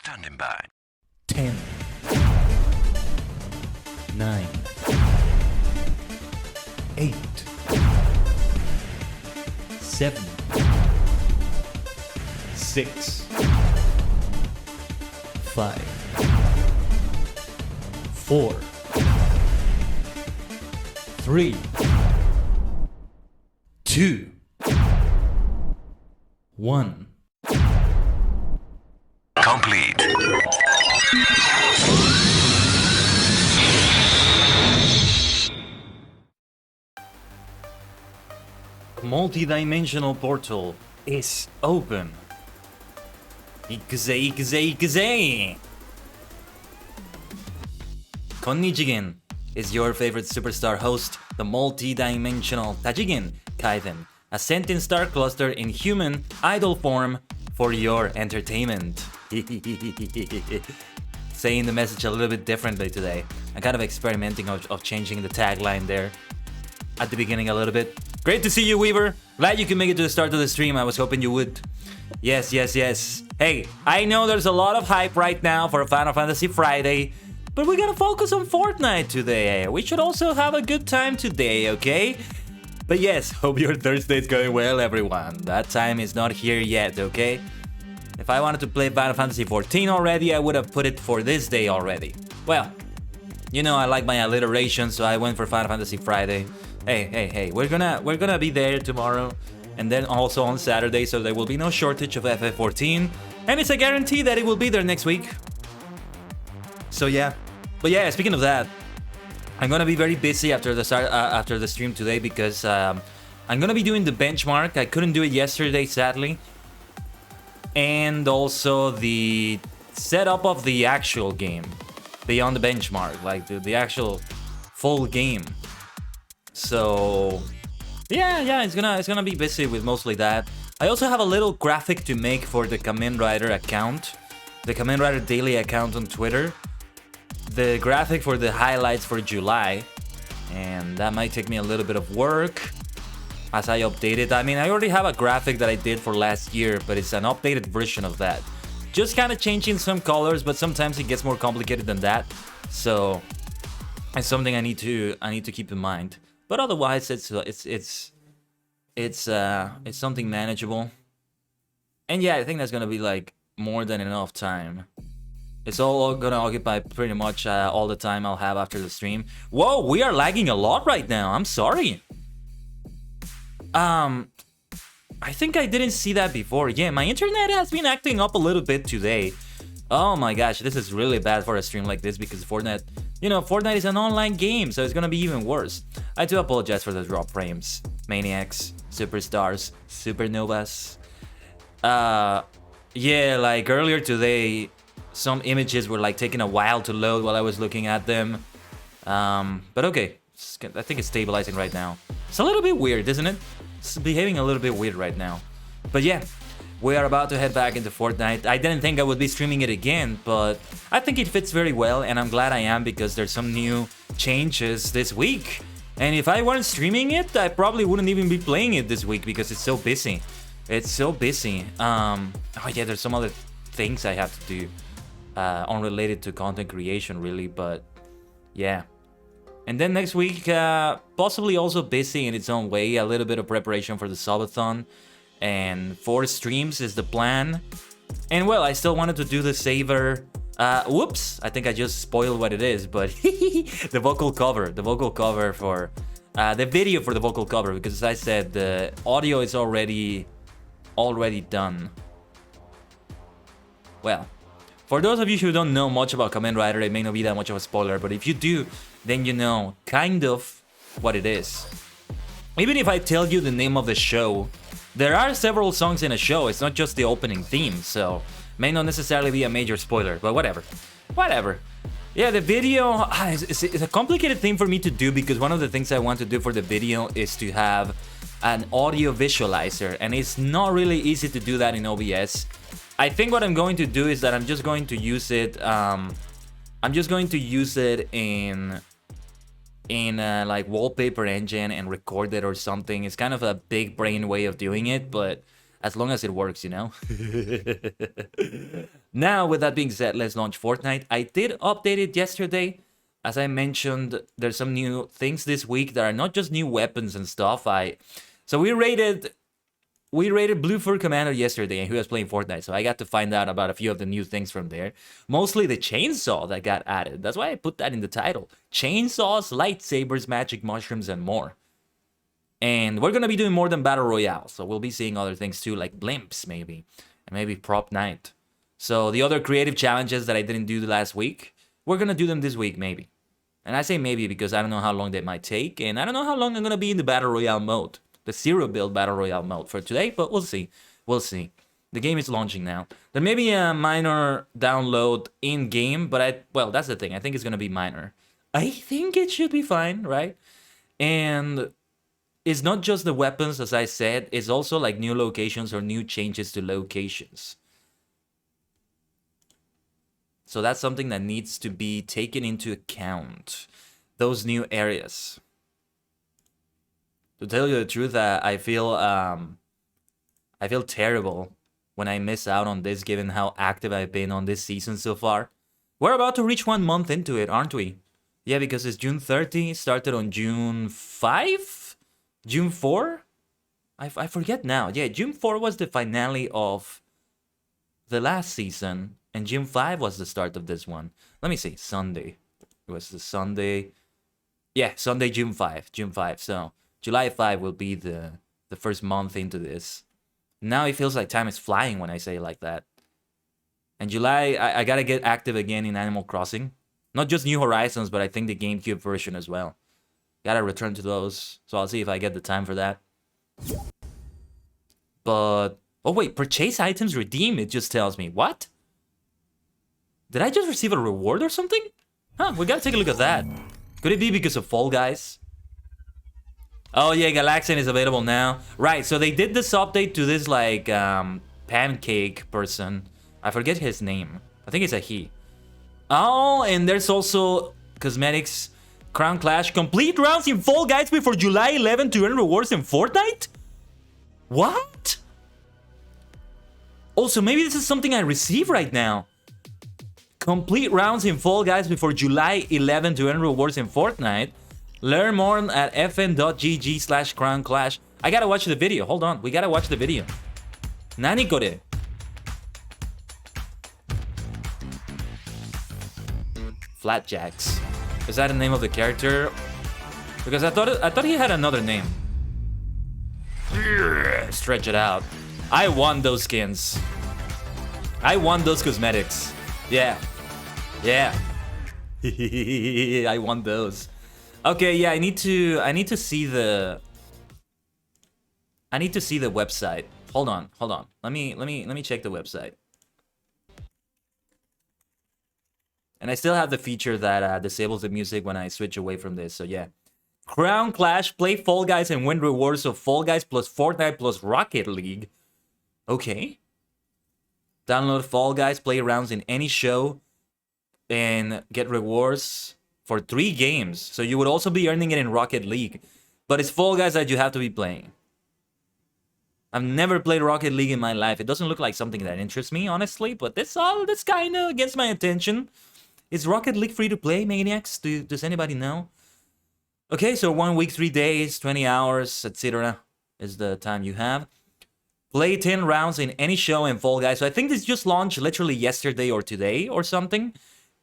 Standing by. 10, 9, 8, 7, 6, 5, 4, 3, 2, 1. Complete. Multi-dimensional portal is open. Ikuzei. Konnichigen is your favorite superstar host, the multi-dimensional Tajigen Kaiden, a sentient star cluster in human idol form for your entertainment. Saying the message a little bit differently today. I'm kind of experimenting of changing the tagline there at the beginning a little bit. Great to see you, Weaver. Glad you can make it to the start of the stream. I was hoping you would. Yes. Hey, I know there's a lot of hype right now for Final Fantasy Friday, but we gotta focus on Fortnite today. We should also have a good time today, okay? But yes, hope your Thursday's going well, everyone. That time is not here yet, okay? If I wanted to play Final Fantasy 14 already, I would have put it for this day already. Well, you know I like my alliteration, so I went for Final Fantasy Friday. Hey, we're gonna be there tomorrow, and then also on Saturday, so there will be no shortage of FF14, and it's a guarantee that it will be there next week. So yeah, but yeah, speaking of that, I'm gonna be very busy after the stream today because I'm gonna be doing the benchmark. I couldn't do it yesterday, sadly. And also the setup of the actual game beyond the benchmark, like the actual full game. So yeah, it's gonna be busy with mostly that. I also have a little graphic to make for the Kamen Rider account, the Kamen Rider daily account on Twitter. The graphic for the highlights for July, and that might take me a little bit of work as I update it. I mean, I already have a graphic that I did for last year, but it's an updated version of that. Just kind of changing some colors, but sometimes it gets more complicated than that. So it's something I need to keep in mind. But otherwise, it's something manageable. And yeah, I think that's gonna be like more than enough time. It's all gonna occupy pretty much all the time I'll have after the stream. Whoa, we are lagging a lot right now. I'm sorry. I think I didn't see that before. Yeah, my internet has been acting up a little bit today. Oh my gosh, this is really bad for a stream like this because Fortnite, you know, Fortnite is an online game, so it's gonna be even worse. I do apologize for the drop frames. Maniacs, superstars, supernovas. Yeah, like earlier today, some images were like taking a while to load while I was looking at them. But okay, I think it's stabilizing right now. It's a little bit weird, isn't it? It's behaving a little bit weird right now. But yeah, we are about to head back into Fortnite. I didn't think I would be streaming it again, but I think it fits very well, and I'm glad I am because there's some new changes this week. And if I weren't streaming it, I probably wouldn't even be playing it this week because it's so busy. It's so busy. Oh yeah, there's some other things I have to do unrelated to content creation, really, but yeah. And then next week, possibly also busy in its own way, a little bit of preparation for the subathon, and 4 streams is the plan. And well, I still wanted to do the saver. Whoops, I think I just spoiled what it is, but the vocal cover for the video for the vocal cover, because as I said, the audio is already done. Well, for those of you who don't know much about Kamen Rider, it may not be that much of a spoiler, but if you do, then you know kind of what it is. Even if I tell you the name of the show, there are several songs in a show, it's not just the opening theme, so may not necessarily be a major spoiler, but whatever. Yeah, the video it's a complicated thing for me to do because one of the things I want to do for the video is to have an audio visualizer, and it's not really easy to do that in OBS. I think what I'm going to do is that I'm just going to use it. I'm just going to use it in like wallpaper engine and record it or something. It's kind of a big brain way of doing it, but as long as it works, you know. Now, with that being said, let's launch Fortnite. I did update it yesterday. As I mentioned, there's some new things this week that are not just new weapons and stuff. So we rated Blue Fur Commander yesterday, and he was playing Fortnite, so I got to find out about a few of the new things from there. Mostly the chainsaw that got added. That's why I put that in the title. Chainsaws, lightsabers, magic mushrooms, and more. And we're gonna be doing more than Battle Royale, so we'll be seeing other things too, like blimps maybe, and maybe Prop Night. So the other creative challenges that I didn't do last week, we're gonna do them this week maybe. And I say maybe because I don't know how long they might take, and I don't know how long I'm gonna be in the Battle Royale mode. The zero build Battle Royale mode for today, but we'll see. We'll see. The game is launching now. There may be a minor download in-game, but well, that's the thing. I think it's gonna be minor. I think it should be fine, right? And it's not just the weapons, as I said, it's also like new locations or new changes to locations. So that's something that needs to be taken into account. Those new areas. To tell you the truth, I feel terrible when I miss out on this, given how active I've been on this season so far. We're about to reach 1 month into it, aren't we? Yeah, because it's June 30, started on June 5? June 4? I forget now. Yeah, June 4 was the finale of the last season, and June 5 was the start of this one. Let me see. Sunday. It was the Sunday. Yeah, Sunday, June 5. June 5. So July 5 will be the first month into this. Now it feels like time is flying when I say it like that. And July, I gotta get active again in Animal Crossing. Not just New Horizons, but I think the GameCube version as well. Gotta return to those, so I'll see if I get the time for that. But, oh wait, purchase items redeem, it just tells me. What? Did I just receive a reward or something? Huh, we gotta take a look at that. Could it be because of Fall Guys? Oh yeah, Galaxian is available now. Right, so they did this update to this like pancake person. I forget his name. I think it's a he. Oh, and there's also cosmetics. Crown Clash, complete rounds in Fall Guys before July 11 to earn rewards in Fortnite? What? Also, maybe this is something I receive right now. Complete rounds in Fall Guys before July 11 to earn rewards in Fortnite. Learn more at fn.gg/Crown Clash. I gotta watch the video. Hold on, we gotta watch the video. Nani kore? Flatjacks. Is that the name of the character? Because I thought he had another name. Stretch it out. I want those skins. I want those cosmetics. Yeah. Yeah. I want those. Okay, yeah, I need to see the website. Hold on. Let me check the website. And I still have the feature that disables the music when I switch away from this, so yeah. Crown Clash, play Fall Guys and win rewards of Fall Guys plus Fortnite plus Rocket League. Okay. Download Fall Guys, play rounds in any show, and get rewards for 3 games. So you would also be earning it in Rocket League. But it's Fall Guys that you have to be playing. I've never played Rocket League in my life. It doesn't look like something that interests me, honestly, but that's kind of gets my attention. Is Rocket League free to play, Maniacs? Does anybody know? Okay, so 1 week, 3 days, 20 hours, etc. is the time you have. Play 10 rounds in any show in Fall Guys. So I think this just launched literally yesterday or today or something,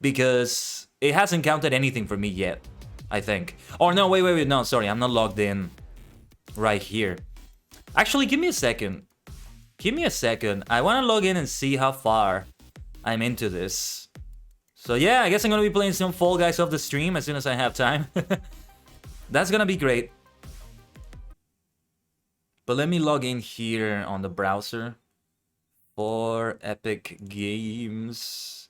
because it hasn't counted anything for me yet, I think. Oh, no, wait, no, sorry, I'm not logged in right here. Actually, give me a second. I want to log in and see how far I'm into this. So yeah, I guess I'm going to be playing some Fall Guys off the stream as soon as I have time. That's going to be great. But let me log in here on the browser for Epic Games.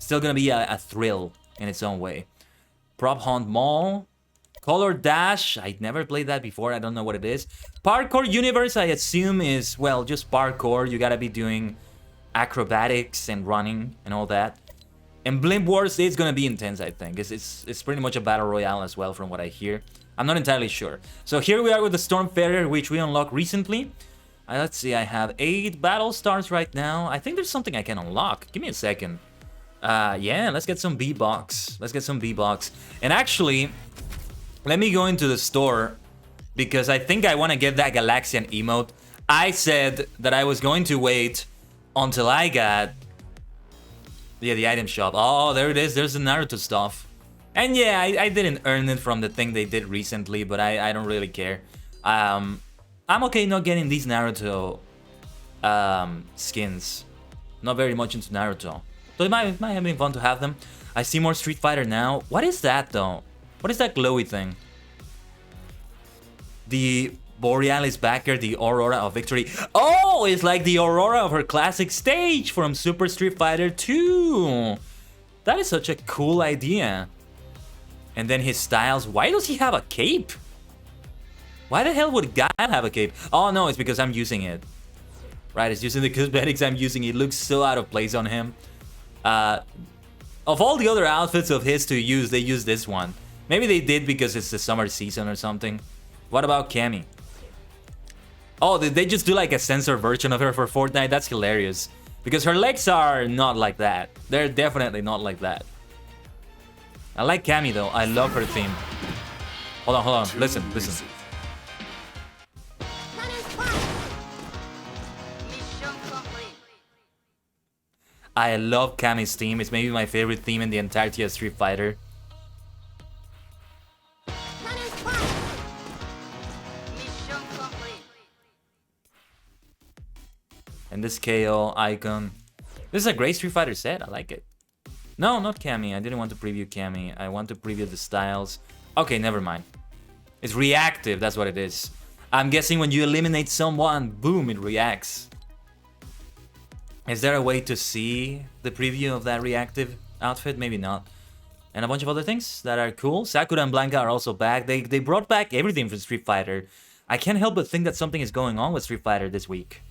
Still gonna be a thrill in its own way. Prop Hunt Mall. Color Dash. I never played that before. I don't know what it is. Parkour Universe, I assume, is, well, just parkour. You gotta be doing acrobatics and running and all that. And Blimp Wars is gonna be intense, I think. It's pretty much a battle royale as well, from what I hear. I'm not entirely sure. So here we are with the Stormfarer, which we unlocked recently. Let's see, I have 8 battle stars right now. I think there's something I can unlock. Give me a second. Yeah, let's get some V-Bucks. Let's get some V-Bucks. And actually, let me go into the store, because I think I want to get that Galaxian emote. I said that I was going to wait until I got... Yeah, the item shop. Oh, there it is. There's the Naruto stuff. And yeah, I didn't earn it from the thing they did recently, but I don't really care. I'm okay not getting these Naruto skins. Not very much into Naruto. So it might have been fun to have them. I see more Street Fighter now. What is that, though? What is that glowy thing? The Borealis backer, the Aurora of Victory. Oh, it's like the Aurora of her classic stage from Super Street Fighter 2. That is such a cool idea. And then his styles. Why does he have a cape? Why the hell would Guy have a cape? Oh, no, it's because I'm using it. Right, it's using the cosmetics I'm using. It looks so out of place on him. Of all the other outfits of his to use, they use this one. Maybe they did because it's the summer season or something. What about Cammy? Oh, did they just do like a censored version of her for Fortnite? That's hilarious. Because her legs are not like that. They're definitely not like that. I like Cammy though. I love her theme. Hold on. Listen. I love Cammy's theme. It's maybe my favorite theme in the entirety of Street Fighter. And this KO icon. This is a great Street Fighter set. I like it. No, not Cammy. I didn't want to preview Cammy. I want to preview the styles. Okay, never mind. It's reactive. That's what it is. I'm guessing when you eliminate someone, boom, it reacts. Is there a way to see the preview of that reactive outfit? Maybe not. And a bunch of other things that are cool. Sakura and Blanca are also back. They brought back everything from Street Fighter. I can't help but think that something is going on with Street Fighter this week.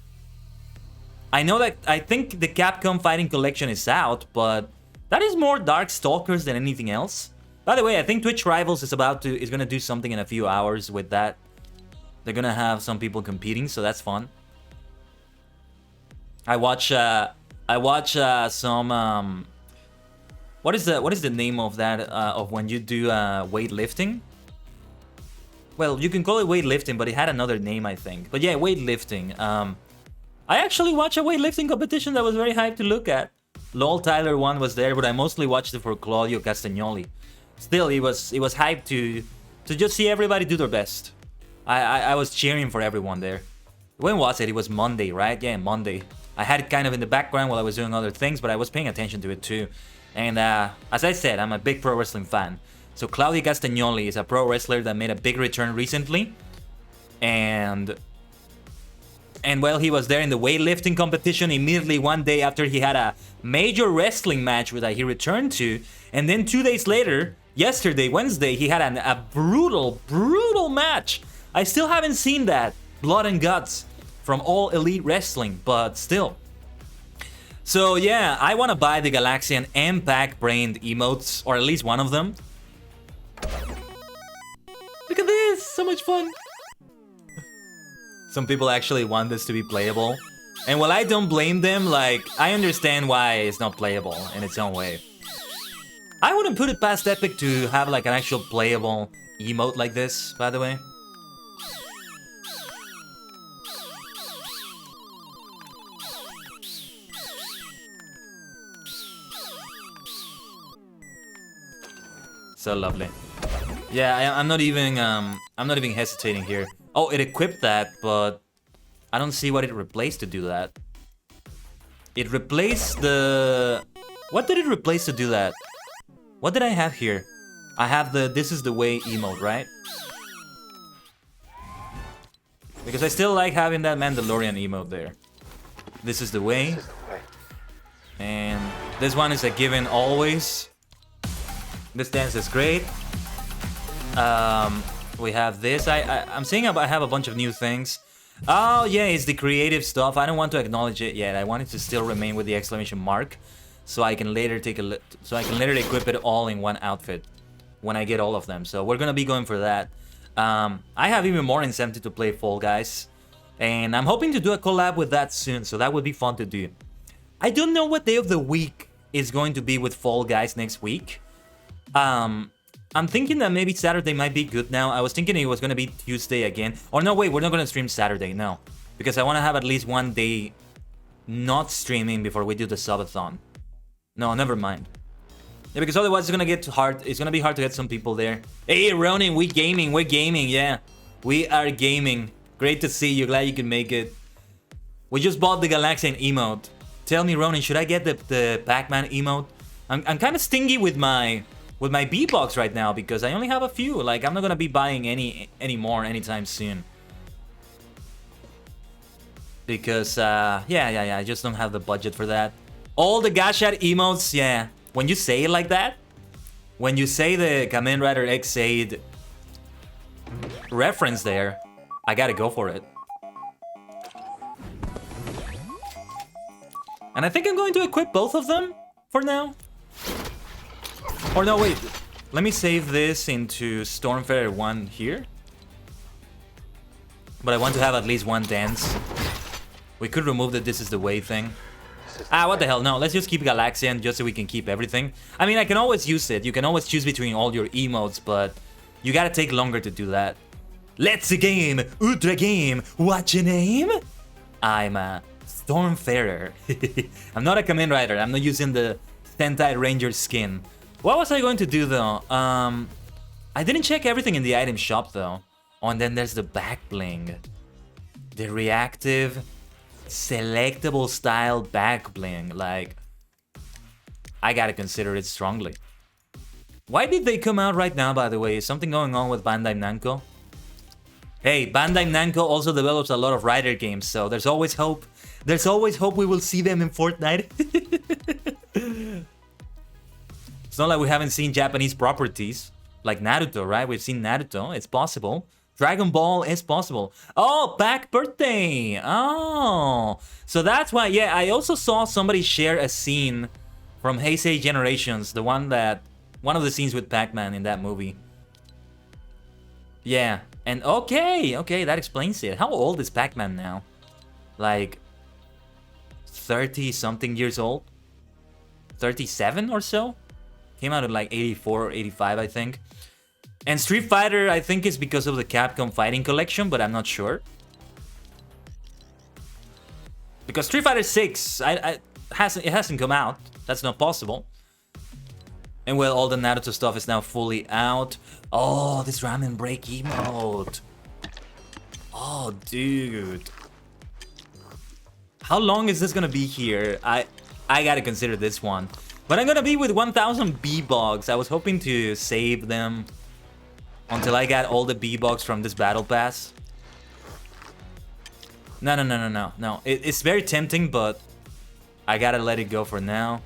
I know that I think the Capcom Fighting Collection is out, but that is more Darkstalkers than anything else. By the way, I think Twitch Rivals is gonna do something in a few hours with that. They're gonna have some people competing, so that's fun. I watch some what is the name of that of when you do weightlifting? Well, you can call it weightlifting, but it had another name, I think. But yeah, weightlifting. I actually watched a weightlifting competition that was very hyped to look at. LOL Tyler 1 was there, but I mostly watched it for Claudio Castagnoli. Still, it was hyped to just see everybody do their best. I was cheering for everyone there. When was it? It was Monday, right? Yeah, Monday. I had it kind of in the background while I was doing other things, but I was paying attention to it too. And as I said, I'm a big pro wrestling fan. So Claudio Castagnoli is a pro wrestler that made a big return recently. And while he was there in the weightlifting competition, immediately one day after he had a major wrestling match that he returned to, and then 2 days later, yesterday, Wednesday, he had a brutal match. I still haven't seen that. Blood and guts from All Elite Wrestling, but still. So yeah, I want to buy the Galaxian and Pack-brained emotes, or at least one of them. Look at this, so much fun. Some people actually want this to be playable. And while I don't blame them, like, I understand why it's not playable in its own way. I wouldn't put it past Epic to have like an actual playable emote like this, by the way. So lovely. Yeah, I'm not even hesitating here. Oh, it equipped that, but I don't see what it replaced to do that. It replaced the... What did it replace to do that? What did I have here? I have the This Is The Way emote, right? Because I still like having that Mandalorian emote there. This is the way. And This one is a given always. This dance is great. We have this. I'm seeing I have a bunch of new things. Oh yeah, it's the creative stuff. I don't want to acknowledge it yet. I want it to still remain with the exclamation mark, so I can later take a look. So I can later equip it all in one outfit when I get all of them. So we're gonna be going for that. I have even more incentive to play Fall Guys, and I'm hoping to do a collab with that soon. So that would be fun to do. I don't know what day of the week is going to be with Fall Guys next week. I'm thinking that maybe Saturday might be good now. I was thinking it was going to be Tuesday again. Or no, wait, we're not going to stream Saturday, no. Because I want to have at least one day not streaming before we do the subathon. No, never mind. Yeah, because otherwise it's going to get hard. It's going to be hard to get some people there. Hey, Ronin, we're gaming, yeah. We are gaming. Great to see you, glad you can make it. We just bought the Galaxian emote. Tell me, Ronin, should I get the Pac-Man emote? I'm kind of stingy with my B-Box right now because I only have a few. Like, I'm not gonna be buying any more anytime soon. Because, yeah, I just don't have the budget for that. All the Gashat emotes, yeah. When you say it like that, when you say the Kamen Rider X8 reference there, I gotta go for it. And I think I'm going to equip both of them for now. Or no, wait. Let me save this into Stormfarer 1 here. But I want to have at least one dance. We could remove the "this is the way" thing. Ah, what the hell? No, let's just keep Galaxian just so we can keep everything. I mean, I can always use it. You can always choose between all your emotes, but you gotta take longer to do that. Let's game, Ultra game. What's your name? I'm a Stormfarer. I'm not a Kamen Rider. I'm not using the Sentai Ranger skin. What was I going to do though? I didn't check everything in the item shop though. Oh, and then there's the back bling. The reactive, selectable style back bling. Like, I gotta consider it strongly. Why did they come out right now, by the way? Is something going on with Bandai Namco? Hey, Bandai Namco also develops a lot of Rider games, so there's always hope. There's always hope we will see them in Fortnite. It's not like we haven't seen Japanese properties, like Naruto, right? We've seen Naruto, it's possible. Dragon Ball is possible. Oh, back birthday! Oh, so that's why, yeah, I also saw somebody share a scene from Heisei Generations, the one of the scenes with Pac-Man in that movie. Yeah, and okay, that explains it. How old is Pac-Man now? Like 30-something years old? 37 or so? Came out in like 84 or 85, I think. And Street Fighter, I think, is because of the Capcom Fighting Collection, but I'm not sure. Because Street Fighter 6, it hasn't come out. That's not possible. And well, all the Naruto stuff is now fully out. Oh, this ramen break emote. Oh, dude. How long is this gonna be here? I gotta consider this one. But I'm gonna be with 1000 B-Bucks. I was hoping to save them until I got all the B-Bucks from this battle pass. No. It's very tempting, but I gotta let it go for now.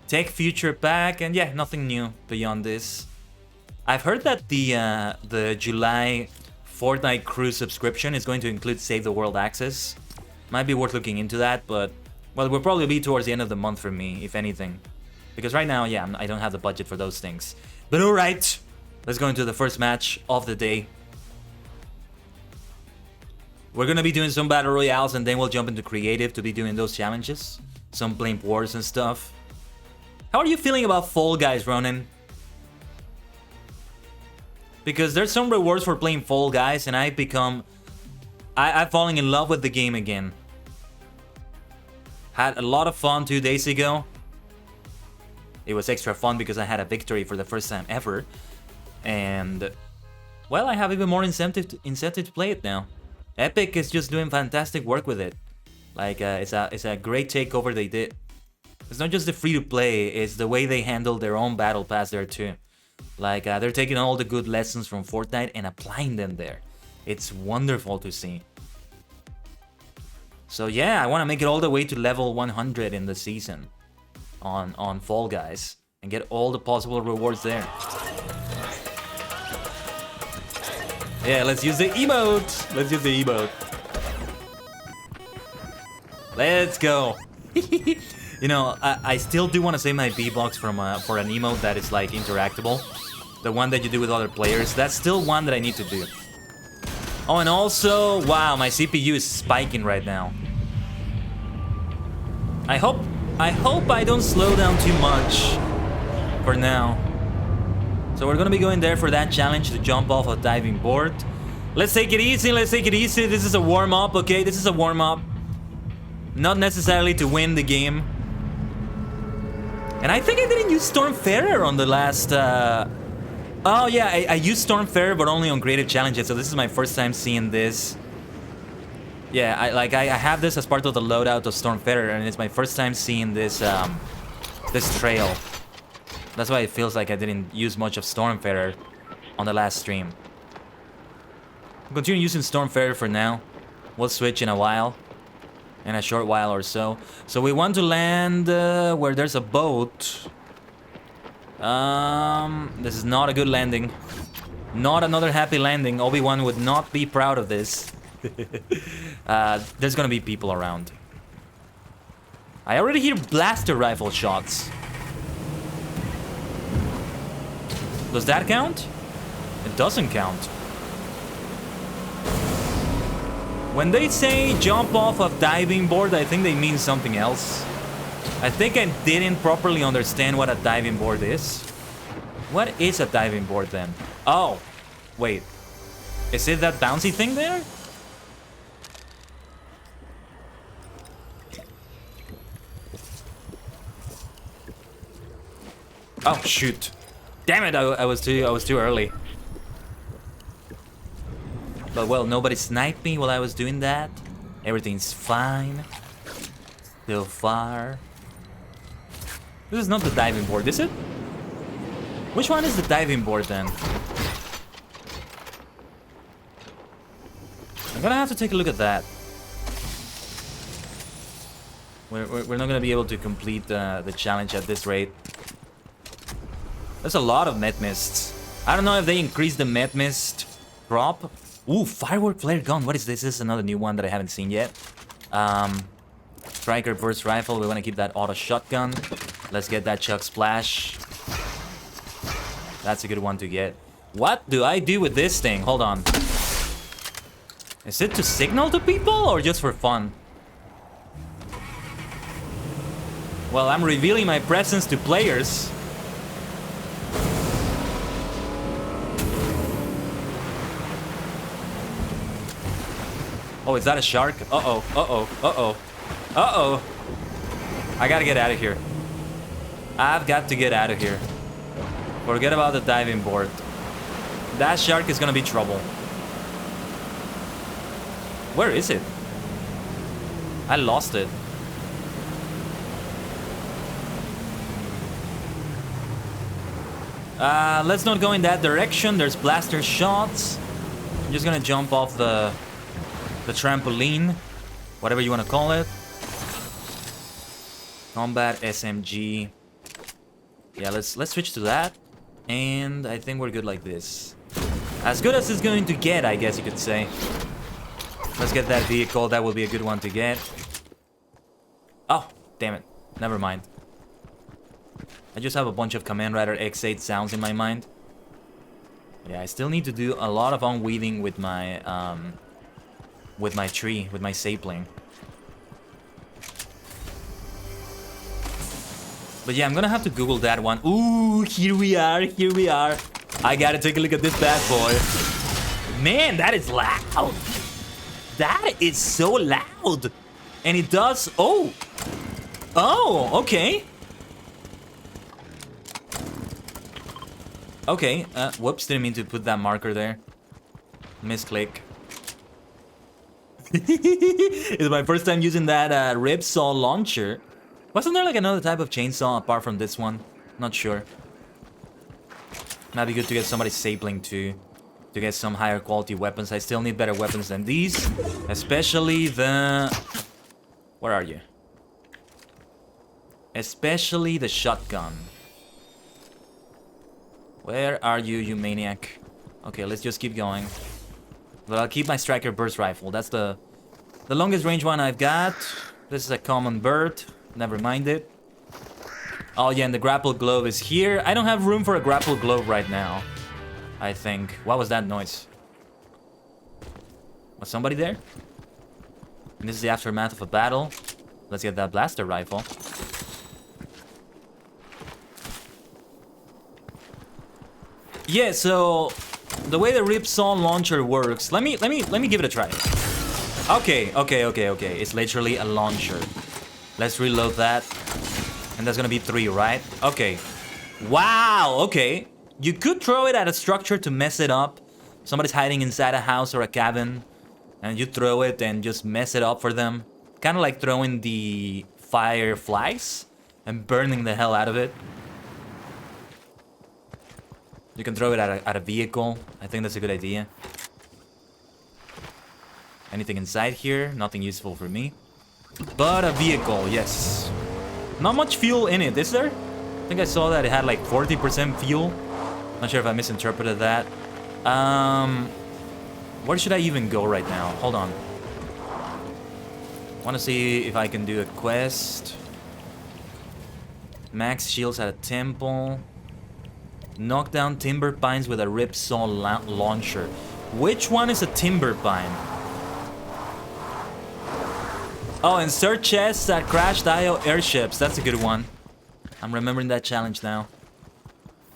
Take future pack, and yeah, nothing new beyond this. I've heard that the July Fortnite crew subscription is going to include Save the World access. Might be worth looking into that, but well, it will probably be towards the end of the month for me, if anything. Because right now, yeah, I don't have the budget for those things. But alright, let's go into the first match of the day. We're gonna be doing some battle royales, and then we'll jump into creative to be doing those challenges. Some blame wars and stuff. How are you feeling about Fall Guys, Ronin? Because there's some rewards for playing Fall Guys, and I've fallen in love with the game again. Had a lot of fun 2 days ago. It was extra fun because I had a victory for the first time ever. And, well, I have even more incentive to play it now. Epic is just doing fantastic work with it. Like, it's a great takeover they did. It's not just the free-to-play, it's the way they handle their own battle pass there too. Like, they're taking all the good lessons from Fortnite and applying them there. It's wonderful to see. So yeah, I want to make it all the way to level 100 in the season. on Fall Guys and get all the possible rewards there. Yeah, let's use the emote. Let's use the emote. Let's go. You know, I still do want to save my V-Bucks for an emote that is like interactable. The one that you do with other players. That's still one that I need to do. Oh, and also, wow, my CPU is spiking right now. I hope I don't slow down too much for now. So we're gonna be going there for that challenge to jump off a diving board. Let's take it easy, let's take it easy. This is a warm-up, okay? This is a warm-up. Not necessarily to win the game. And I think I didn't use Stormfarer on the last... Oh yeah, I used Stormfarer, but only on creative challenges, so this is my first time seeing this. Yeah, I have this as part of the loadout of Stormfarer, and it's my first time seeing this this trail. That's why it feels like I didn't use much of Stormfarer on the last stream. I'll continue using Stormfarer for now. We'll switch in a while. In a short while or so. So we want to land where there's a boat. This is not a good landing. Not another happy landing. Obi-Wan would not be proud of this. There's gonna be people around. I already hear blaster rifle shots. Does that count? It doesn't count. When they say jump off a diving board, I think they mean something else. I think I didn't properly understand what a diving board is. What is a diving board then? Oh, wait. Is it that bouncy thing there? Oh shoot! Damn it! I was too early. But well, nobody sniped me while I was doing that. Everything's fine. Still far. This is not the diving board, is it? Which one is the diving board then? I'm gonna have to take a look at that. We're not gonna be able to complete the challenge at this rate. There's a lot of met mists. I don't know if they increased the met mist drop. Ooh, firework flare gun. What is this? This is another new one that I haven't seen yet. Striker burst rifle. We want to keep that auto shotgun. Let's get that Chuck Splash. That's a good one to get. What do I do with this thing? Hold on. Is it to signal to people or just for fun? Well, I'm revealing my presence to players. Oh, is that a shark? Uh-oh, uh-oh, uh-oh, uh-oh. I gotta get out of here. I've got to get out of here. Forget about the diving board. That shark is gonna be trouble. Where is it? I lost it. Let's not go in that direction. There's blaster shots. I'm just gonna jump off the trampoline, whatever you want to call it. Combat SMG. Yeah, let's switch to that. And I think we're good like this. As good as it's going to get, I guess you could say. Let's get that vehicle. That will be a good one to get. Oh, damn it. Never mind. I just have a bunch of Kamen Rider X8 sounds in my mind. Yeah, I still need to do a lot of unweaving with my tree, with my sapling. But yeah, I'm gonna have to Google that one. Ooh, here we are, here we are. I gotta take a look at this bad boy. Man, that is loud. That is so loud. And it does, oh. Oh, okay. Okay, whoops, didn't mean to put that marker there. Misclick. It's my first time using that ripsaw launcher. Wasn't there like another type of chainsaw apart from this one? Not sure. Might be good to get somebody's sapling too, to get some higher quality weapons. I still need better weapons than these, especially the... Where are you? Especially the shotgun. Where are you, you maniac? Okay, let's just keep going. But I'll keep my striker burst rifle. That's the longest range one I've got. This is a common bird. Never mind it. Oh yeah, and the grapple glove is here. I don't have room for a grapple glove right now, I think. What was that noise? Was somebody there? And this is the aftermath of a battle. Let's get that blaster rifle. Yeah, so the way the Ripsaw launcher works, let me give it a try. Okay. It's literally a launcher. Let's reload that. And that's gonna be 3, right? Okay. Wow, okay. You could throw it at a structure to mess it up. Somebody's hiding inside a house or a cabin, and you throw it and just mess it up for them. Kind of like throwing the fireflies and burning the hell out of it. You can throw it at a vehicle. I think that's a good idea. Anything inside here? Nothing useful for me. But a vehicle, yes. Not much fuel in it, is there? I think I saw that it had like 40% fuel. Not sure if I misinterpreted that. Where should I even go right now? Hold on. Want to see if I can do a quest. Max shields at a temple. Knock down timber pines with a ripsaw launcher. Which one is a timber pine? Oh, and search chests at crashed IO airships. That's a good one. I'm remembering that challenge now.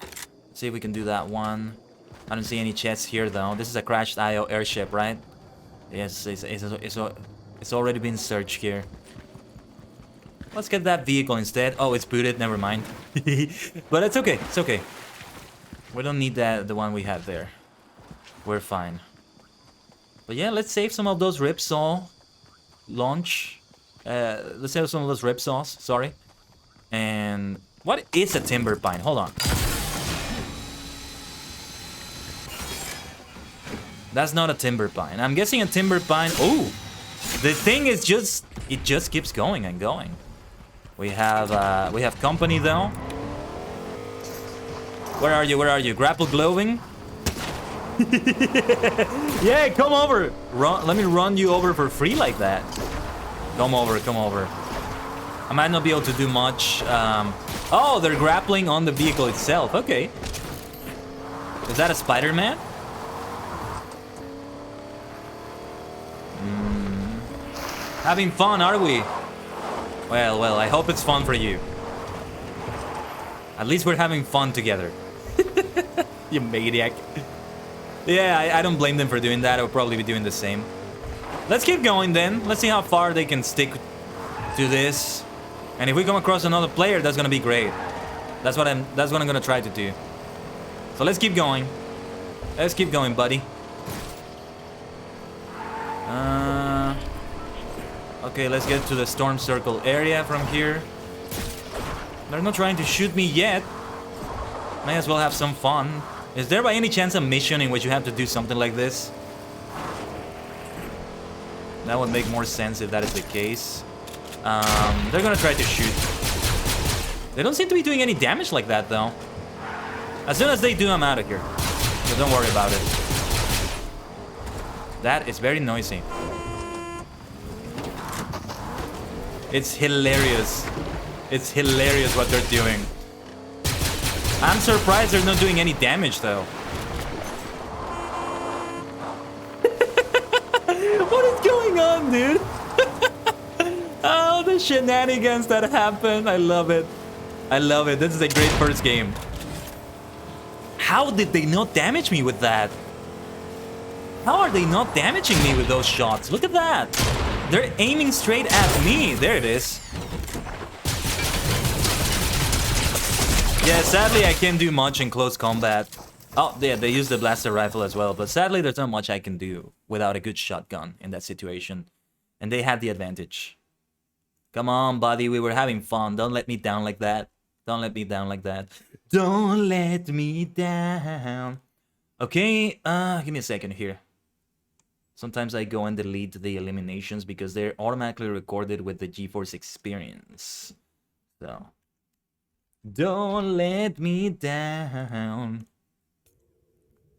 Let's see if we can do that one. I don't see any chests here though. This is a crashed IO airship, right? Yes, it's already been searched here. Let's get that vehicle instead. Oh, it's booted. Never mind. But it's okay. It's okay. We don't need the one we had there. We're fine. But yeah, let's save some of those ripsaw launch. Let's save some of those ripsaws. Sorry. And what is a timber pine? Hold on. That's not a timber pine. I'm guessing a timber pine. Oh, the thing is just it just keeps going and going. We have company though. Where are you? Where are you? Grapple glowing? Yeah, come over. Let me run you over for free like that. Come over, come over. I might not be able to do much. Oh, they're grappling on the vehicle itself. Okay. Is that a Spider-Man? Having fun, are we? Well, I hope it's fun for you. At least we're having fun together. You maniac. Yeah, I don't blame them for doing that. I would probably be doing the same. Let's keep going then. Let's see how far they can stick to this. And if we come across another player, that's gonna be great. That's what I'm gonna try to do. So let's keep going. Let's keep going, buddy. Okay, let's get to the storm circle area from here. They're not trying to shoot me yet. May as well have some fun. Is there by any chance a mission in which you have to do something like this? That would make more sense if that is the case. They're gonna try to shoot. They don't seem to be doing any damage like that, though. As soon as they do, I'm out of here. So don't worry about it. That is very noisy. It's hilarious. It's hilarious what they're doing. I'm surprised they're not doing any damage, though. What is going on, dude? Oh, the shenanigans that happen. I love it. I love it. This is a great first game. How did they not damage me with that? How are they not damaging me with those shots? Look at that. They're aiming straight at me. There it is. Yeah, sadly, I can't do much in close combat. Oh, yeah, they use the blaster rifle as well. But sadly, there's not much I can do without a good shotgun in that situation. And they had the advantage. Come on, buddy. We were having fun. Don't let me down like that. Don't let me down like that. Don't let me down. Okay, give me a second here. Sometimes I go and delete the eliminations because they're automatically recorded with the GeForce experience. So, don't let me down.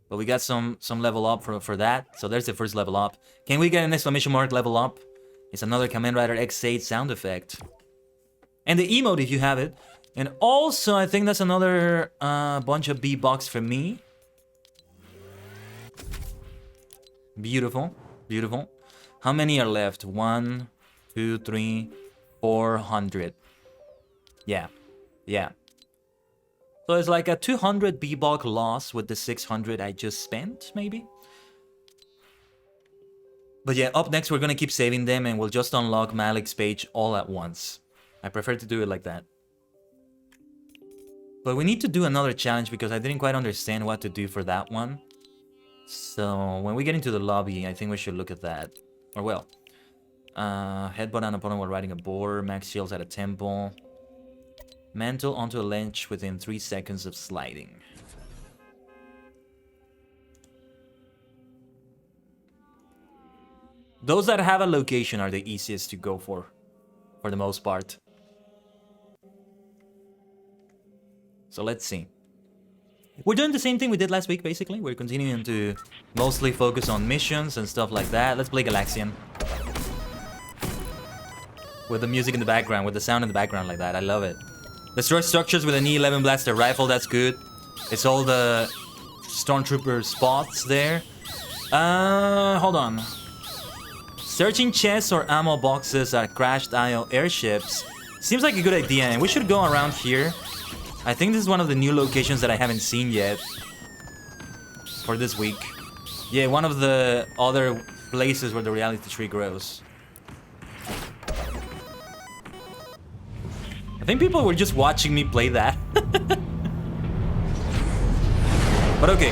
But we got some level up for that. So there's the first level up. Can we get an exclamation mark level up? It's another Kamen Rider X8 sound effect. And the emote if you have it. And also, I think that's another bunch of B-Bucks for me. Beautiful. Beautiful. How many are left? 1, 2, 3, 400. Yeah. Yeah. So it's like a 200 B-Buck loss with the 600 I just spent, maybe? But yeah, up next we're gonna keep saving them and we'll just unlock Malik's page all at once. I prefer to do it like that. But we need to do another challenge because I didn't quite understand what to do for that one. So when we get into the lobby, I think we should look at that. Or well, headbutt an opponent while riding a boar, max shields at a temple. Mantle onto a ledge within 3 seconds of sliding. Those that have a location are the easiest to go for the most part. So let's see. We're doing the same thing we did last week, basically. We're continuing to mostly focus on missions and stuff like that. Let's play Galaxian. With the music in the background, with the sound in the background like that. I love it. Destroy structures with an E11 blaster rifle, that's good. It's all the stormtrooper spots there. Hold on. Searching chests or ammo boxes at crashed IO airships seems like a good idea, and we should go around here. I think this is one of the new locations that I haven't seen yet for this week. Yeah, one of the other places where the reality tree grows. I think people were just watching me play that. But okay.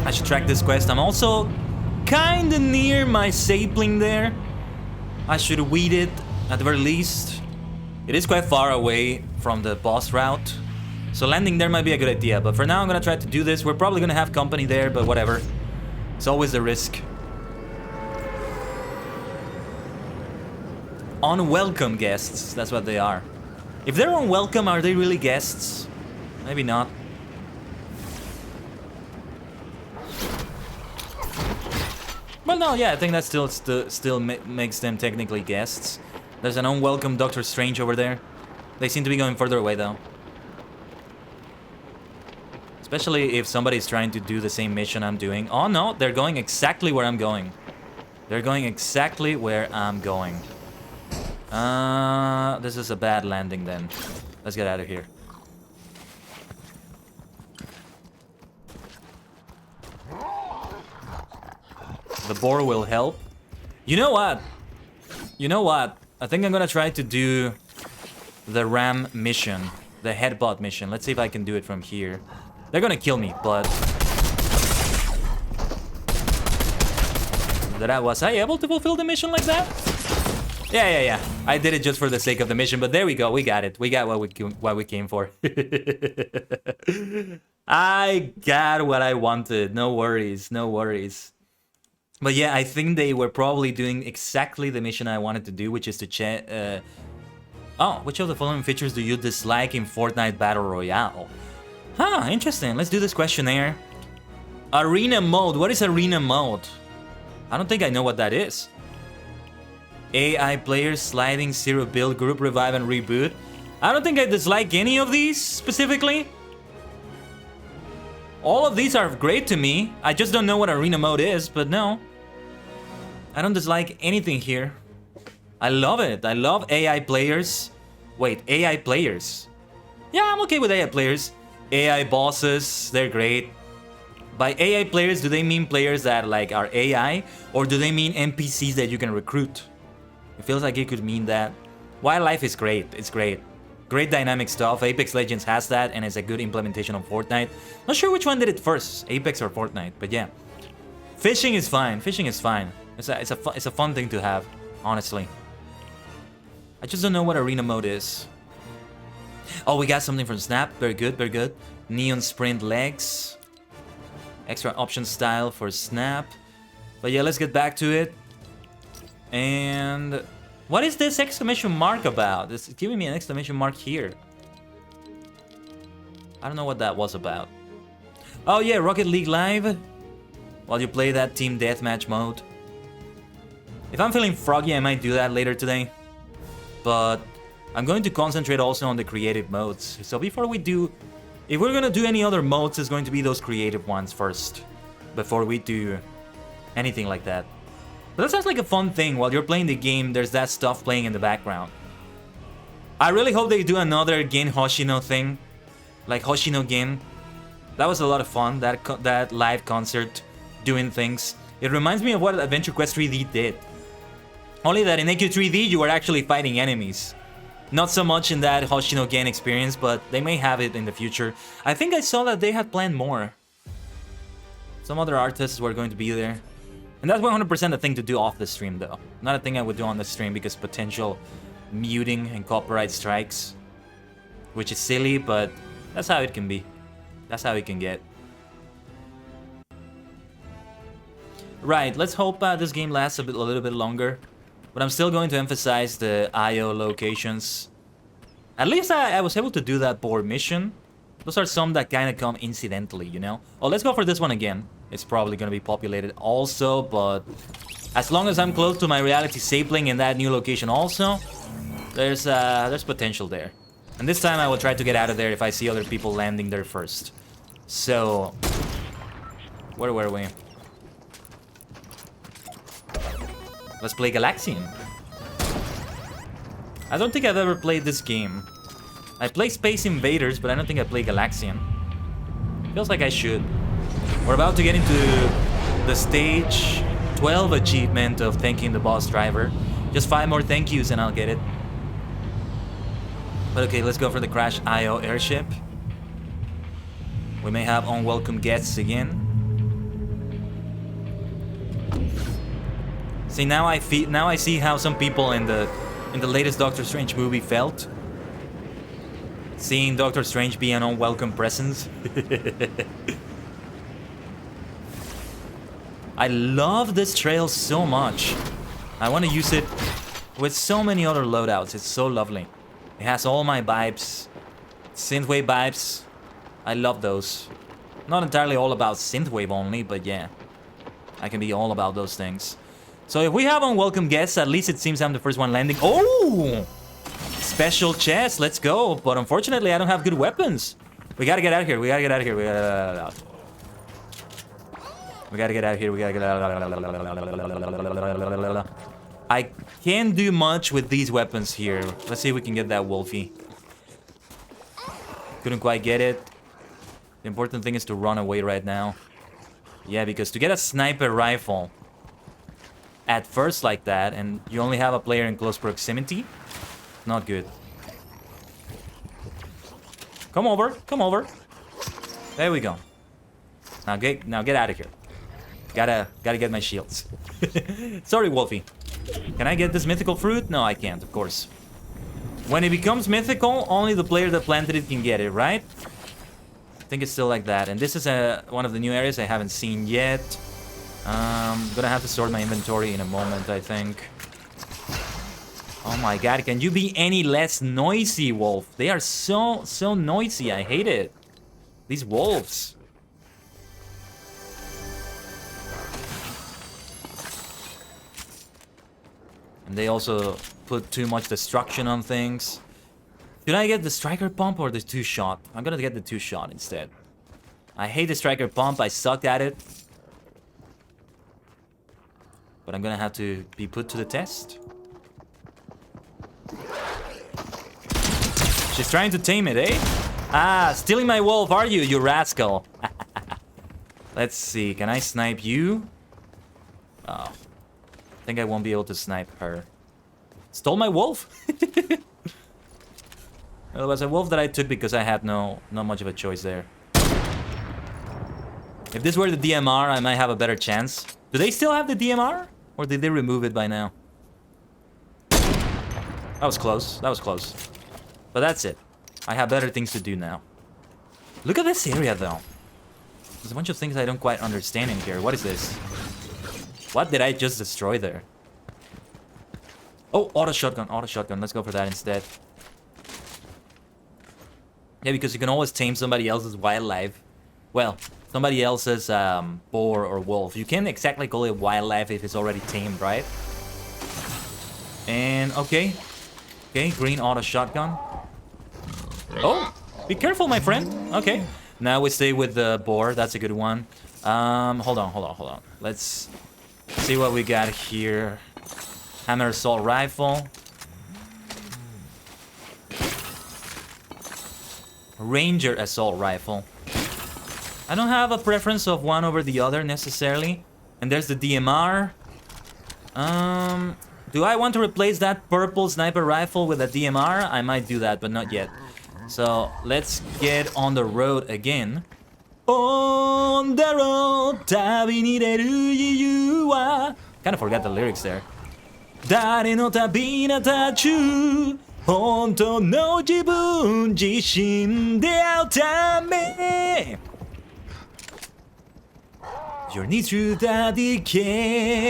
I should track this quest. I'm also kinda near my sapling there. I should weed it at the very least. It is quite far away from the boss route. So landing there might be a good idea. But for now I'm gonna try to do this. We're probably gonna have company there, but whatever. It's always a risk. Unwelcome guests, that's what they are. If they're unwelcome, are they really guests? Maybe not. Well, no, yeah, I think that still makes them technically guests. There's an unwelcome Doctor Strange over there. They seem to be going further away, though. Especially if somebody's trying to do the same mission I'm doing. Oh, no, they're going exactly where I'm going. They're going exactly where I'm going. This is a bad landing then. Let's get out of here. The boar will help. You know what? You know what? I think I'm gonna try to do the ram mission. The headbutt mission. Let's see if I can do it from here. They're gonna kill me, but... Was I able to fulfill the mission like that? Yeah. I did it just for the sake of the mission, but there we go. We got it. We got what we came for. I got what I wanted. No worries. No worries. But yeah, I think they were probably doing exactly the mission I wanted to do, which is to check... Oh, which of the following features do you dislike in Fortnite Battle Royale? Huh, interesting. Let's do this questionnaire. Arena mode. What is arena mode? I don't think I know what that is. AI players, sliding, zero build, group revive, and reboot. I don't think I dislike any of these specifically. All of these are great to me. I just don't know what arena mode is, but no. I don't dislike anything here. I love it. I love AI players. Wait, AI players? Yeah, I'm okay with AI players. AI bosses, they're great. By AI players, do they mean players that like are AI? Or do they mean NPCs that you can recruit? It feels like it could mean that. Wildlife is great. It's great. Great dynamic stuff. Apex Legends has that, and it's a good implementation of Fortnite. Not sure which one did it first, Apex or Fortnite, but yeah. Fishing is fine. Fishing is fine. It's a fun thing to have, honestly. I just don't know what arena mode is. Oh, we got something from Snap. Very good, very good. Neon Sprint legs. Extra option style for Snap. But yeah, let's get back to it. And What is this exclamation mark about? It's giving me an exclamation mark here. I don't know what that was about. Oh yeah, Rocket League Live. While you play that team deathmatch mode. If I'm feeling froggy, I might do that later today. But I'm going to concentrate also on the creative modes. So before we do... If we're gonna do any other modes, it's going to be those creative ones first. Before we do anything like that. But that sounds like a fun thing. While you're playing the game, there's that stuff playing in the background. I really hope they do another Gen Hoshino thing. Like Hoshino Gen. That was a lot of fun, that live concert doing things. It reminds me of what Adventure Quest 3D did. Only that in AQ3D you were actually fighting enemies. Not so much in that Hoshino Gen experience, but they may have it in the future. I think I saw that they had planned more. Some other artists were going to be there. And that's 100% a thing to do off the stream though. Not a thing I would do on the stream because potential muting and copyright strikes. Which is silly, but that's how it can be. That's how it can get. Right, let's hope this game lasts a little bit longer. But I'm still going to emphasize the IO locations. At least I was able to do that board mission. Those are some that kind of come incidentally, you know? Oh, let's go for this one again. It's probably going to be populated also, but... As long as I'm close to my reality sapling in that new location also, there's potential there. And this time I will try to get out of there if I see other people landing there first. So... Where were we? Let's play Galaxian. I don't think I've ever played this game. I play Space Invaders, but I don't think I play Galaxian. Feels like I should. We're about to get into the stage 12 achievement of thanking the boss driver. Just 5 more thank yous and I'll get it. But okay, let's go for the Crash IO airship. We may have unwelcome guests again. See, now I see how some people in the latest Doctor Strange movie felt. Seeing Doctor Strange be an unwelcome presence. I love this trail so much. I want to use it with so many other loadouts. It's so lovely. It has all my vibes. Synthwave vibes. I love those. Not entirely all about synthwave only, but yeah. I can be all about those things. So if we have unwelcome guests, at least it seems I'm the first one landing. Oh! Special chest, let's go. But unfortunately, I don't have good weapons. We gotta get out of here. We gotta get out of here. We gotta get out of here. We gotta get out. I can't do much with these weapons here. Let's see if we can get that Wolfie. Couldn't quite get it. The important thing is to run away right now. Yeah, because to get a sniper rifle at first like that, and you only have a player in close proximity, not good. Come over, come over. There we go. Now get out of here. Gotta get my shields. Sorry, Wolfie. Can I get this mythical fruit? No, I can't, of course. When it becomes mythical, only the player that planted it can get it, right? I think it's still like that. And this is one of the new areas I haven't seen yet. Gonna have to sort my inventory in a moment, I think. Oh my god, can you be any less noisy, wolf? They are so noisy, I hate it. These wolves. And they also put too much destruction on things. Should I get the striker pump or the 2-shot? I'm gonna get the 2-shot instead. I hate the striker pump, I sucked at it. But I'm gonna have to be put to the test. She's trying to tame it, eh? Ah, stealing my wolf, are you, you rascal? Let's see, can I snipe you? Oh. I think I won't be able to snipe her. Stole my wolf? Well, it was a wolf that I took because I had not much of a choice there. If this were the DMR, I might have a better chance. Do they still have the DMR? Or did they remove it by now? That was close. That was close. But that's it. I have better things to do now. Look at this area, though. There's a bunch of things I don't quite understand in here. What is this? What did I just destroy there? Oh, auto shotgun, auto shotgun. Let's go for that instead. Yeah, because you can always tame somebody else's wildlife. Well, somebody else's boar or wolf. You can't exactly call it wildlife if it's already tamed, right? And okay. Okay, green auto shotgun. Oh, be careful, my friend. Okay. Now we stay with the boar. That's a good one. Hold on. Let's see what we got here. Hammer assault rifle. Ranger assault rifle. I don't have a preference of one over the other necessarily. And there's the DMR. Do I want to replace that purple sniper rifle with a DMR? I might do that, but not yet. So let's get on the road again. On the road, 旅に出る理由は kind of forgot the lyrics there. 誰の旅なたちゅ本当の自分自身で会うため Your need to dedicate.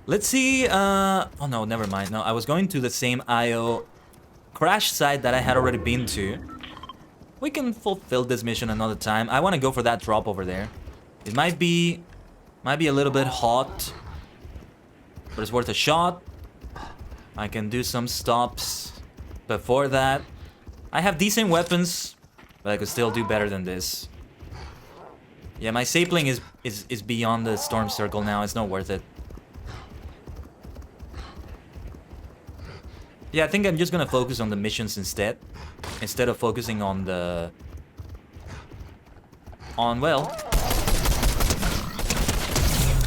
Let's see, oh no, never mind. No, I was going to the same IO crash site that I had already been to. We can fulfill this mission another time. I want to go for that drop over there. It might be a little bit hot, but it's worth a shot. I can do some stops before that. I have decent weapons, but I could still do better than this. Yeah, my sapling is beyond the storm circle now. It's not worth it. Yeah, I think I'm just gonna focus on the missions instead of focusing on the... well...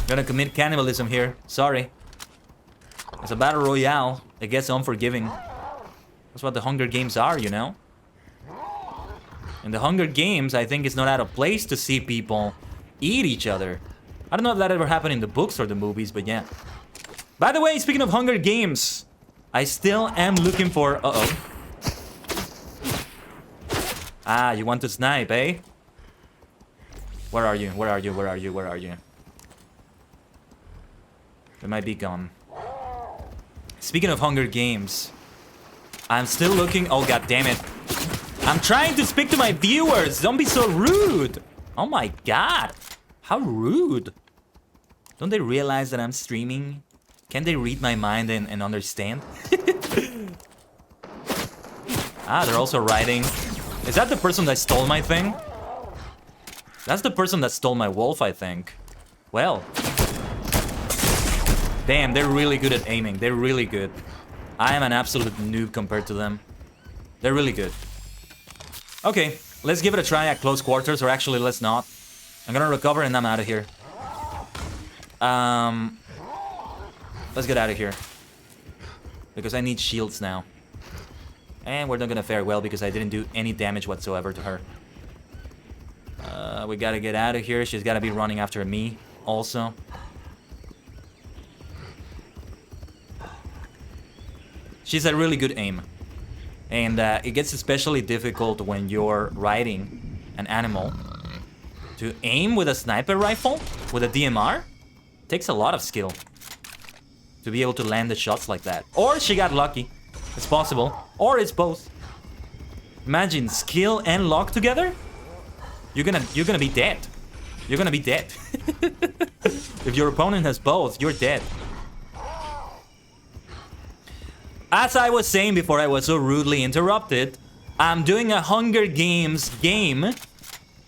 Gonna commit cannibalism here. Sorry. It's a battle royale. It gets unforgiving. That's what the Hunger Games are, you know? In the Hunger Games, I think it's not out of place to see people eat each other. I don't know if that ever happened in the books or the movies, but yeah. By the way, speaking of Hunger Games, I still am looking for... Uh-oh. Ah, you want to snipe, eh? Where are you? Where are you? Where are you? Where are you? They might be gone. Speaking of Hunger Games, I'm still looking... Oh, god damn it. I'm trying to speak to my viewers. Don't be so rude. Oh my god. How rude. Don't they realize that I'm streaming? Can they read my mind and understand? Ah, they're also riding. Is that the person that stole my thing? That's the person that stole my wolf, I think. Well. Damn, they're really good at aiming. They're really good. I am an absolute noob compared to them. They're really good. Okay, let's give it a try at close quarters, or actually, let's not. I'm gonna recover and I'm out of here. Let's get out of here. Because I need shields now. And we're not gonna fare well because I didn't do any damage whatsoever to her. We gotta get out of here. She's gotta be running after me also. She's a really good aim. And it gets especially difficult when you're riding an animal. To aim with a sniper rifle, with a DMR, takes a lot of skill. To be able to land the shots like that. Or she got lucky. It's possible. Or it's both. Imagine skill and luck together. You're gonna be dead. You're gonna be dead. If your opponent has both, you're dead. As I was saying before I was so rudely interrupted, I'm doing a Hunger Games game.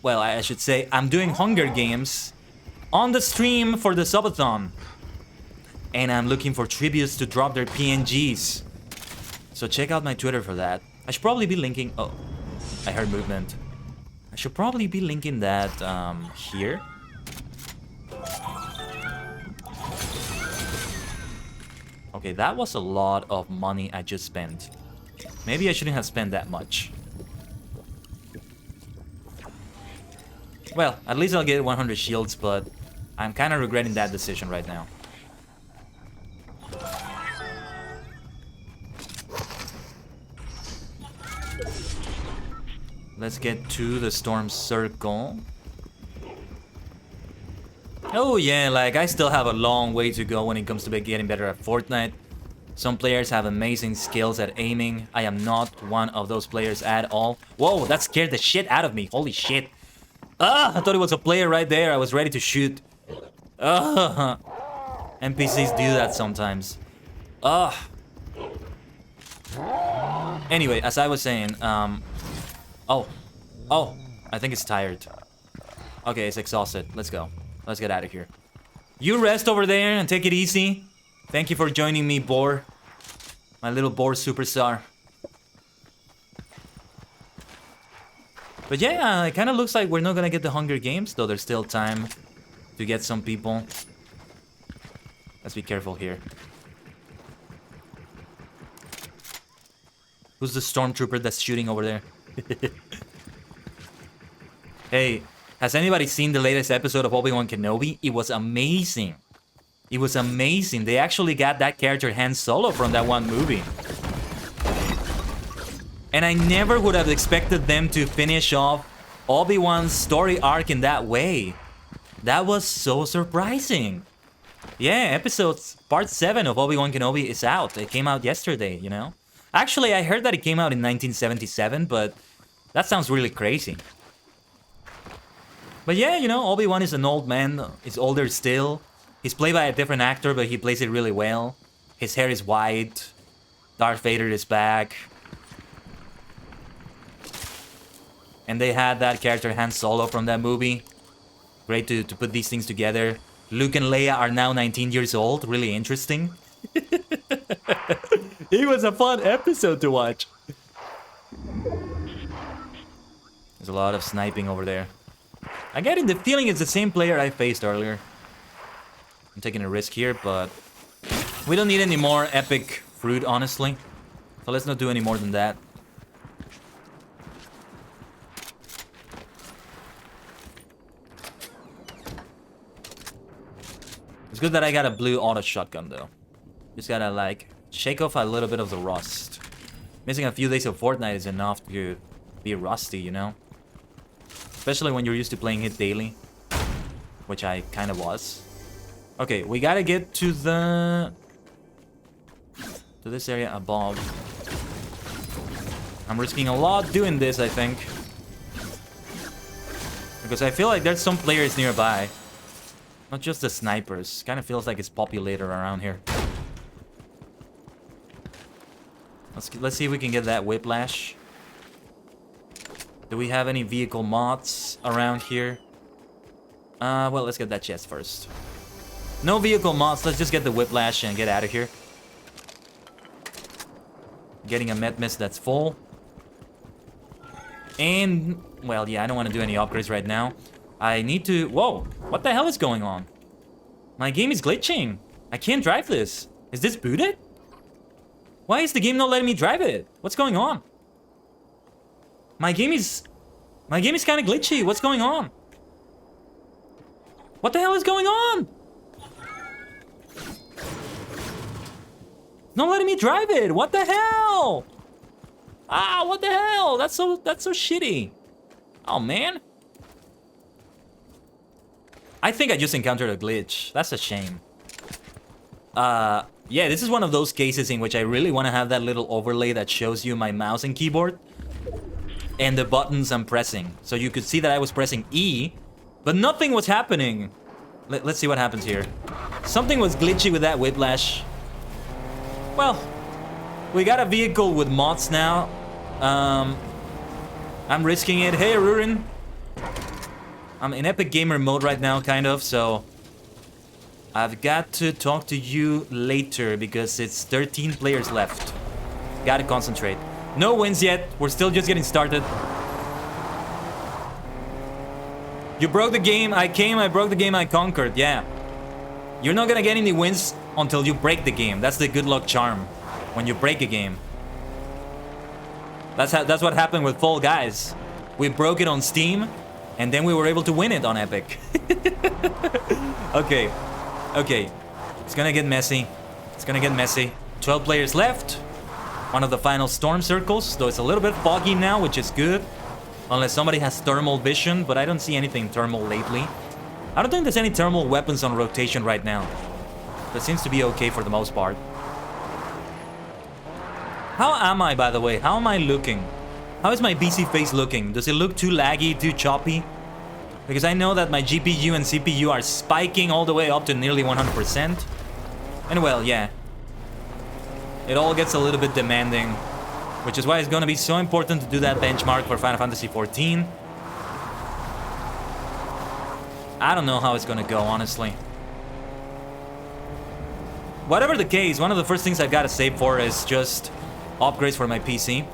Well, I should say I'm doing Hunger Games on the stream for the subathon. And I'm looking for tributes to drop their PNGs. So check out my Twitter for that. I should probably be linking... Oh, I heard movement. I should probably be linking that here. Okay, that was a lot of money I just spent. Maybe I shouldn't have spent that much. Well, at least I'll get 100 shields, but I'm kind of regretting that decision right now. Let's get to the storm circle. Oh yeah, like I still have a long way to go when it comes to getting better at Fortnite. Some players have amazing skills at aiming. I am not one of those players at all. Whoa, that scared the shit out of me. Holy shit. Ah, I thought it was a player right there. I was ready to shoot. NPCs do that sometimes. Anyway, as I was saying, oh, I think it's tired. Okay, it's exhausted. Let's go. Let's get out of here. You rest over there and take it easy. Thank you for joining me, boar. My little boar superstar. But yeah, it kind of looks like we're not gonna get the Hunger Games, though there's still time to get some people. Let's be careful here. Who's the stormtrooper that's shooting over there? Hey, has anybody seen the latest episode of Obi-Wan Kenobi? It was amazing. It was amazing. They actually got that character Han Solo from that one movie. And I never would have expected them to finish off Obi-Wan's story arc in that way. That was so surprising. Yeah, part 7 of Obi-Wan Kenobi is out. It came out yesterday, you know? Actually, I heard that it came out in 1977, but that sounds really crazy. But yeah, you know, Obi-Wan is an old man. He's older still. He's played by a different actor, but he plays it really well. His hair is white. Darth Vader is back. And they had that character Han Solo from that movie. Great to put these things together. Luke and Leia are now 19 years old. Really interesting. It was a fun episode to watch. There's a lot of sniping over there. I'm getting the feeling it's the same player I faced earlier. I'm taking a risk here, but we don't need any more epic fruit, honestly. So let's not do any more than that. It's good that I got a blue auto shotgun, though. Just gotta, like, shake off a little bit of the rust. Missing a few days of Fortnite is enough to be rusty, you know? Especially when you're used to playing it daily. Which I kind of was. Okay, we gotta get to this area above. I'm risking a lot doing this, I think. Because I feel like there's some players nearby. Not just the snipers. Kind of feels like it's populated around here. Let's see if we can get that whiplash. Do we have any vehicle mods around here? Well, let's get that chest first. No vehicle mods. Let's just get the whiplash and get out of here. Getting a med mist that's full. And, well, yeah, I don't want to do any upgrades right now. I need to... Whoa! What the hell is going on? My game is glitching. I can't drive this. Is this booted? Why is the game not letting me drive it? What's going on? My game is kind of glitchy. What's going on? What the hell is going on? Not letting me drive it. What the hell? Ah, what the hell? That's so shitty. Oh, man. I think I just encountered a glitch. That's a shame. Yeah, this is one of those cases in which I really want to have that little overlay that shows you my mouse and keyboard and the buttons I'm pressing. So you could see that I was pressing E, but nothing was happening. Let's see what happens here. Something was glitchy with that whiplash. Well, we got a vehicle with mods now. I'm risking it. Hey, Rurin. I'm in Epic Gamer mode right now, kind of, so I've got to talk to you later because it's 13 players left. Gotta concentrate. No wins yet. We're still just getting started. You broke the game. I came, I broke the game, I conquered. Yeah. You're not gonna get any wins until you break the game. That's the good luck charm. When you break a game. That's what happened with Fall Guys. We broke it on Steam, and then we were able to win it on Epic. Okay. Okay. It's gonna get messy. It's gonna get messy. 12 players left. One of the final storm circles, though it's a little bit foggy now, which is good. Unless somebody has thermal vision, but I don't see anything thermal lately. I don't think there's any thermal weapons on rotation right now. That seems to be okay for the most part. How am I, by the way? How am I looking? How is my PC face looking? Does it look too laggy, too choppy? Because I know that my GPU and CPU are spiking all the way up to nearly 100%. And well, yeah. It all gets a little bit demanding. Which is why it's gonna be so important to do that benchmark for Final Fantasy XIV. I don't know how it's gonna go, honestly. Whatever the case, one of the first things I've gotta save for is just upgrades for my PC.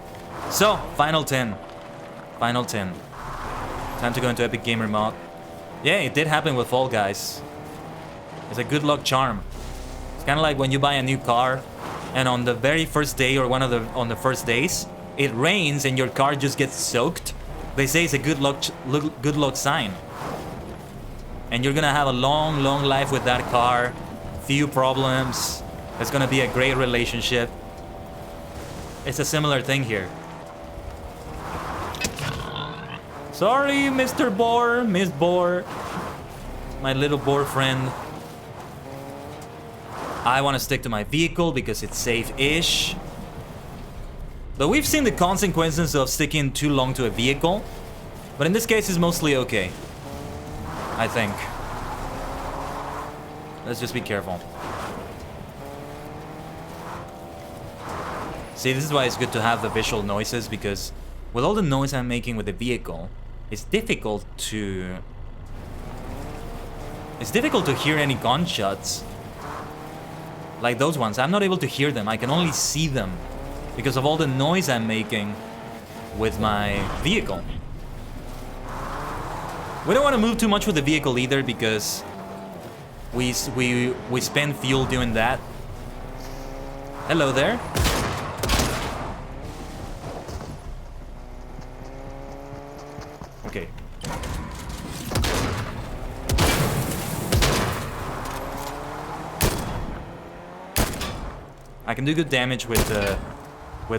So, Final 10. Final 10. Time to go into Epic Gamer mode. Yeah, it did happen with Fall Guys. It's a good luck charm. It's kind of like when you buy a new car, and on the very first day or on the first days, it rains and your car just gets soaked. They say it's a good luck sign. And you're gonna have a long, long life with that car. Few problems. It's gonna be a great relationship. It's a similar thing here. Sorry, Mr. Boar, Miss Boar. My little boar friend. I want to stick to my vehicle because it's safe-ish. But we've seen the consequences of sticking too long to a vehicle. But in this case, it's mostly okay. I think. Let's just be careful. See, this is why it's good to have the visual noises, because with all the noise I'm making with the vehicle, it's difficult to hear any gunshots. Like those ones, I'm not able to hear them. I can only see them because of all the noise I'm making with my vehicle. We don't want to move too much with the vehicle either, because we spend fuel doing that. Hello there. Okay. I can do good damage with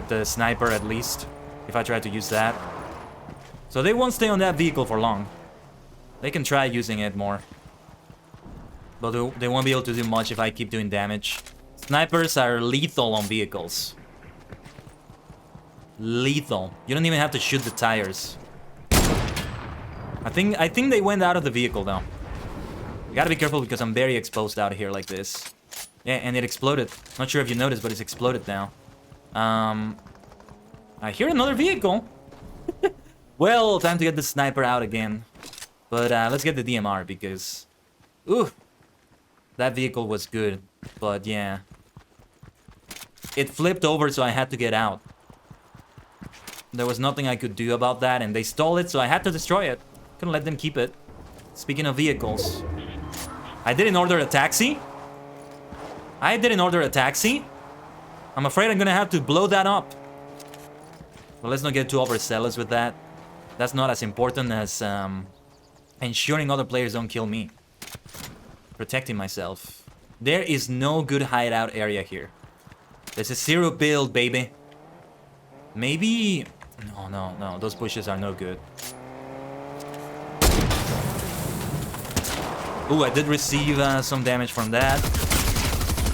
the sniper, at least, if I try to use that. So they won't stay on that vehicle for long. They can try using it more. But they won't be able to do much if I keep doing damage. Snipers are lethal on vehicles. Lethal. You don't even have to shoot the tires. I think they went out of the vehicle, though. You gotta be careful because I'm very exposed out here like this. Yeah, and it exploded. Not sure if you noticed, but it's exploded now. I hear another vehicle. Well, time to get the sniper out again. But let's get the DMR because... Ooh! That vehicle was good. But yeah. It flipped over, so I had to get out. There was nothing I could do about that, and they stole it, so I had to destroy it. Couldn't let them keep it. Speaking of vehicles... I didn't order a taxi. I didn't order a taxi. I'm afraid I'm gonna have to blow that up. But let's not get too overzealous with that. That's not as important as ensuring other players don't kill me. Protecting myself. There is no good hideout area here. There's a zero build, baby. Maybe... No. Those bushes are no good. Ooh, I did receive some damage from that.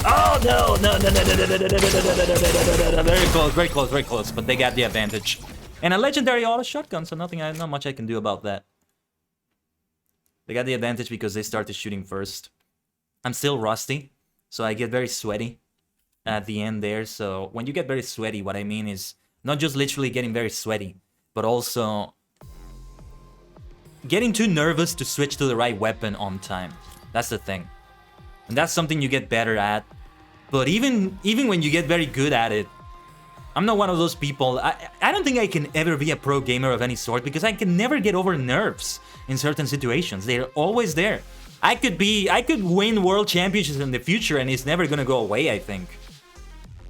Oh, no. Very close. But they got the advantage. And a legendary auto shotgun, so not much I can do about that. They got the advantage because they started shooting first. I'm still rusty, so I get very sweaty at the end there. So when you get very sweaty, what I mean is not just literally getting very sweaty, but also getting too nervous to switch to the right weapon on time. That's the thing. And that's something you get better at. But even when you get very good at it, I'm not one of those people. I don't think I can ever be a pro gamer of any sort because I can never get over nerves in certain situations. They're always there. I could win world championships in the future and it's never gonna go away, I think.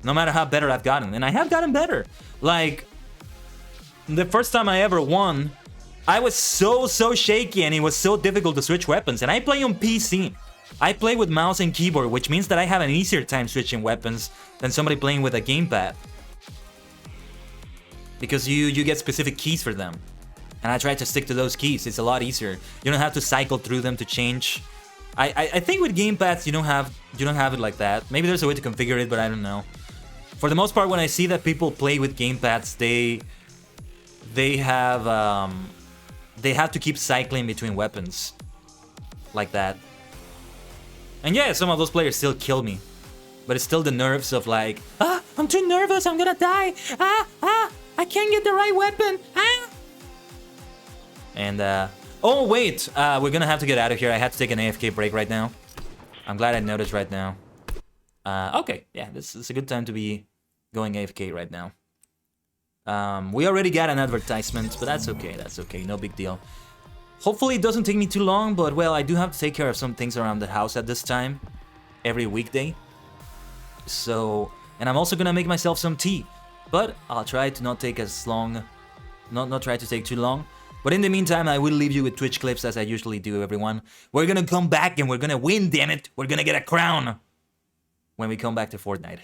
No matter how better I've gotten. And I have gotten better. Like, the first time I ever won, I was so shaky and it was so difficult to switch weapons. And I play on PC. I play with mouse and keyboard, which means that I have an easier time switching weapons than somebody playing with a gamepad. Because you get specific keys for them. And I try to stick to those keys. It's a lot easier. You don't have to cycle through them to change. I think with gamepads you don't have it like that. Maybe there's a way to configure it, but I don't know. For the most part, when I see that people play with gamepads, they have to keep cycling between weapons like that. And yeah, some of those players still kill me, but it's still the nerves of like, I'm too nervous, I'm gonna die. I can't get the right weapon. And oh wait, we're gonna have to get out of here. I had to take an AFK break right now. I'm glad I noticed right now. Okay, yeah, this is a good time to be going AFK right now. We already got an advertisement, but that's okay, no big deal. Hopefully it doesn't take me too long, but well, I do have to take care of some things around the house at this time, every weekday. So, and I'm also gonna make myself some tea, but I'll try to not take as long, not try to take too long. But in the meantime, I will leave you with Twitch clips as I usually do, everyone. We're gonna come back and we're gonna win, damn it! We're gonna get a crown! When we come back to Fortnite.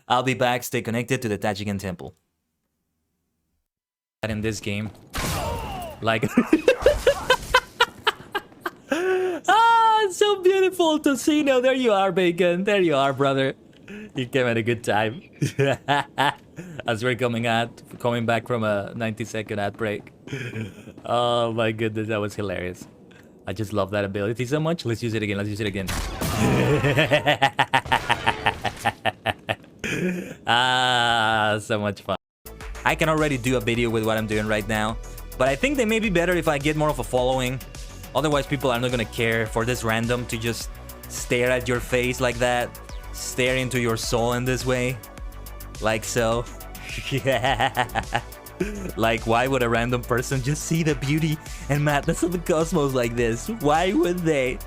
I'll be back, stay connected to the Tajigan Temple. In this game. Like... it's so beautiful to see. No, there you are, Bacon. There you are, brother. You came at a good time. As we're coming back from a 90-second ad break. Oh my goodness, that was hilarious. I just love that ability so much. Let's use it again. So much fun. I can already do a video with what I'm doing right now, but I think they may be better if I get more of a following. Otherwise, people are not gonna care for this random to just stare at your face like that, stare into your soul in this way, like so. Yeah. Like, why would a random person just see the beauty and madness of the cosmos like this? Why would they?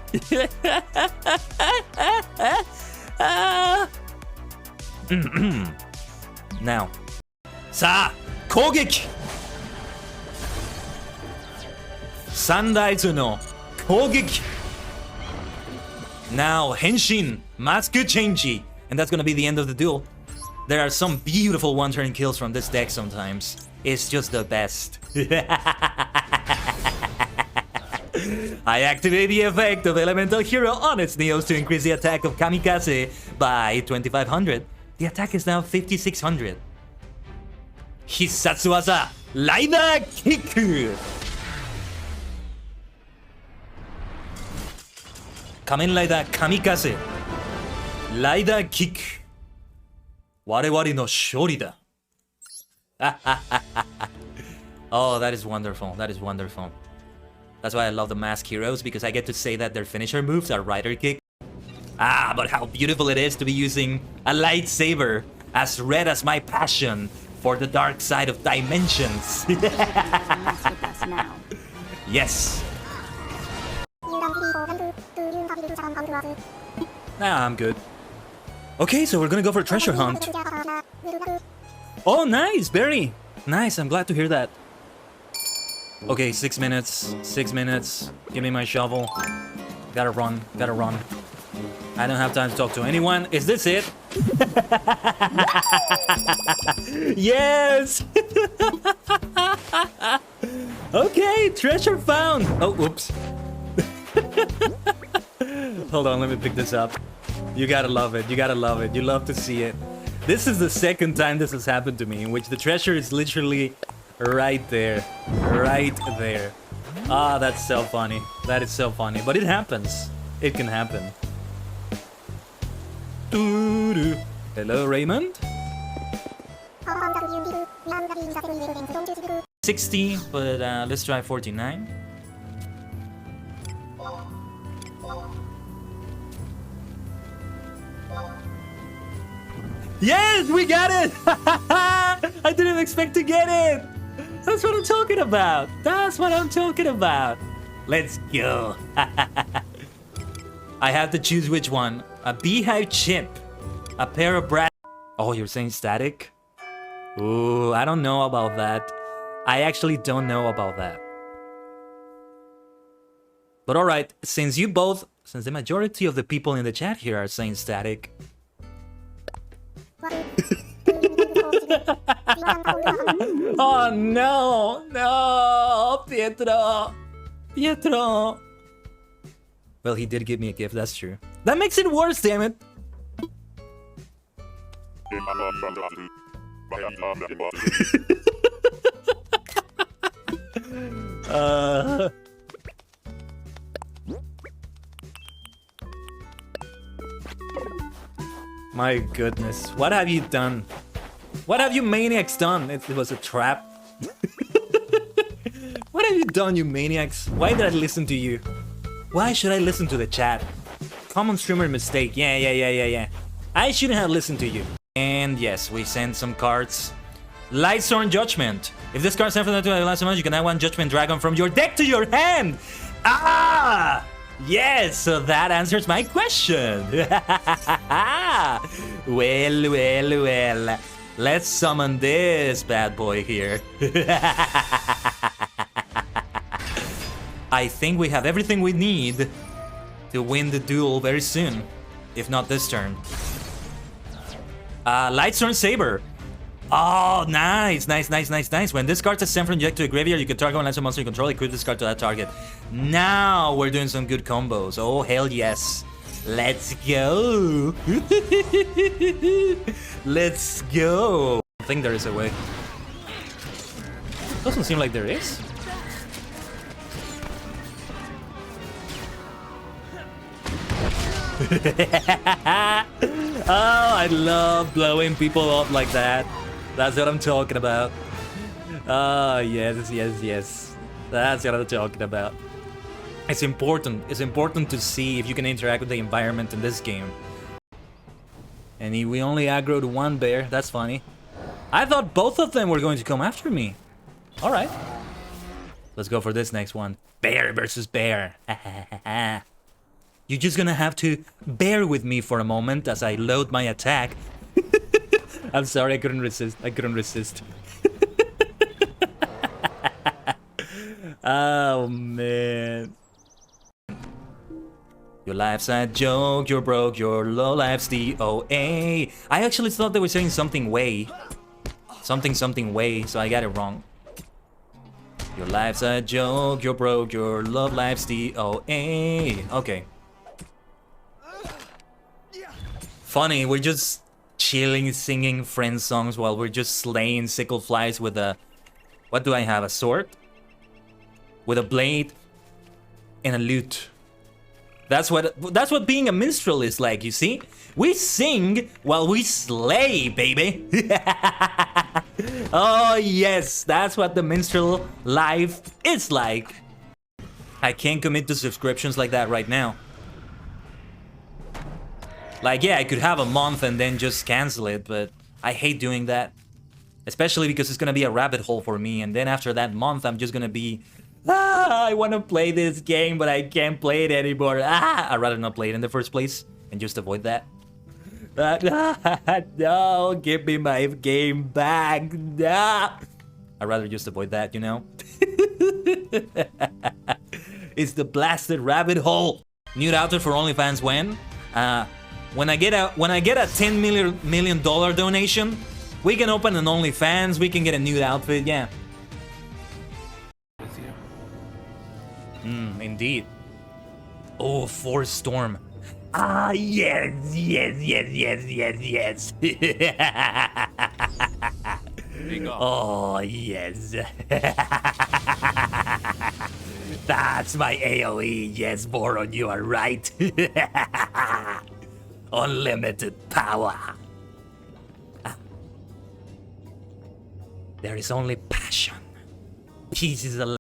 Now. Sa! Kogeki! Sandaizu no Kogeki! Now, Henshin! Mask change! And that's gonna be the end of the duel. There are some beautiful one-turn kills from this deck sometimes. It's just the best. I activate the effect of Elemental Hero on its Neos to increase the attack of Kamikaze by 2500. The attack is now 5600. Hissatsu waza, Rider Kick! Kamen Rider Kamikaze, Rider Kick. Warewari no shori da. Oh, that is wonderful. That is wonderful. That's why I love the mask heroes, because I get to say that their finisher moves are Rider Kick. Ah, but how beautiful it is to be using a lightsaber as red as my passion for the dark side of dimensions. Yes. Nah, I'm good. Okay, so we're gonna go for a treasure hunt. Oh, nice, Barry. Nice, I'm glad to hear that. Okay, 6 minutes. 6 minutes. Give me my shovel. Gotta run. Gotta run. I don't have time to talk to anyone. Is this it? Yes! Okay, treasure found. Oh, whoops. Hold on, let me pick this up. You gotta love it. You gotta love it. You love to see it. This is the second time this has happened to me, in which the treasure is literally right there. Right there. Ah, that's so funny. That is so funny. But it happens. It can happen. Doo-doo. Hello, Raymond? 60, but let's try 49. Yes, we got it! I didn't expect to get it! That's what I'm talking about! That's what I'm talking about! Let's go! I have to choose which one. A beehive chip. A pair of brat... Oh, you're saying static? Ooh, I don't know about that. I actually don't know about that. But alright, since the majority of the people in the chat here are saying static... Oh no! No! Pietro! Pietro! Well, he did give me a gift, that's true. That makes it worse, damn it! My goodness, what have you done? What have you maniacs done? It was a trap. What have you done, you maniacs? Why did I listen to you? Why should I listen to the chat? Common streamer mistake. Yeah. I shouldn't have listened to you. And yes, we sent some cards. Lightsabers Judgment. If this card sent from the last month, you can add one Judgment Dragon from your deck to your hand. Ah! Yes, so that answers my question. Well. Let's summon this bad boy here. I think we have everything we need to win the duel very soon. If not this turn. Lightsabers Saber. Oh, nice. When this card is sent from your deck to a graveyard, you can target one monster you control, equip this card to that target. Now we're doing some good combos. Oh, hell yes. Let's go. Let's go. I think there is a way. Doesn't seem like there is. Oh, I love blowing people up like that. That's what I'm talking about. Oh, yes. That's what I'm talking about. It's important. It's important to see if you can interact with the environment in this game. And we only aggroed one bear. That's funny. I thought both of them were going to come after me. All right. Let's go for this next one. Bear versus bear. You're just gonna have to bear with me for a moment as I load my attack. I'm sorry, I couldn't resist. Oh, man. Your life's a joke, you're broke, your low life's DOA. I actually thought they were saying something way. Something way, so I got it wrong. Your life's a joke, you're broke, your love life's DOA. Okay. Funny, we're just chilling, singing friend songs while we're just slaying sickle flies with a... What do I have? A sword? With a blade and a lute. That's what being a minstrel is like, you see? We sing while we slay, baby. Oh yes, that's what the minstrel life is like. I can't commit to subscriptions like that right now. Like, yeah, I could have a month and then just cancel it, but I hate doing that. Especially because it's gonna be a rabbit hole for me, and then after that month, I'm just gonna be... I want to play this game, but I can't play it anymore. I'd rather not play it in the first place and just avoid that. No, give me my game back. No. I'd rather just avoid that, you know? It's the blasted rabbit hole. Nude outfit for OnlyFans when? When I get a $10 million donation, we can open an OnlyFans, we can get a nude outfit, yeah. Indeed. Oh, Force Storm. Ah, yes. Oh, yes. That's my AoE. Yes, Boron, you are right. Unlimited power. There is only passion. Peace is alive.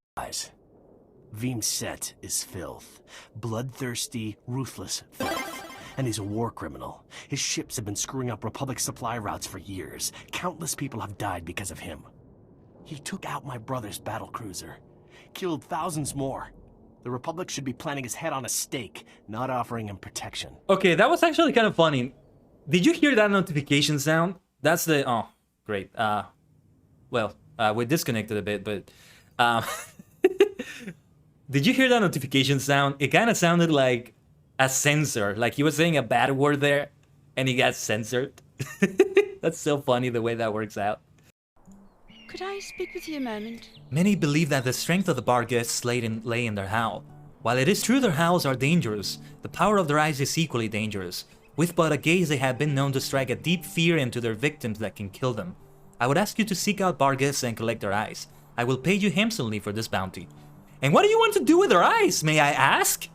Set is filth. Bloodthirsty, ruthless filth. And he's a war criminal. His ships have been screwing up Republic supply routes for years. Countless people have died because of him. He took out my brother's battlecruiser. Killed thousands more. The Republic should be planting his head on a stake, not offering him protection. Okay, that was actually kind of funny. Did you hear that notification sound? That's the... Oh, great. Well, we disconnected a bit, but... Did you hear that notification sound? It kind of sounded like a censor. Like he was saying a bad word there, and he got censored. That's so funny the way that works out. Could I speak with you a moment? Many believe that the strength of the bar guests lay in their howl. While it is true their howls are dangerous, the power of their eyes is equally dangerous. With but a gaze, they have been known to strike a deep fear into their victims that can kill them. I would ask you to seek out Barges and collect their eyes. I will pay you handsomely for this bounty. And what do you want to do with their eyes, may I ask?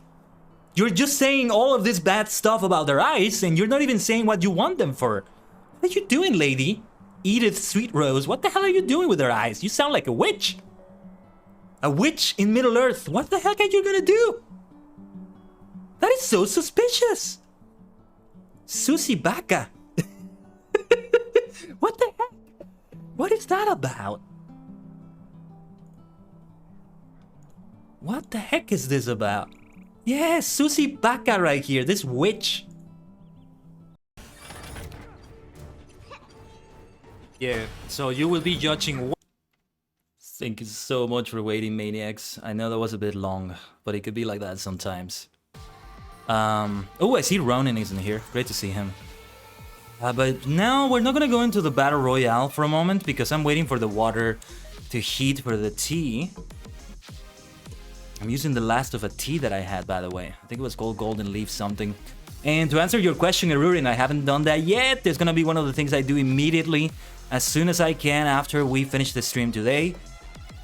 You're just saying all of this bad stuff about their eyes, and you're not even saying what you want them for. What are you doing, lady? Edith Sweetrose, what the hell are you doing with their eyes? You sound like a witch. A witch in Middle-earth. What the heck are you gonna do? That is so suspicious. Susie Baka. What the heck? What is that about? What the heck is this about? Yes, Susie Baka right here, this witch. Yeah, so you will be judging. Thank you so much for waiting, maniacs. I know that was a bit long, but it could be like that sometimes. Oh, I see Ronin isn't here. Great to see him. But now we're not gonna go into the battle royale for a moment because I'm waiting for the water to heat for the tea. I'm using the last of a tea that I had, by the way. I think it was called Golden Leaf something. And to answer your question, Arurin, I haven't done that yet. There's gonna be one of the things I do immediately as soon as I can after we finish the stream today.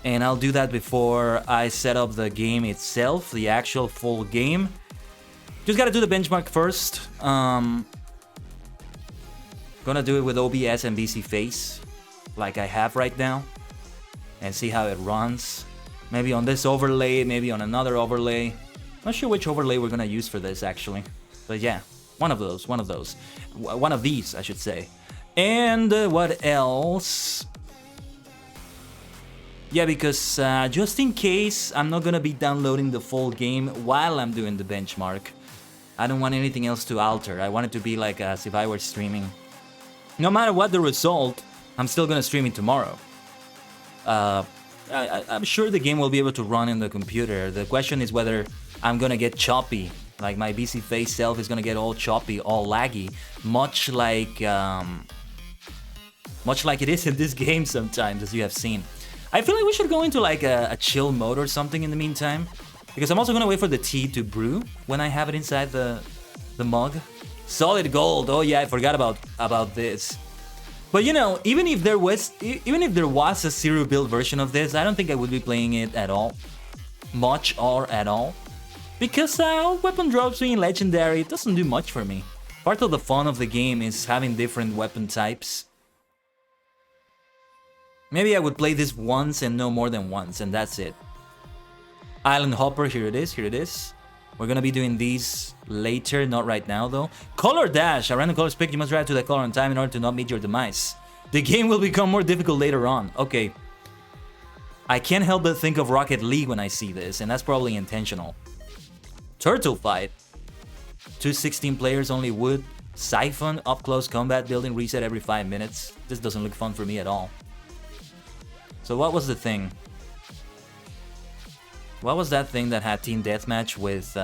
And I'll do that before I set up the game itself, the actual full game. Just gotta do the benchmark first. Gonna do it with OBS and BC Face, like I have right now, and see how it runs. Maybe on this overlay, maybe on another overlay. Not sure which overlay we're gonna use for this actually, but yeah, one of these, I should say. And what else? Yeah, because just in case I'm not gonna be downloading the full game while I'm doing the benchmark, I don't want anything else to alter. I want it to be like as if I were streaming. No matter what the result, I'm still gonna stream it tomorrow. I'm sure the game will be able to run in the computer. The question is whether I'm gonna get choppy. Like my BC Face self is gonna get all choppy, all laggy, much like it is in this game sometimes, as you have seen. I feel like we should go into like a chill mode or something in the meantime, because I'm also gonna wait for the tea to brew when I have it inside the mug. Solid gold. Oh yeah, I forgot about this. But you know, even if there was a zero build version of this, I don't think I would be playing it at all, much or at all, because weapon drops being legendary, it doesn't do much for me. Part of the fun of the game is having different weapon types. Maybe I would play this once and no more than once, and that's it. Island Hopper, here it is, here it is. We're gonna be doing these later, not right now though. Color Dash, a random color pick, you must react to that color on time in order to not meet your demise. The game will become more difficult later on. Okay. I can't help but think of Rocket League when I see this, and that's probably intentional. Turtle Fight. 216 players, only wood. Siphon, up close combat, building reset every 5 minutes. This doesn't look fun for me at all. So what was the thing? What was that thing that had Team Deathmatch with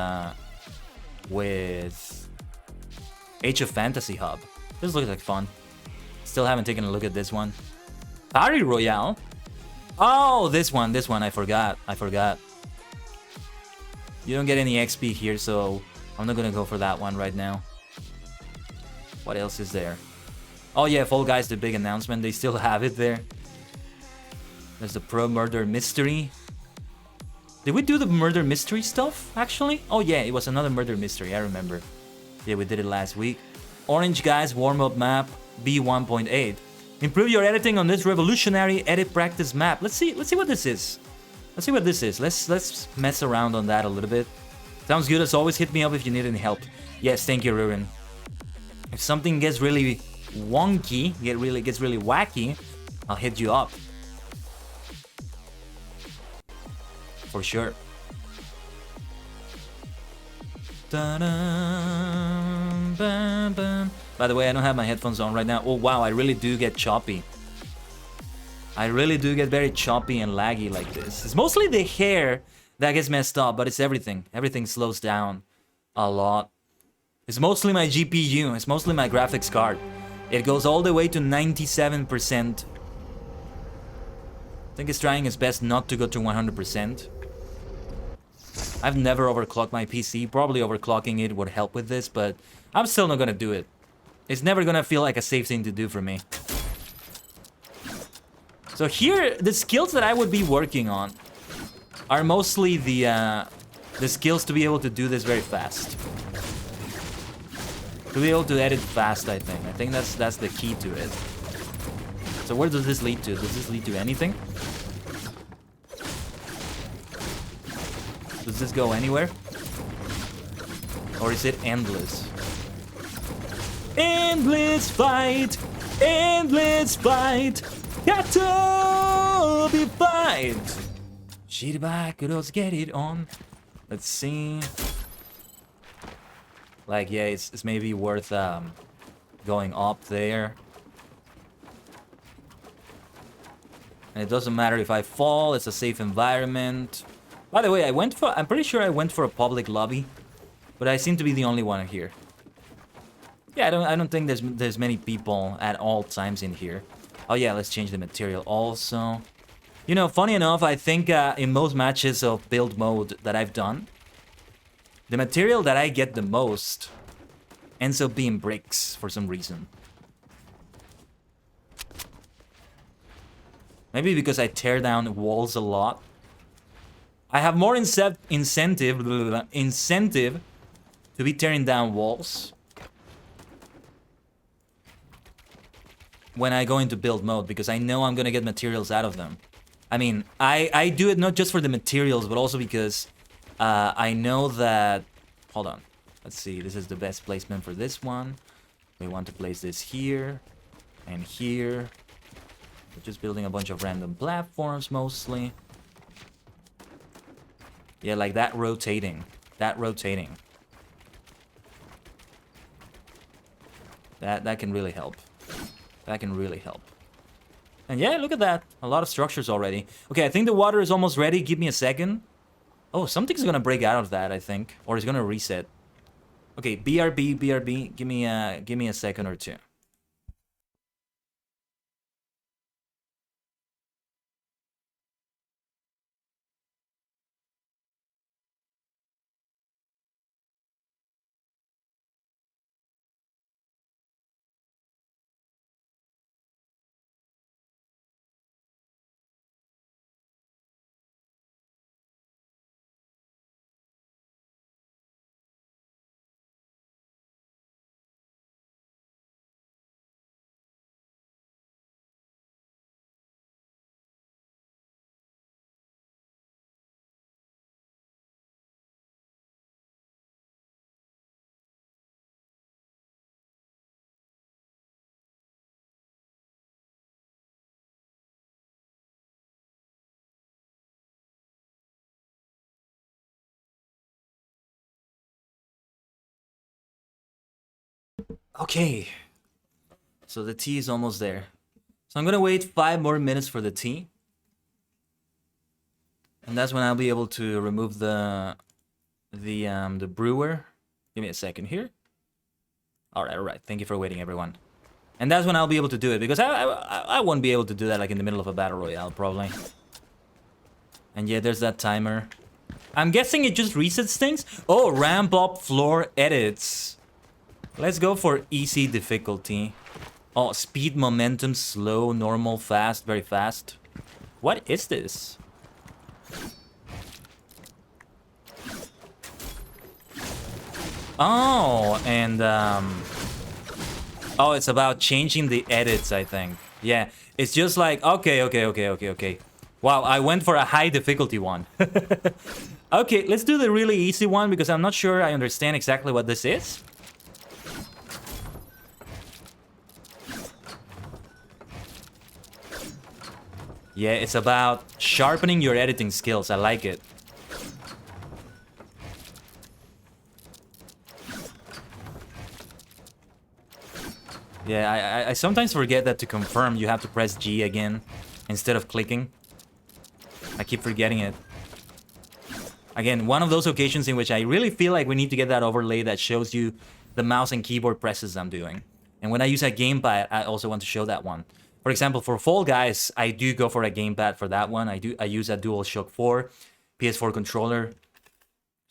Age of Fantasy Hub? This looks like fun. Still haven't taken a look at this one. Party Royale? Oh, this one, I forgot. You don't get any XP here, so I'm not gonna go for that one right now. What else is there? Oh yeah, Fall Guys, the big announcement. They still have it there. There's the Pro Murder Mystery. Did we do the Murder Mystery stuff, actually? Oh yeah, it was another Murder Mystery, I remember. Yeah, we did it last week. Orange Guys warm-up map, B1.8. Improve your editing on this revolutionary edit practice map. Let's see what this is. Let's mess around on that a little bit. Sounds good as always. Hit me up if you need any help. Yes, thank you, Rurin. If something gets really wonky, gets really wacky, I'll hit you up. For sure. By the way, I don't have my headphones on right now. Oh wow, I really do get choppy. I really do get very choppy and laggy like this. It's mostly the hair that gets messed up, but it's everything. Everything slows down a lot. It's mostly my GPU. It's mostly my graphics card. It goes all the way to 97%. I think it's trying its best not to go to 100%. I've never overclocked my PC. Probably overclocking it would help with this, but I'm still not gonna do it. It's never gonna feel like a safe thing to do for me. So here, the skills that I would be working on are mostly the skills to be able to do this very fast. To be able to edit fast, I think. I think that's the key to it. So where does this lead to? Does this lead to anything? Does this go anywhere? Or is it endless? Endless fight! Endless fight! Got to be fight! Shit back, could also get it on. Let's see. Like, yeah, it's maybe worth going up there. And it doesn't matter if I fall, it's a safe environment. By the way, I'm pretty sure I went for a public lobby, but I seem to be the only one here. Yeah, I don't think there's many people at all times in here. Oh yeah, let's change the material also. You know, funny enough, I think in most matches of build mode that I've done, the material that I get the most ends up being bricks for some reason. Maybe because I tear down walls a lot. I have more incentive to be tearing down walls when I go into build mode, because I know I'm gonna get materials out of them. I mean, I do it not just for the materials, but also because I know that... Hold on. Let's see. This is the best placement for this one. We want to place this here and here. We're just building a bunch of random platforms mostly. Yeah, like that rotating. That rotating. That can really help. That can really help. And yeah, look at that. A lot of structures already. Okay, I think the water is almost ready. Give me a second. Oh, something's gonna break out of that, I think. Or it's gonna reset. Okay, BRB, BRB. Give me a second or two. Okay. So the tea is almost there. So I'm gonna wait 5 more minutes for the tea. And that's when I'll be able to remove the brewer. Give me a second here. Alright. Thank you for waiting, everyone. And that's when I'll be able to do it, because I won't be able to do that like in the middle of a battle royale, probably. And yeah, there's that timer. I'm guessing it just resets things. Oh, ramp up floor edits. Let's go for easy difficulty. Oh, speed, momentum, slow, normal, fast, very fast. What is this? Oh, and oh, it's about changing the edits, I think. Yeah, it's just like, okay. Wow, I went for a high difficulty one. Okay, let's do the really easy one, because I'm not sure I understand exactly what this is. Yeah, it's about sharpening your editing skills. I like it. Yeah, I sometimes forget that to confirm you have to press G again instead of clicking. I keep forgetting it. Again, one of those occasions in which I really feel like we need to get that overlay that shows you the mouse and keyboard presses I'm doing. And when I use a gamepad, I also want to show that one. For example, for Fall Guys, I do go for a gamepad for that one. I use a DualShock 4 PS4 controller.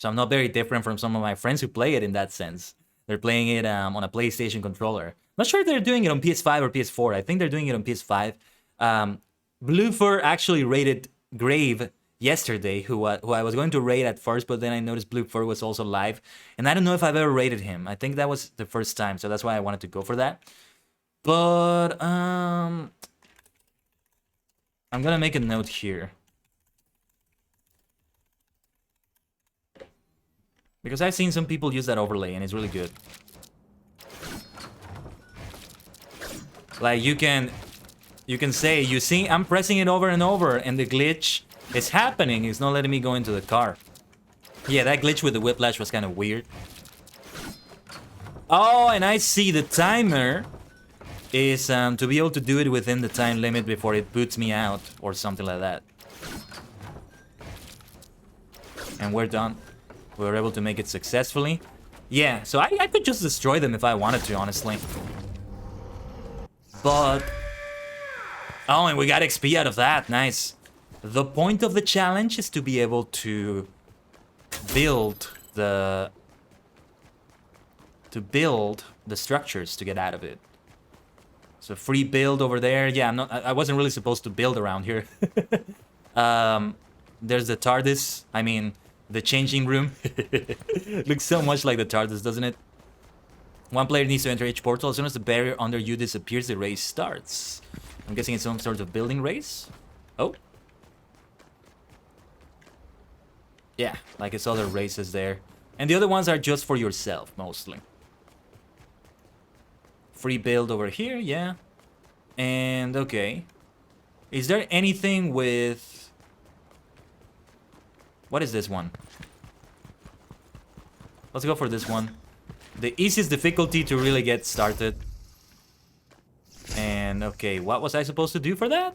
So I'm not very different from some of my friends who play it in that sense. They're playing it on a PlayStation controller. Not sure if they're doing it on PS5 or PS4. I think they're doing it on PS5. Blue Fur actually rated Grave yesterday, who I was going to rate at first, but then I noticed Blue Fur was also live. And I don't know if I've ever rated him. I think that was the first time, so that's why I wanted to go for that. But, I'm gonna make a note here. Because I've seen some people use that overlay, and it's really good. Like, you can say, you see, I'm pressing it over and over, and the glitch is happening. It's not letting me go into the car. Yeah, that glitch with the whiplash was kind of weird. Oh, and I see the timer is to be able to do it within the time limit before it boots me out, or something like that. And we're done. We were able to make it successfully. Yeah, so I could just destroy them if I wanted to, honestly. But... oh, and we got XP out of that. Nice. The point of the challenge is to be able to build the structures to get out of it. So free build over there. Yeah, I wasn't really supposed to build around here. There's the TARDIS. I mean, the changing room. Looks so much like the TARDIS, doesn't it? One player needs to enter each portal. As soon as the barrier under you disappears, the race starts. I'm guessing it's some sort of building race. Oh. Yeah, like it's other races there. And the other ones are just for yourself, mostly. Free build over here, yeah. And, okay. Is there anything with... what is this one? Let's go for this one. The easiest difficulty to really get started. And, okay, what was I supposed to do for that?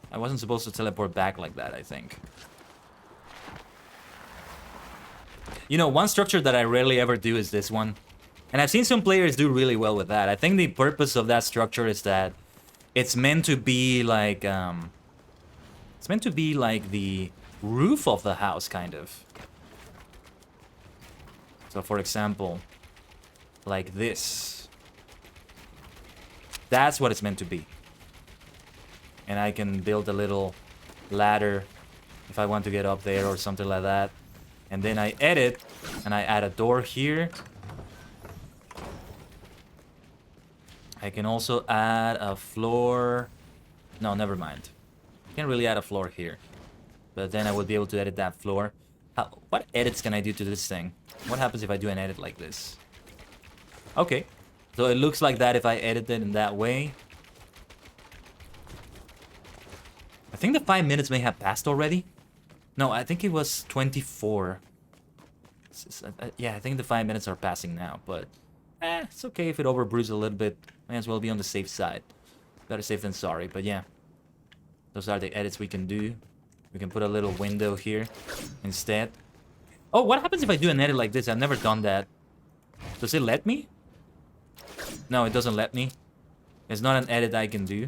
I wasn't supposed to teleport back like that, I think. You know, one structure that I rarely ever do is this one. And I've seen some players do really well with that. I think the purpose of that structure is that it's meant to be like, it's meant to be like the roof of the house, kind of. So, for example, like this. That's what it's meant to be. And I can build a little ladder if I want to get up there or something like that. And then I edit, and I add a door here. I can also add a floor. No, never mind. Can't really add a floor here. But then I would be able to edit that floor. What edits can I do to this thing? What happens if I do an edit like this? Okay. So it looks like that if I edit it in that way. I think the 5 minutes may have passed already. No, I think it was 24. Yeah, I think the 5 minutes are passing now, but it's okay if it overbrews a little bit. May as well be on the safe side. Better safe than sorry, but yeah. Those are the edits we can do. We can put a little window here instead. Oh, what happens if I do an edit like this? I've never done that. Does it let me? No, it doesn't let me. It's not an edit I can do.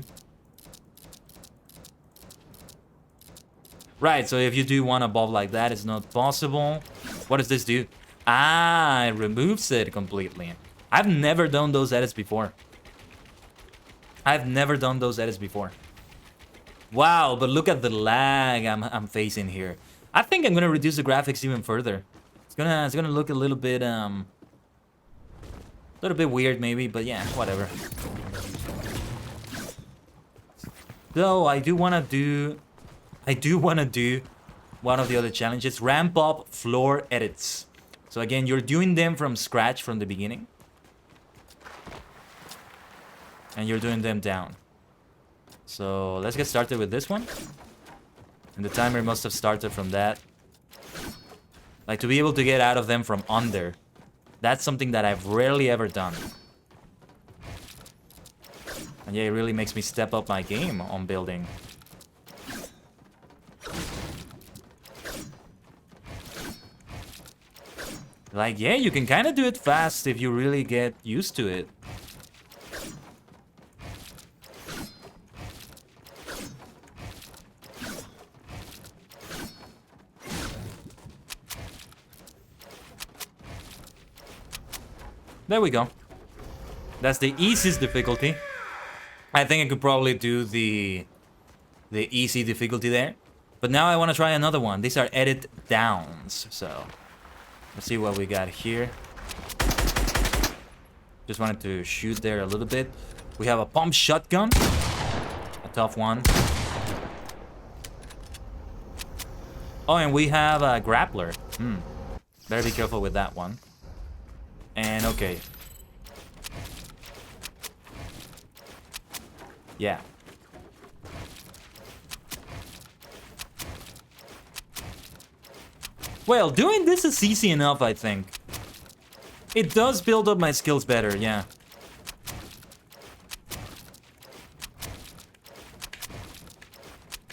Right, so if you do one above like that, it's not possible. What does this do? Ah, it removes it completely. I've never done those edits before. I've never done those edits before. Wow, but look at the lag I'm facing here. I think I'm gonna reduce the graphics even further. It's gonna look a little bit weird maybe, but yeah, whatever. Though I do wanna do one of the other challenges, ramp up floor edits. So again, you're doing them from scratch from the beginning. And you're doing them down. So let's get started with this one. And the timer must have started from that. Like to be able to get out of them from under. That's something that I've rarely ever done. And yeah, it really makes me step up my game on building. Like, yeah, you can kind of do it fast if you really get used to it. There we go. That's the easiest difficulty. I think I could probably do the easy difficulty there. But now I want to try another one. These are edit downs. So let's see what we got here. Just wanted to shoot there a little bit. We have a pump shotgun. A tough one. Oh, and we have a grappler. Better be careful with that one. And okay. Yeah. Well, doing this is easy enough, I think. It does build up my skills better, yeah.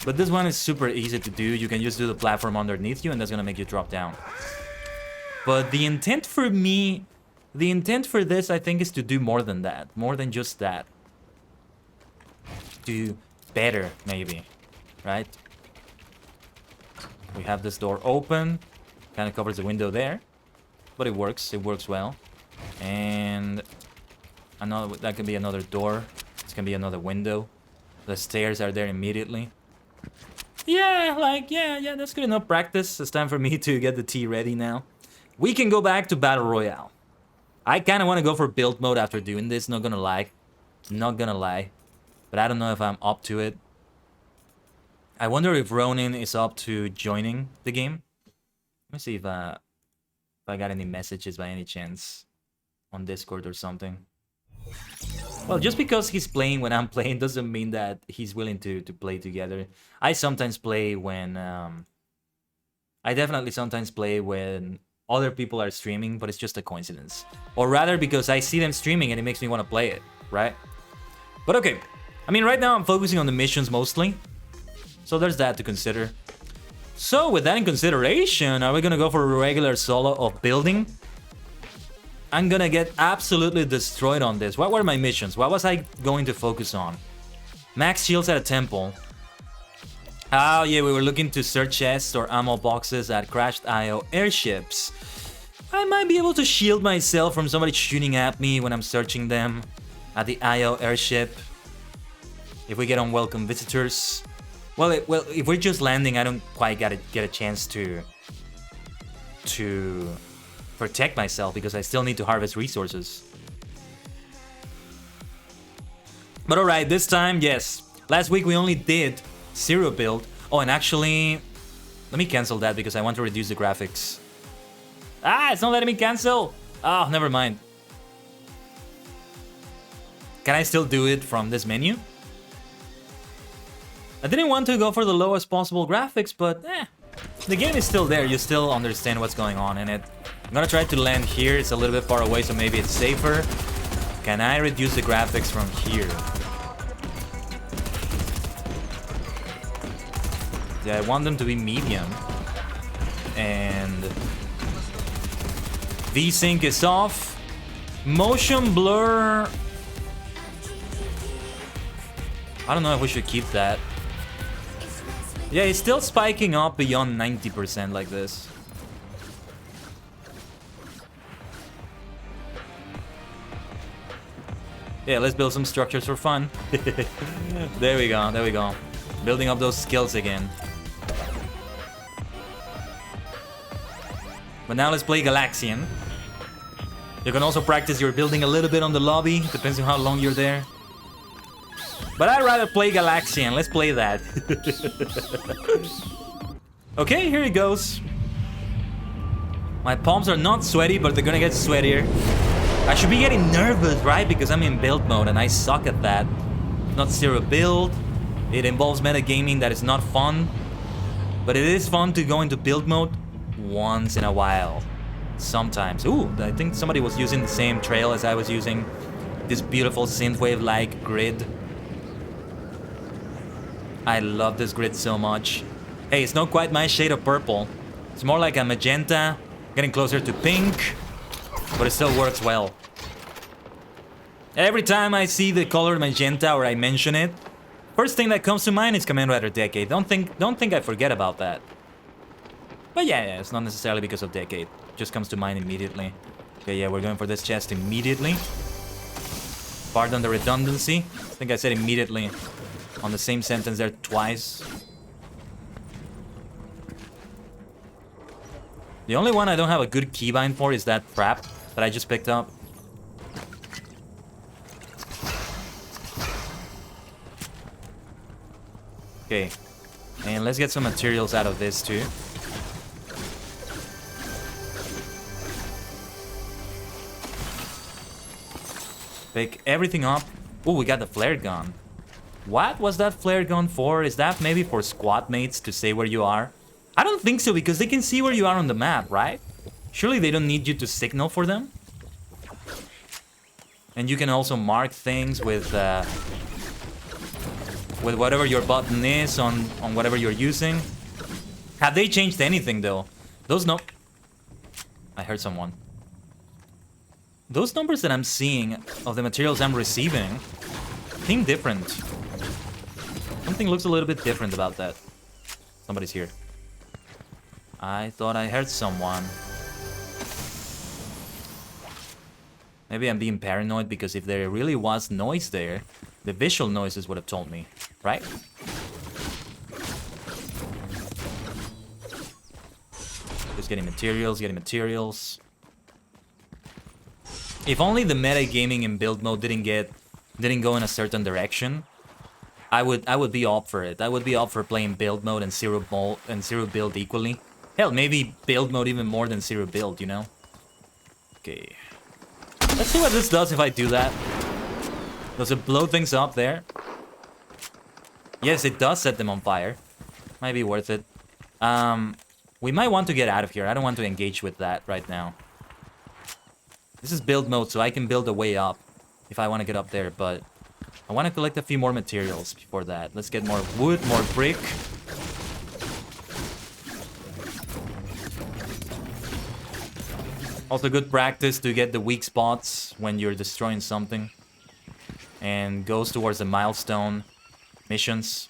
But this one is super easy to do. You can just do the platform underneath you and that's gonna make you drop down. But the intent for me, the intent for this, I think, is to do more than that. More than just that. Do better, maybe. Right? We have this door open. Kind of covers the window there. But it works well. And another, that can be another door. This can be another window. The stairs are there immediately. Yeah, like, yeah, that's good enough practice. It's time for me to get the tea ready now. We can go back to Battle Royale. I kind of want to go for build mode after doing this, not gonna lie. Not gonna lie. But I don't know if I'm up to it. I wonder if Ronin is up to joining the game. Let me see if I got any messages by any chance on Discord or something. Well, just because he's playing when I'm playing doesn't mean that he's willing to play together. I sometimes play when... I definitely sometimes play when other people are streaming, but it's just a coincidence. Or rather because I see them streaming and it makes me want to play it, right? But okay. I mean, right now I'm focusing on the missions mostly. So there's that to consider. So with that in consideration, are we gonna go for a regular solo of building? I'm gonna get absolutely destroyed on this. What were my missions? What was I going to focus on? Max shields at a temple. Oh yeah, we were looking to search chests or ammo boxes at crashed IO airships. I might be able to shield myself from somebody shooting at me when I'm searching them at the IO airship. If we get unwelcome visitors. Well, if we're just landing, I don't quite get a chance to protect myself because I still need to harvest resources. But alright, this time, yes. Last week we only did 0 build. Oh, and actually, let me cancel that because I want to reduce the graphics. Ah, it's not letting me cancel. Oh, never mind. Can I still do it from this menu? I didn't want to go for the lowest possible graphics, but the game is still there. You still understand what's going on in it. I'm gonna try to land here. It's a little bit far away, so maybe it's safer. Can I reduce the graphics from here? Yeah, I want them to be medium. And VSync is off. Motion blur. I don't know if we should keep that. Yeah, it's still spiking up beyond 90% like this. Yeah, let's build some structures for fun. There we go, there we go. Building up those skills again. But now let's play Galaxian. You can also practice your building a little bit on the lobby, depends on how long you're there. But I'd rather play Galaxian. Let's play that. Okay, here it goes. My palms are not sweaty, but they're gonna get sweatier. I should be getting nervous, right? Because I'm in build mode and I suck at that. Not 0 build. It involves metagaming that is not fun. But it is fun to go into build mode once in a while. Sometimes. Ooh, I think somebody was using the same trail as I was using. This beautiful synthwave-like grid. I love this grid so much. Hey, it's not quite my shade of purple. It's more like a magenta, getting closer to pink, but it still works well. Every time I see the color magenta or I mention it, first thing that comes to mind is Kamen Rider Decade. Don't think I forget about that. But yeah, it's not necessarily because of Decade. It just comes to mind immediately. Okay, yeah, we're going for this chest immediately. Pardon the redundancy. I think I said immediately on the same sentence there twice. The only one I don't have a good keybind for is that trap that I just picked up. Okay, and let's get some materials out of this too. Pick everything up. Oh, we got the flare gun. What was that flare gun for? Is that maybe for squad mates to say where you are? I don't think so, because they can see where you are on the map, right? Surely they don't need you to signal for them. And you can also mark things with whatever your button is on whatever you're using. Have they changed anything though? Those no. I heard someone. Those numbers that I'm seeing of the materials I'm receiving seem different. Something looks a little bit different about that. Somebody's here. I thought I heard someone. Maybe I'm being paranoid, because if there really was noise there, the visual noises would have told me, right? Just getting materials, getting materials. If only the metagaming in build mode didn't go in a certain direction, I would be up for it. I would be up for playing build mode and zero build equally. Hell, maybe build mode even more than zero build, you know? Okay. Let's see what this does if I do that. Does it blow things up there? Yes, it does set them on fire. Might be worth it. We might want to get out of here. I don't want to engage with that right now. This is build mode, so I can build a way up if I want to get up there, but I want to collect a few more materials before that. Let's get more wood, more brick. Also good practice to get the weak spots when you're destroying something. And goes towards the milestone missions.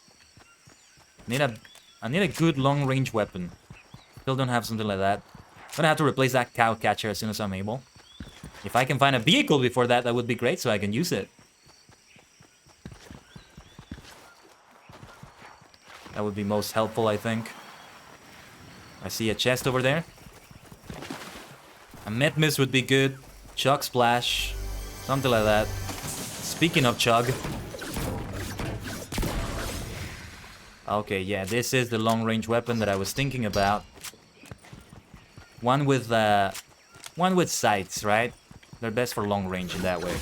I need a good long-range weapon. Still don't have something like that. I'm gonna have to replace that cow catcher as soon as I'm able. If I can find a vehicle before that, that would be great, so I can use it. That would be most helpful, I think. I see a chest over there. A med mist would be good. Chug splash. Something like that. Speaking of chug. Okay, yeah, this is the long-range weapon that I was thinking about. One with sights, right? They're best for long range in that way.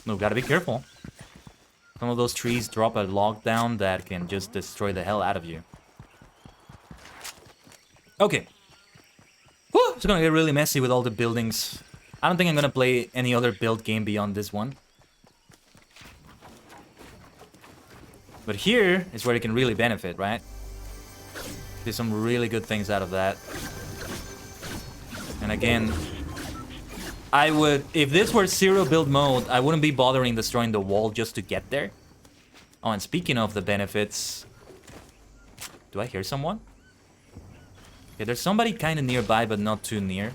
No, gotta be careful. Some of those trees drop a log down that can just destroy the hell out of you. Okay. Whew, it's gonna get really messy with all the buildings. I don't think I'm gonna play any other build game beyond this one. But here is where it can really benefit, right? There's some really good things out of that. And again, I would... If this were zero build mode, I wouldn't be bothering destroying the wall just to get there. Oh, and speaking of the benefits... Do I hear someone? Okay, there's somebody kind of nearby, but not too near.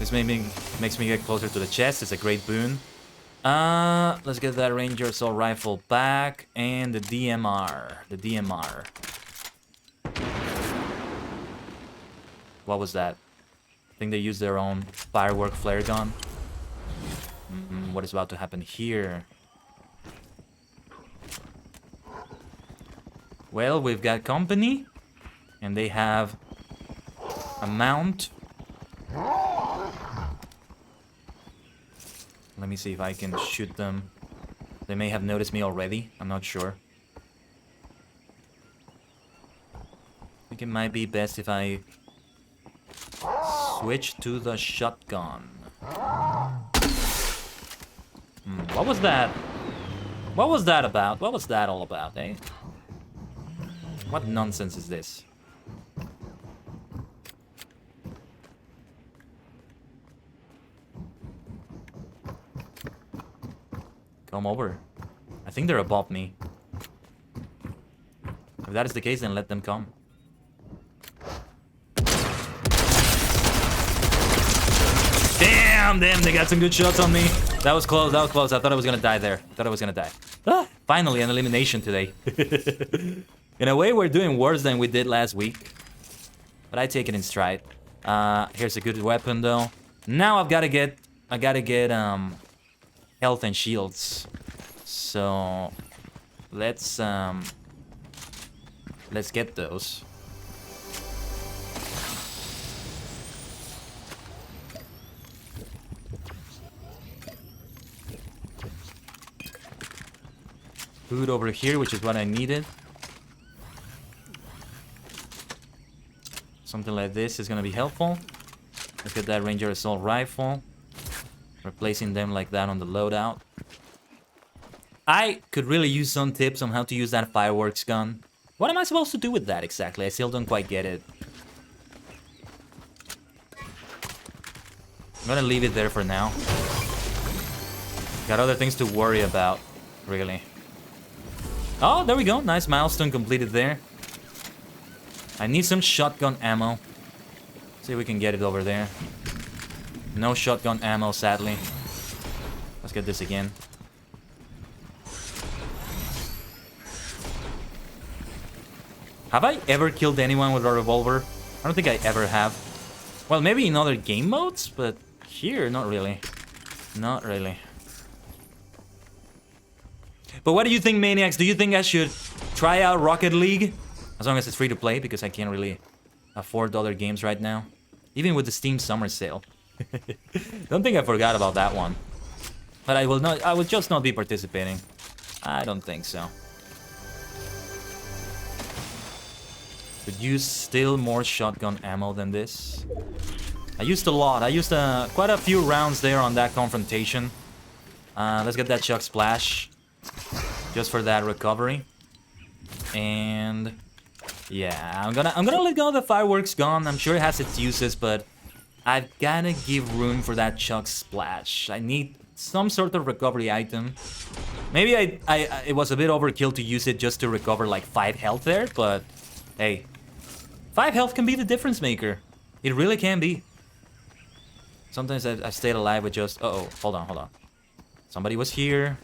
This makes me get closer to the chest. It's a great boon. Let's get that Ranger Assault Rifle back. And the DMR. The DMR. What was that? I think they used their own firework flare gun. What is about to happen here? Well, we've got company. And they have a mount. Let me see if I can shoot them. They may have noticed me already. I'm not sure. I think it might be best if I switch to the shotgun. What was that? What was that about? What was that all about, eh? What nonsense is this? Come over. I think they're above me. If that is the case, then let them come. Damn, they got some good shots on me. That was close, that was close. I thought I was gonna die there. I thought I was gonna die. Ah, finally, an elimination today. In a way, we're doing worse than we did last week. But I take it in stride. Here's a good weapon, though. Now I gotta get health and shields. So let's get those. Food over here, which is what I needed. Something like this is gonna be helpful. Let's get that Ranger Assault Rifle. Replacing them like that on the loadout. I could really use some tips on how to use that fireworks gun. What am I supposed to do with that exactly? I still don't quite get it. I'm gonna leave it there for now. Got other things to worry about, really. Oh, there we go. Nice milestone completed there. I need some shotgun ammo. See if we can get it over there. No shotgun ammo, sadly. Let's get this again. Have I ever killed anyone with a revolver? I don't think I ever have. Well, maybe in other game modes, but here, not really. Not really. But what do you think, Maniacs? Do you think I should try out Rocket League? As long as it's free to play, because I can't really afford other games right now. Even with the Steam Summer Sale. Don't think I forgot about that one. But I will just not be participating. I don't think so. Could use still more shotgun ammo than this. I used a lot. I used quite a few rounds there on that confrontation. Let's get that Chuck Splash. Just for that recovery. And yeah, I'm gonna let go of the fireworks gun. I'm sure it has its uses, but I've gotta give room for that Chuck Splash. I need some sort of recovery item. Maybe it was a bit overkill to use it just to recover like 5 health there, but hey, 5 health can be the difference maker. It really can be. Sometimes I've stayed alive with just... Uh-oh, hold on. Somebody was here.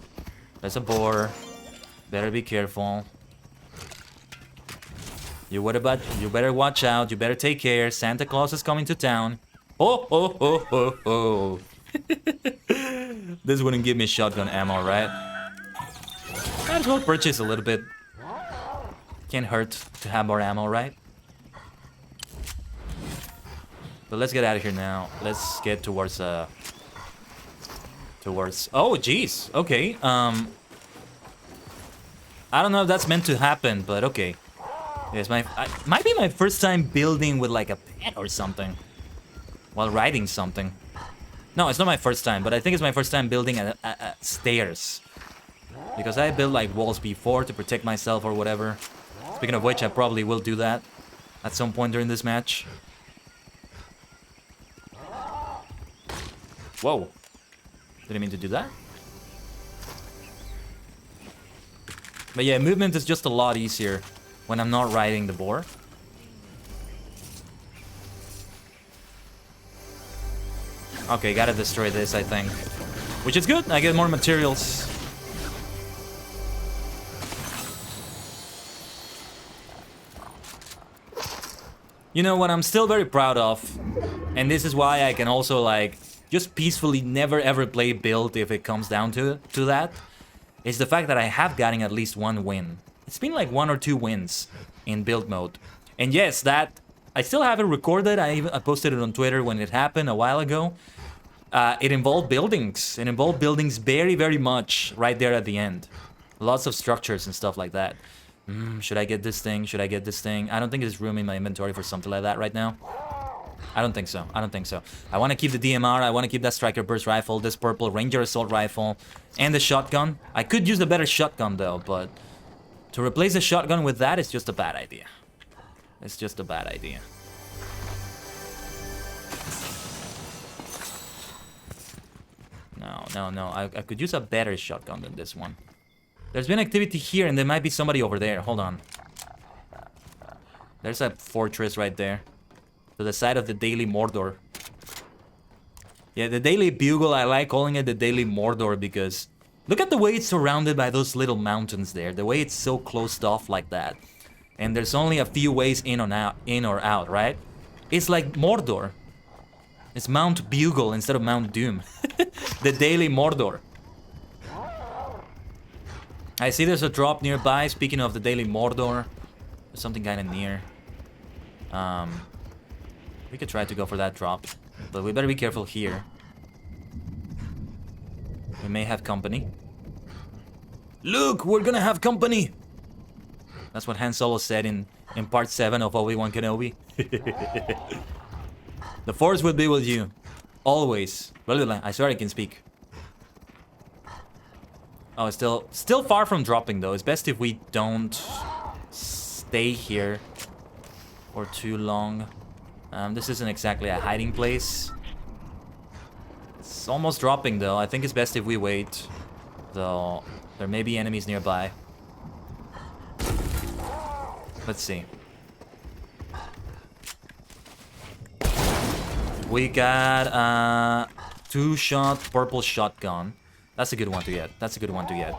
There's a boar. Better be careful. You better watch out. You better take care. Santa Claus is coming to town. Oh. This wouldn't give me shotgun ammo, right? Might as well purchase a little bit. Can't hurt to have more ammo, right? But let's get out of here now. Let's get towards Oh, jeez. Okay. I don't know if that's meant to happen, but okay. Yes, might be my first time building with like a pet or something while riding something. No, it's not my first time, but I think it's my first time building stairs. Because I built like walls before to protect myself or whatever. Speaking of which, I probably will do that at some point during this match. Whoa. Didn't mean to do that. But yeah, movement is just a lot easier when I'm not riding the boar. Okay, gotta destroy this, I think. Which is good, I get more materials. You know what I'm still very proud of, and this is why I can also like just peacefully never ever play build if it comes down to that, is the fact that I have gotten at least one win. It's been like 1 or 2 wins in build mode. And yes, that I still have it recorded. I posted it on Twitter when it happened a while ago. It involved buildings. It involved buildings very, very much right there at the end. Lots of structures and stuff like that. Should I get this thing? Should I get this thing? I don't think there's room in my inventory for something like that right now. I don't think so. I don't think so. I want to keep the DMR. I want to keep that Striker Burst Rifle, this purple Ranger Assault Rifle, and the shotgun. I could use a better shotgun though, but to replace the shotgun with that is just a bad idea. It's just a bad idea. No. I could use a better shotgun than this one. There's been activity here, and there might be somebody over there. Hold on. There's a fortress right there. To the side of the Daily Mordor. Yeah, the Daily Bugle, I like calling it the Daily Mordor because... Look at the way it's surrounded by those little mountains there. The way it's so closed off like that. And there's only a few ways in or out, right? It's like Mordor. It's Mount Bugle instead of Mount Doom. The Daily Mordor. I see there's a drop nearby. Speaking of the Daily Mordor, there's something kind of near. We could try to go for that drop, but we better be careful here. We may have company. Look, we're gonna have company! That's what Han Solo said in part 7 of Obi-Wan Kenobi. The Force will be with you. Always. I swear I can speak. Oh, it's still far from dropping though. It's best if we don't stay here for too long. This isn't exactly a hiding place. It's almost dropping though. I think it's best if we wait. Though there may be enemies nearby. Let's see. We got a 2-shot purple shotgun. That's a good one to get. That's a good one to get.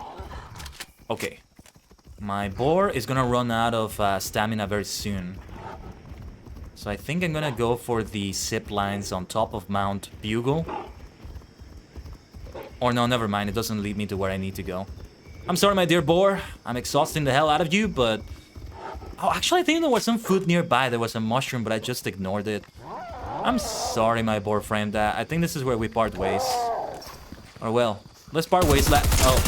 Okay. My boar is gonna run out of stamina very soon. So I think I'm gonna go for the zip lines on top of Mount Bugle. Or no, never mind. It doesn't lead me to where I need to go. I'm sorry, my dear boar. I'm exhausting the hell out of you, but... Oh, actually, I think there was some food nearby. There was a mushroom, but I just ignored it. I'm sorry, my boar friend. I think this is where we part ways. Or well, let's part ways. Oh.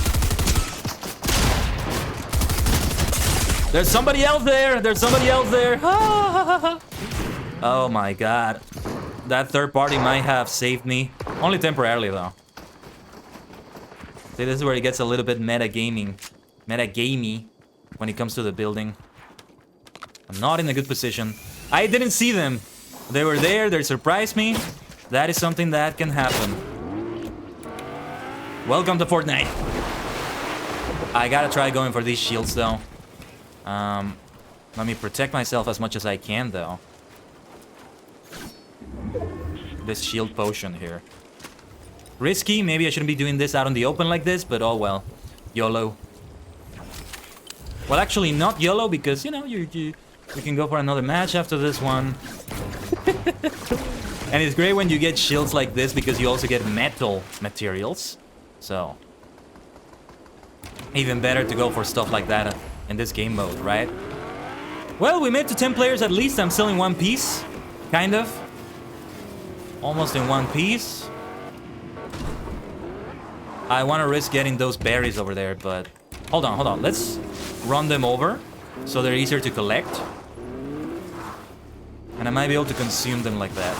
There's somebody else there. There's somebody else there. Oh my god. That third party might have saved me. Only temporarily, though. See, this is where it gets a little bit meta-gamey when it comes to the building. I'm not in a good position. I didn't see them. They were there, they surprised me. That is something that can happen. Welcome to Fortnite. I gotta try going for these shields, though. Let me protect myself as much as I can, though. This shield potion here. Risky, maybe I shouldn't be doing this out in the open like this, but oh well. YOLO. Well, actually, not YOLO, because, you know, you can go for another match after this one. And it's great when you get shields like this because you also get metal materials. So, even better to go for stuff like that in this game mode, right? Well, we made it to 10 players at least. I'm still in one piece. Kind of. Almost in one piece. I want to risk getting those berries over there, but... Hold on. Let's run them over so they're easier to collect. And I might be able to consume them like that.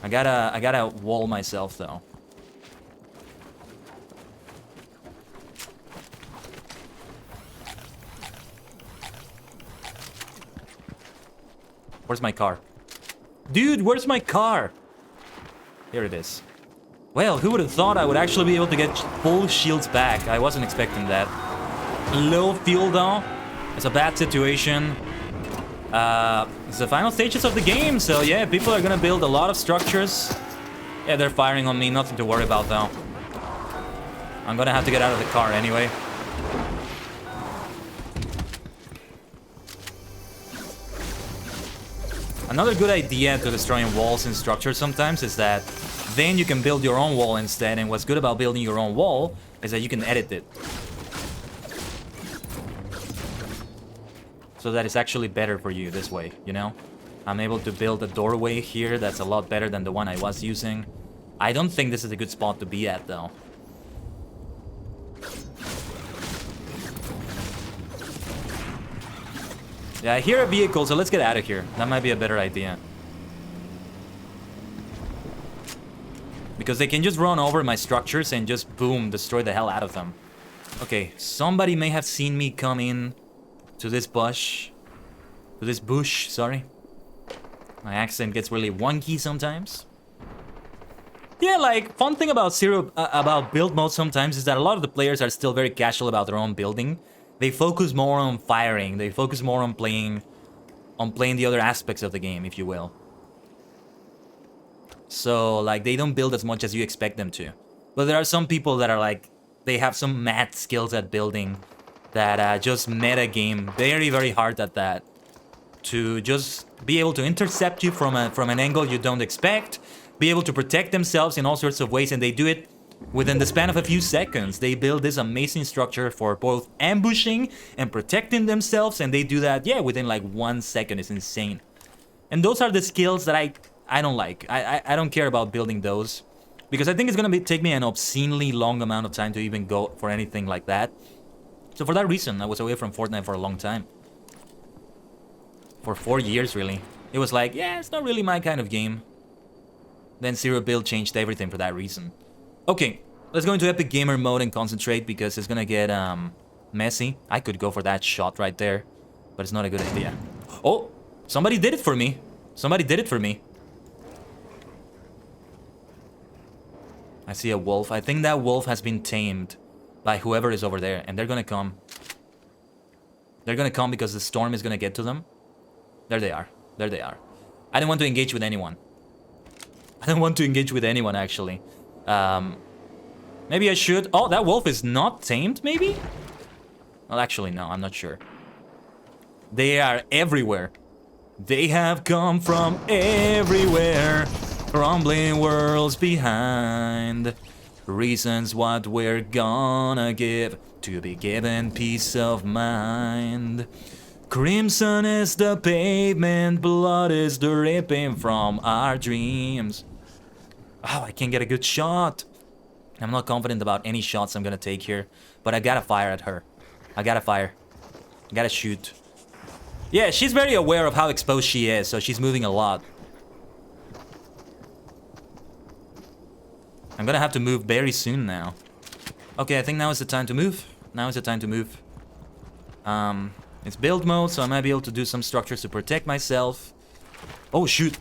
I gotta wall myself, though. Where's my car? Dude, where's my car? Here it is. Well, who would have thought I would actually be able to get full shields back? I wasn't expecting that. Low fuel, though. It's a bad situation. It's the final stages of the game, so yeah, people are gonna build a lot of structures. Yeah, they're firing on me, nothing to worry about, though. I'm gonna have to get out of the car anyway. Another good idea to destroying walls and structures sometimes is that then you can build your own wall instead, and what's good about building your own wall is that you can edit it. So that it's actually better for you this way, you know? I'm able to build a doorway here that's a lot better than the one I was using. I don't think this is a good spot to be at, though. Yeah, I hear a vehicle, so let's get out of here. That might be a better idea. Because they can just run over my structures and just, boom, destroy the hell out of them. Okay, somebody may have seen me come in to this bush. To this bush, sorry. My accent gets really wonky sometimes. Yeah, like, fun thing about about build mode sometimes is that a lot of the players are still very casual about their own building. They focus more on firing. They focus more on playing the other aspects of the game, if you will. So, like, they don't build as much as you expect them to. But there are some people that are like, they have some mad skills at building that just meta game very, very hard at that. To just be able to intercept you from an angle you don't expect, be able to protect themselves in all sorts of ways, and they do it within the span of a few seconds. They build this amazing structure for both ambushing and protecting themselves, and they do that, yeah, within like 1 second. It's insane. And those are the skills that I don't like. I don't care about building those, because I think it's gonna take me an obscenely long amount of time to even go for anything like that. So for that reason, I was away from Fortnite for a long time. For 4 years, really. It was like, yeah, it's not really my kind of game. Then Zero Build changed everything for that reason. Okay, let's go into Epic Gamer mode and concentrate, because it's gonna get messy. I could go for that shot right there, but it's not a good idea. Oh, somebody did it for me. Somebody did it for me. I see a wolf. I think that wolf has been tamed by whoever is over there, and they're gonna come. They're gonna come because the storm is gonna get to them. There they are. There they are. I don't want to engage with anyone. I don't want to engage with anyone, actually. Maybe I should. Oh, that wolf is not tamed, maybe? Well, actually, no, I'm not sure. They are everywhere. They have come from everywhere. Crumbling worlds behind. Reasons what we're gonna give to be given peace of mind. Crimson is the pavement, blood is dripping from our dreams. Oh, I can't get a good shot. I'm not confident about any shots I'm gonna take here, but I gotta fire at her. I gotta fire. I gotta shoot. Yeah, she's very aware of how exposed she is, so she's moving a lot. I'm gonna have to move very soon now. Okay, I think now is the time to move. Now is the time to move. It's build mode, so I might be able to do some structures to protect myself. Oh, shoot.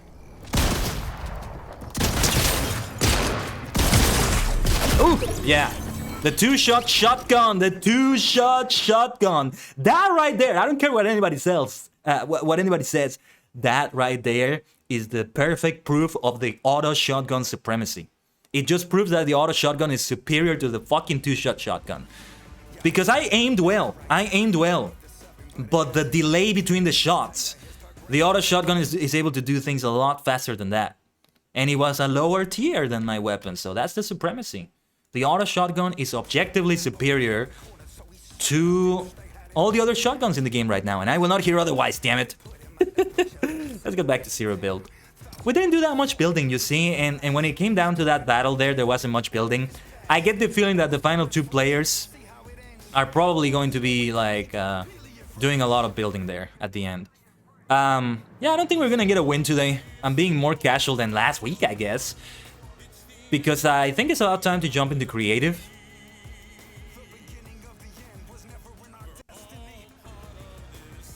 Ooh, yeah. The two-shot shotgun. The two-shot shotgun. That right there, I don't care what anybody says. What anybody says. That right there is the perfect proof of the auto shotgun supremacy. It just proves that the auto shotgun is superior to the fucking two-shot shotgun. Because I aimed well. I aimed well. But the delay between the shots, the auto shotgun is able to do things a lot faster than that. And it was a lower tier than my weapon, so that's the supremacy. The auto shotgun is objectively superior to all the other shotguns in the game right now, and I will not hear otherwise, damn it. Let's get back to Zero Build. We didn't do that much building, you see, and when it came down to that battle there wasn't much building. I get the feeling that the final two players are probably going to be, like, doing a lot of building there at the end. Yeah, I don't think we're gonna get a win today. I'm being more casual than last week, I guess. Because I think it's about time to jump into creative.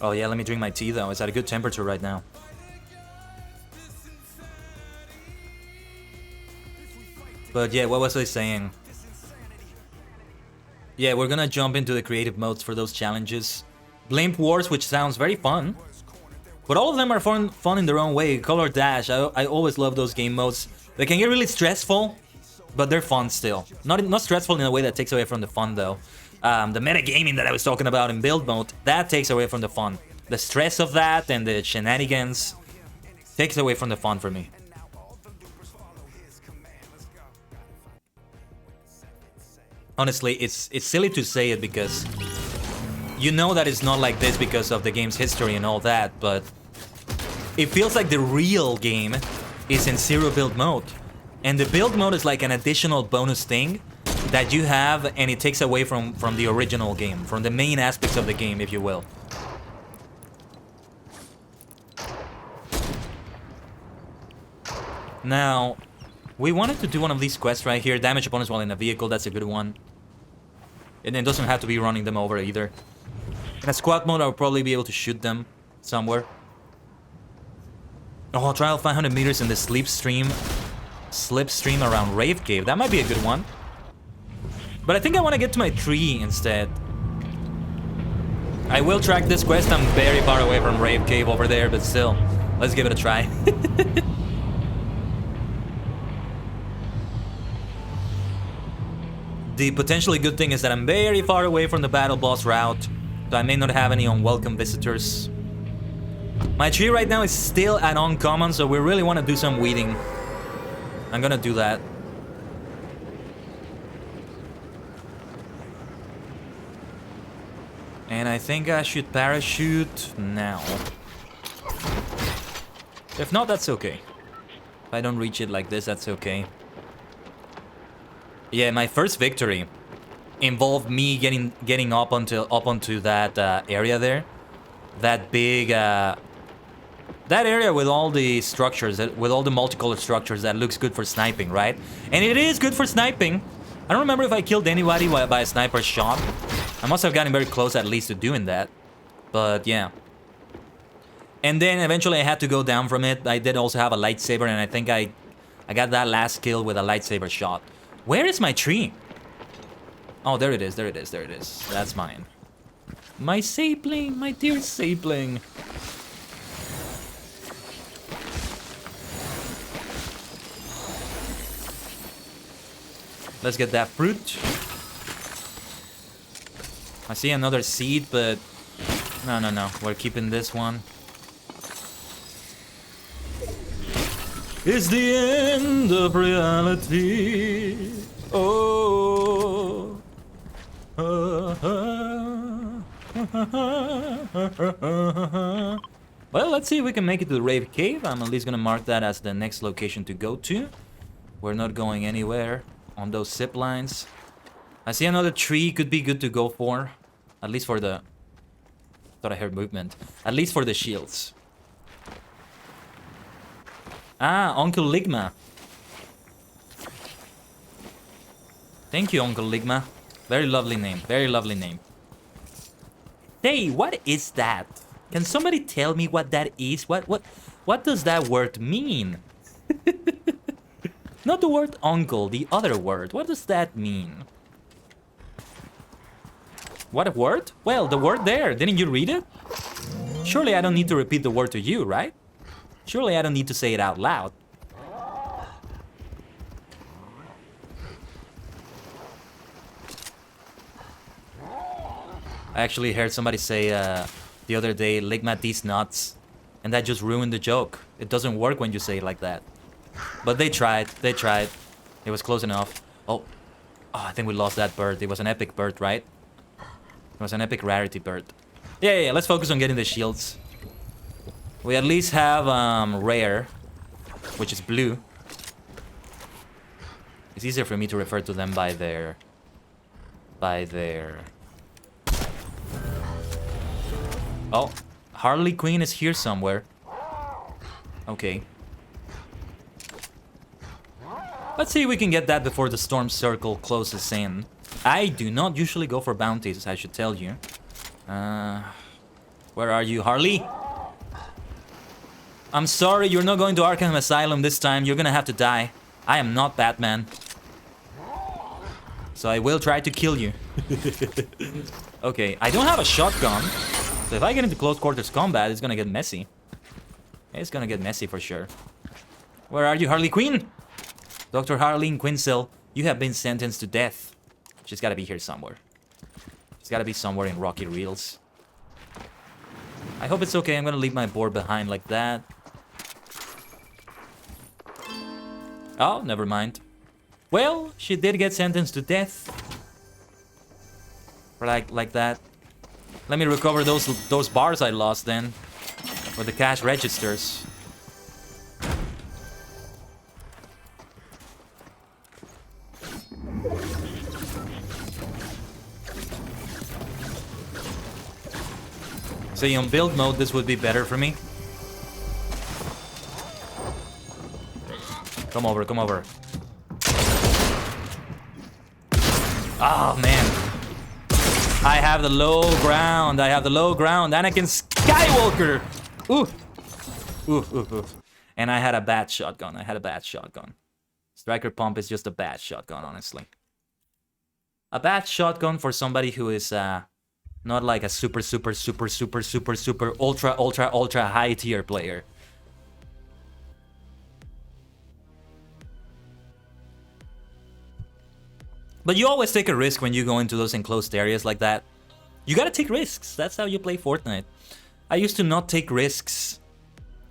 Oh yeah, let me drink my tea though. It's at a good temperature right now. But yeah, what was I saying? Yeah, we're gonna jump into the creative modes for those challenges. Blimp Wars, which sounds very fun. But all of them are fun in their own way. Color Dash, I always love those game modes. They can get really stressful, but they're fun still. Not stressful in a way that takes away from the fun though. The metagaming that I was talking about in build mode, that takes away from the fun. The stress of that and the shenanigans takes away from the fun for me. Honestly, it's silly to say it because you know that it's not like this because of the game's history and all that, but it feels like the real game is in Zero Build mode. And the build mode is like an additional bonus thing that you have, and it takes away from the original game, from the main aspects of the game, if you will. Now, we wanted to do one of these quests right here. Damage opponents while in a vehicle, that's a good one. And it doesn't have to be running them over either. In a squad mode, I'll probably be able to shoot them somewhere. Oh, trial 500 meters in the sleep stream. Slipstream around Rave Cave. That might be a good one. But I think I want to get to my tree instead. I will track this quest. I'm very far away from Rave Cave over there, but still. Let's give it a try. The potentially good thing is that I'm very far away from the battle boss route, so I may not have any unwelcome visitors. My tree right now is still at uncommon, so we really want to do some weeding. I'm gonna do that. And I think I should parachute now. If not, that's okay. If I don't reach it like this, that's okay. Yeah, my first victory involved me getting up onto that area there. That big that area with all the structures, with all the multicolored structures that looks good for sniping, right? And it is good for sniping. I don't remember if I killed anybody by a sniper shot. I must have gotten very close at least to doing that. But yeah. And then eventually I had to go down from it. I did also have a lightsaber, and I think I got that last kill with a lightsaber shot. Where is my tree? Oh, there it is, there it is, there it is. That's mine. My sapling, my dear sapling. Let's get that fruit. I see another seed, but no. We're keeping this one. It's the end of reality. Oh. Well, let's see if we can make it to the Rave Cave. I'm at least gonna mark that as the next location to go to. We're not going anywhere on those zip lines. I see another tree could be good to go for. At least for the... Thought I heard movement. At least for the shields. Ah, ℂ𝕠𝕟𝕤𝕚𝕒. Thank you, ℂ𝕠𝕟𝕤𝕚𝕒. Very lovely name. Very lovely name. Hey, what is that? Can somebody tell me what that is? What does that word mean? Not the word uncle, the other word. What does that mean? What a word? Well, the word there. Didn't you read it? Surely I don't need to repeat the word to you, right? Surely I don't need to say it out loud. I actually heard somebody say the other day, "Ligma these nuts," and that just ruined the joke. It doesn't work when you say it like that. But they tried. They tried. It was close enough. Oh, I think we lost that bird. It was an epic bird, right? It was an epic rarity bird. Yeah. Let's focus on getting the shields. We at least have rare, which is blue. It's easier for me to refer to them by their... Oh, Harley Quinn is here somewhere. Okay. Let's see if we can get that before the storm circle closes in. I do not usually go for bounties, I should tell you. Where are you, Harley? I'm sorry, you're not going to Arkham Asylum this time. You're gonna have to die. I am not Batman. So I will try to kill you. Okay, I don't have a shotgun. So if I get into close quarters combat, it's gonna get messy. It's gonna get messy for sure. Where are you, Harley Quinn? Dr. Harleen Quinzel, you have been sentenced to death. She's gotta be here somewhere. She's gotta be somewhere in Rocky Reels. I hope it's okay. I'm gonna leave my board behind like that. Oh, never mind. Well, she did get sentenced to death. Like that. Let me recover those bars I lost then. For the cash registers. So on build mode, this would be better for me. Come over, come over. Oh, man. I have the low ground. I have the low ground. Anakin Skywalker. Ooh. Ooh. And I had a bad shotgun. Striker pump is just a bad shotgun, honestly. A bad shotgun for somebody who is not like a super ultra high tier player. But you always take a risk when you go into those enclosed areas like that. You gotta take risks. That's how you play Fortnite. I used to not take risks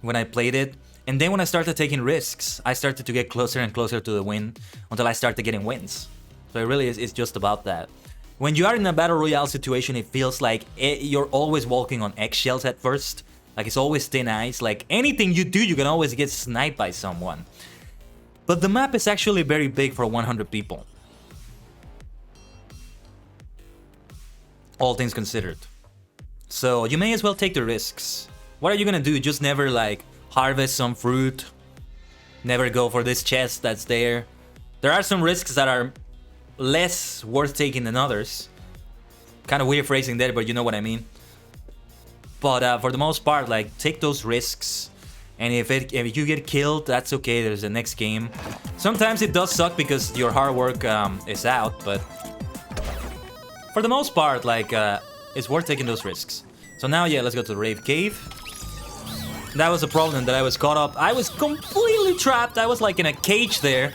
when I played it. And then when I started taking risks, I started to get closer and closer to the win until I started getting wins. So it really is, it's just about that. When you are in a battle royale situation, it feels like you're always walking on eggshells at first. Like it's always thin ice. Like anything you do, you can always get sniped by someone. But the map is actually very big for 100 people. All things considered. So you may as well take the risks. What are you gonna do? Just never like harvest some fruit? Never go for this chest that's there? There are some risks that are less worth taking than others. Kind of weird phrasing there, but you know what I mean. But for the most part, like, take those risks. And if you get killed, that's okay. There's the next game. Sometimes it does suck because your hard work is out, but for the most part, like, it's worth taking those risks. So now, yeah, let's go to the Rave Cave. That was a problem, that I was caught up. I was completely trapped. I was like in a cage there.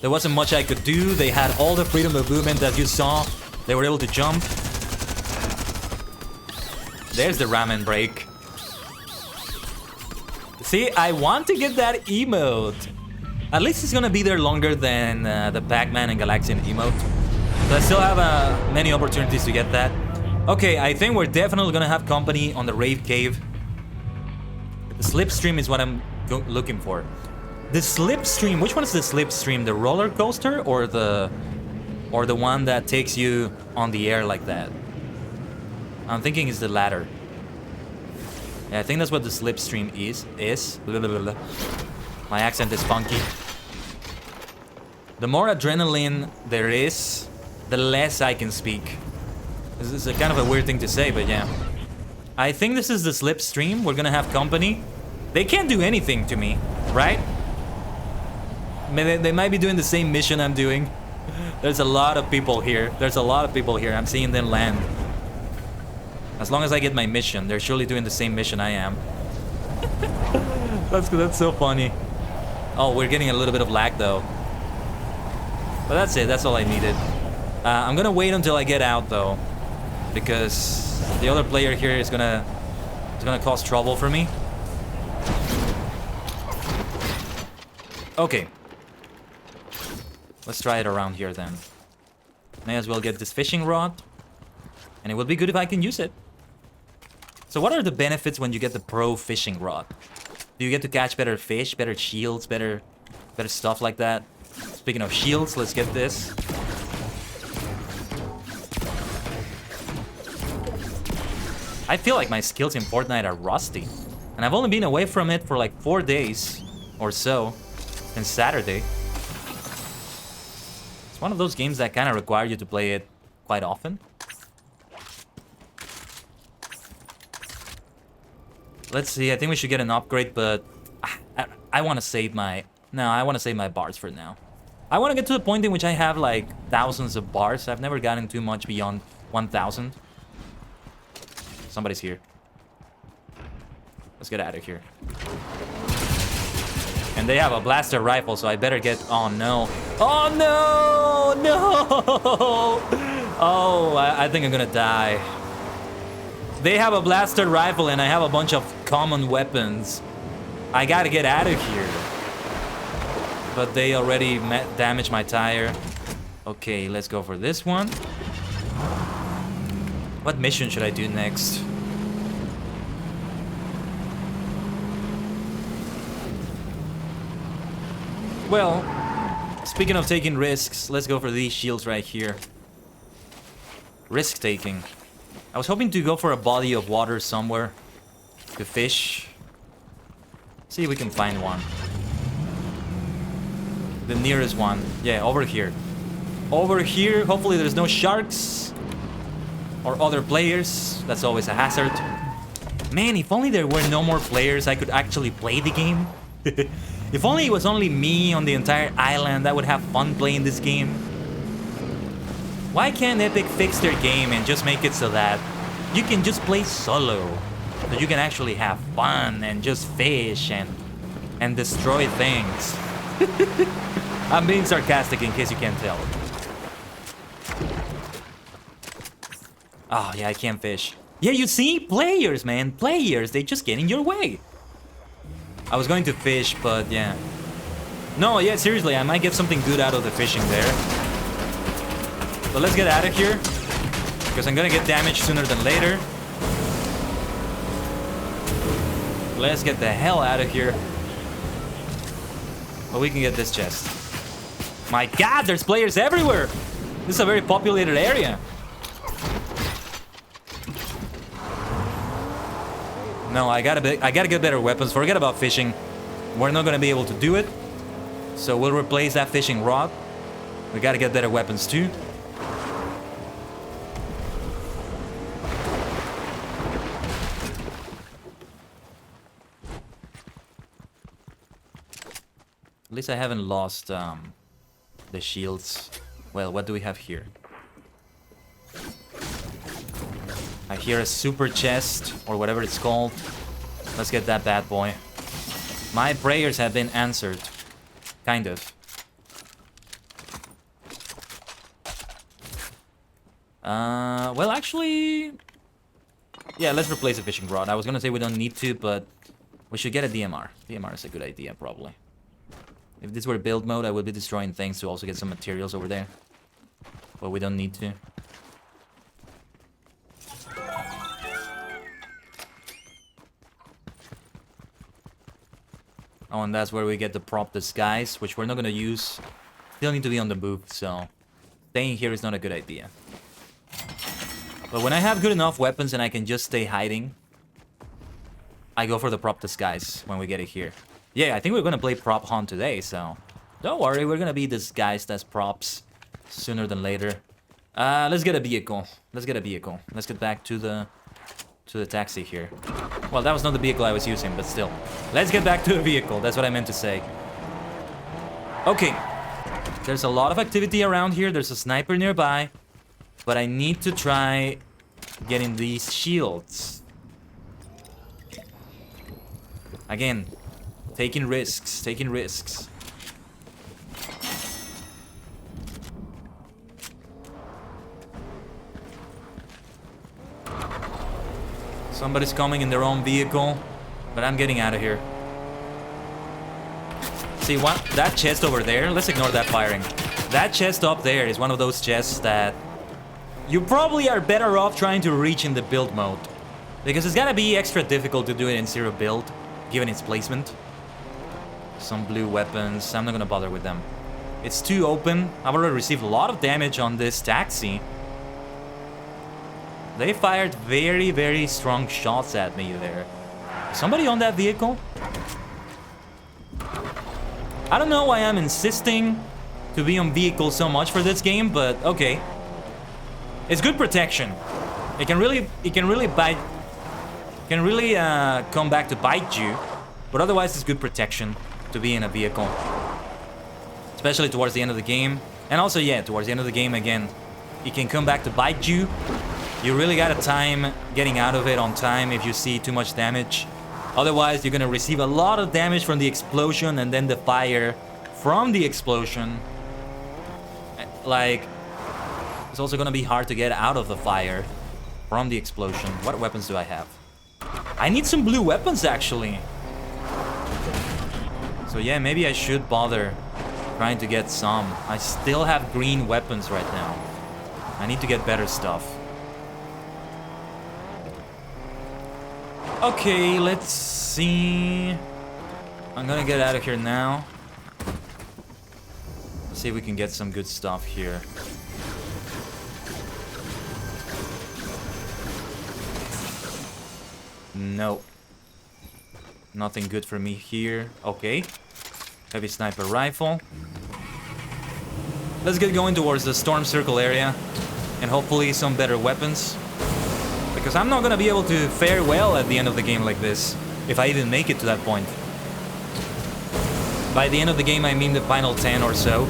There wasn't much I could do. They had all the freedom of movement that you saw. They were able to jump. There's the ramen break. See, I want to get that emote. At least it's gonna be there longer than the Pac-Man and Galaxian emote. So I still have many opportunities to get that. Okay, I think we're definitely gonna have company on the Rave Cave. The slipstream is what I'm looking for. The slipstream, which one is the slipstream? The roller coaster or the one that takes you on the air like that? I'm thinking it's the latter. Yeah, I think that's what the slipstream is. Blah, blah, blah, blah. My accent is funky. The more adrenaline there is, the less I can speak. This is a kind of a weird thing to say, but yeah. I think this is the slipstream. We're gonna have company. They can't do anything to me, right? I mean, they might be doing the same mission I'm doing. There's a lot of people here. There's a lot of people here. I'm seeing them land. As long as I get my mission, they're surely doing the same mission I am. That's so funny. Oh, we're getting a little bit of lag though. But that's it. That's all I needed. I'm gonna wait until I get out though, because the other player here is gonna cause trouble for me. Okay. Let's try it around here then. May as well get this fishing rod. And it would be good if I can use it. So what are the benefits when you get the pro fishing rod? Do you get to catch better fish, better shields, better stuff like that? Speaking of shields, let's get this. I feel like my skills in Fortnite are rusty. And I've only been away from it for like 4 days or so. Since Saturday. It's one of those games that kind of require you to play it quite often. Let's see, I think we should get an upgrade, but I want to save my... No, I want to save my bars for now. I want to get to the point in which I have like thousands of bars. I've never gotten too much beyond 1,000. Somebody's here. Let's get out of here. And they have a blaster rifle, so I better get... Oh, no. Oh, no! No! Oh, I think I'm gonna die. They have a blaster rifle, and I have a bunch of common weapons. I gotta get out of here. But they already damaged my tire. Okay, let's go for this one. What mission should I do next? Well, speaking of taking risks, let's go for these shields right here. Risk taking. I was hoping to go for a body of water somewhere to fish. See if we can find one. The nearest one. Yeah, over here. Over here, hopefully there's no sharks or other players. That's always a hazard. Man, if only there were no more players, I could actually play the game. If only it was only me on the entire island, I would have fun playing this game. Why can't Epic fix their game and just make it so that you can just play solo? So you can actually have fun and just fish and destroy things. I'm being sarcastic in case you can't tell. Oh, yeah, I can't fish. Yeah, you see? Players, man. Players. They just get in your way. I was going to fish, but yeah. No, yeah, seriously. I might get something good out of the fishing there. But let's get out of here. Because I'm going to get damaged sooner than later. Let's get the hell out of here. But we can get this chest. My god, there's players everywhere. This is a very populated area. No, I gotta get better weapons. Forget about fishing. We're not gonna be able to do it. So we'll replace that fishing rod. We gotta get better weapons too. At least I haven't lost the shields. Well, what do we have here? I hear a super chest, or whatever it's called. Let's get that bad boy. My prayers have been answered. Kind of. Well, actually... Yeah, let's replace the fishing rod. I was gonna say we don't need to, but we should get a DMR. DMR is a good idea, probably. If this were build mode, I would be destroying things to also get some materials over there. But we don't need to. Oh, and that's where we get the prop disguise, which we're not gonna use. Still need to be on the move, so staying here is not a good idea. But when I have good enough weapons and I can just stay hiding, I go for the prop disguise when we get it here. Yeah, I think we're gonna play prop hunt today, so don't worry, we're gonna be disguised as props sooner than later. Let's get a vehicle. Let's get a vehicle. Let's get back to the taxi here. Well, that was not the vehicle I was using, but still. Let's get back to the vehicle. That's what I meant to say. Okay. There's a lot of activity around here. There's a sniper nearby. But I need to try getting these shields. Again, taking risks. Taking risks. Somebody's coming in their own vehicle, but I'm getting out of here. See what? That chest over there, let's ignore that firing. That chest up there is one of those chests that you probably are better off trying to reach in the build mode. Because it's gotta be extra difficult to do it in zero build, given its placement. Some blue weapons, I'm not gonna bother with them. It's too open. I've already received a lot of damage on this taxi. They fired very, very strong shots at me there. Somebody on that vehicle? I don't know why I'm insisting to be on vehicles so much for this game, but okay. It's good protection. It can really come back to bite you, but otherwise it's good protection to be in a vehicle. Especially towards the end of the game. And also, yeah, towards the end of the game again, it can come back to bite you. You really gotta time getting out of it on time if you see too much damage. Otherwise, you're gonna receive a lot of damage from the explosion and then the fire from the explosion. Like, it's also gonna be hard to get out of the fire from the explosion. What weapons do I have? I need some blue weapons, actually. So yeah, maybe I should bother trying to get some. I still have green weapons right now. I need to get better stuff. Okay, let's see. I'm gonna get out of here now. See if we can get some good stuff here. No. Nothing good for me here. Okay. Heavy sniper rifle. Let's get going towards the storm circle area. And hopefully some better weapons. Because I'm not gonna be able to fare well at the end of the game like this. If I even make it to that point. By the end of the game, I mean the final 10 or so.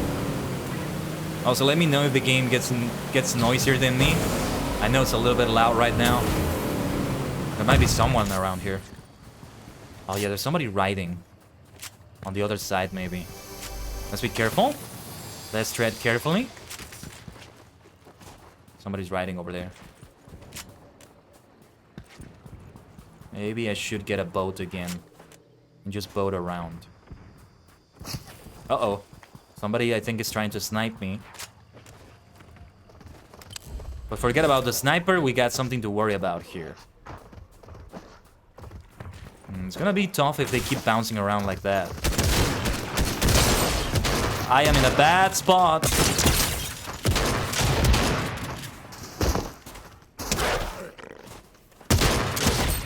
Also, let me know if the game gets noisier than me. I know it's a little bit loud right now. There might be someone around here. Oh yeah, there's somebody riding. On the other side, maybe. Let's be careful. Let's tread carefully. Somebody's riding over there. Maybe I should get a boat again. And just boat around. Uh-oh. Somebody, I think, is trying to snipe me. But forget about the sniper. We got something to worry about here. It's gonna be tough if they keep bouncing around like that. I am in a bad spot.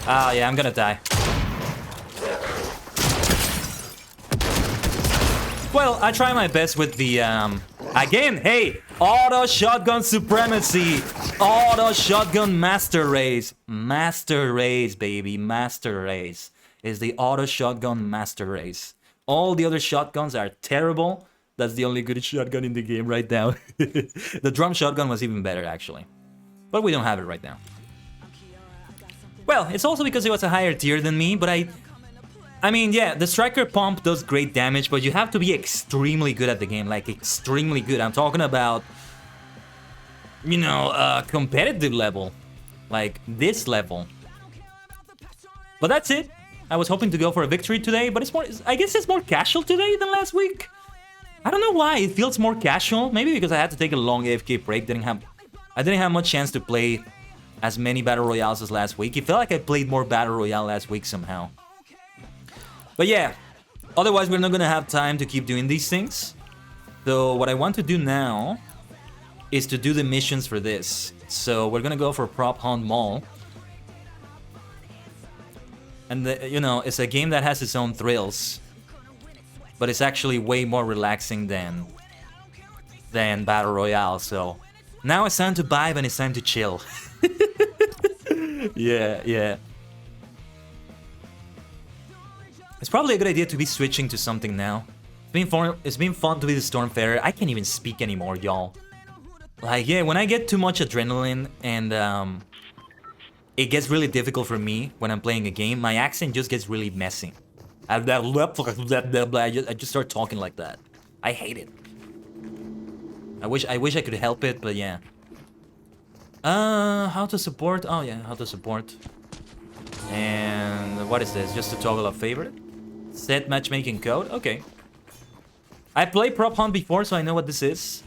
Ah, yeah, I'm gonna die. Well, I try my best with the, again, hey, auto shotgun supremacy. Auto shotgun master race. Master race, baby, master race. Is the auto shotgun master race. All the other shotguns are terrible. That's the only good shotgun in the game right now. The drum shotgun was even better, actually. But we don't have it right now. Well, it's also because it was a higher tier than me, but I mean, yeah, the striker pump does great damage, but you have to be extremely good at the game, like extremely good. I'm talking about, you know, competitive level, like this level. But that's it. I was hoping to go for a victory today, but it's more, I guess it's more casual today than last week. I don't know why, it feels more casual. Maybe because I had to take a long AFK break, I didn't have much chance to play as many Battle Royales as last week. It felt like I played more Battle Royale last week somehow. But yeah, otherwise we're not gonna have time to keep doing these things. So what I want to do now is to do the missions for this. So we're gonna go for Prop Hunt Mall. And you know, it's a game that has its own thrills, but it's actually way more relaxing than Battle Royale. So now it's time to vibe and it's time to chill. Yeah. It's probably a good idea to be switching to something now. It's been fun to be the Stormfarer. I can't even speak anymore, y'all. Like, yeah, when I get too much adrenaline and it gets really difficult for me when I'm playing a game, my accent just gets really messy. I just start talking like that. I hate it. I wish I could help it, but yeah. How to support? Oh yeah, how to support. And what is this? Just to toggle a favorite? Set matchmaking code? Okay. I played Prop Hunt before, so I know what this is.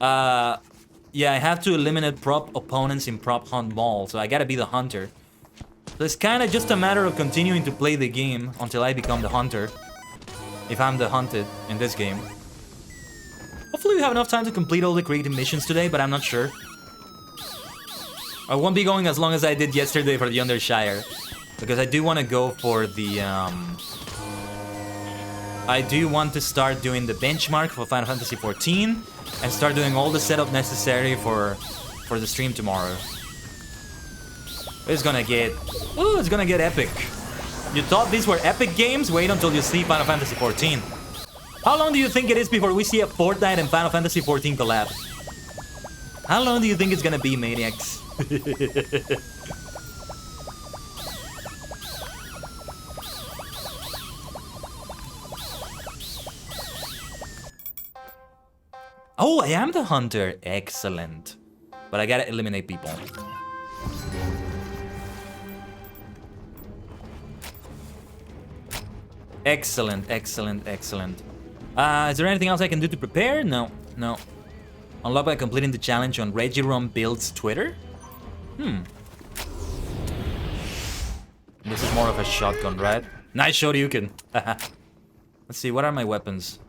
Yeah, I have to eliminate prop opponents in Prop Hunt Mall, so I gotta be the hunter. So it's kinda just a matter of continuing to play the game until I become the hunter. If I'm the hunted in this game. Hopefully we have enough time to complete all the creative missions today, but I'm not sure. I won't be going as long as I did yesterday for the Undershire, because I do want to go for the, I do want to start doing the benchmark for Final Fantasy XIV, and start doing all the setup necessary for the stream tomorrow. It's gonna get, ooh, it's gonna get epic. You thought these were epic games? Wait until you see Final Fantasy XIV. How long do you think it is before we see a Fortnite and Final Fantasy XIV collab? How long do you think it's gonna be, maniacs? Oh, I am the hunter. Excellent. But I gotta eliminate people. Excellent, excellent, excellent. Is there anything else I can do to prepare? No, no. Unlock by completing the challenge on Regiron Build's Twitter? This is more of a shotgun, right? Nice Shoryuken. Let's see, what are my weapons?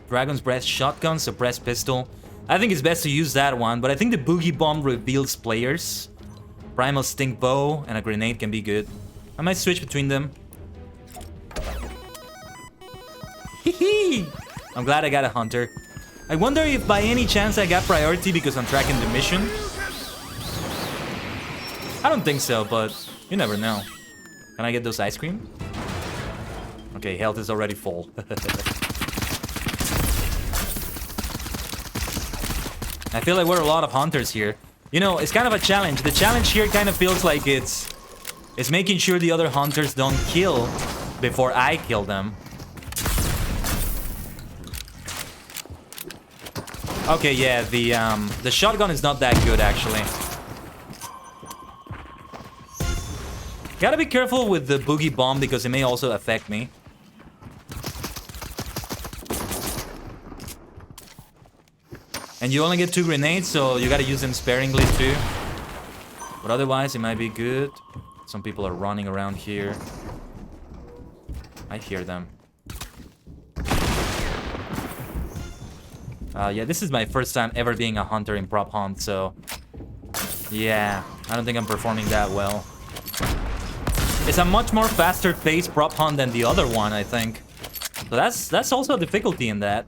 Dragon's Breath shotgun, suppressed pistol. I think it's best to use that one, but I think the Boogie Bomb reveals players. Primal Stink Bow and a grenade can be good. I might switch between them. Hee. I'm glad I got a hunter. I wonder if by any chance I got priority because I'm tracking the mission. I don't think so, but you never know. Can I get those ice cream? Okay, health is already full. I feel like we're a lot of hunters here. You know, it's kind of a challenge. The challenge here kind of feels like it's making sure the other hunters don't kill before I kill them. Okay, yeah, the shotgun is not that good, actually. Gotta be careful with the boogie bomb because it may also affect me. And you only get 2 grenades, so you gotta use them sparingly too. But otherwise, it might be good. Some people are running around here. I hear them. Yeah, this is my first time ever being a hunter in prop hunt, so... yeah, I don't think I'm performing that well. It's a much more faster-paced prop hunt than the other one, I think. So that's also a difficulty in that.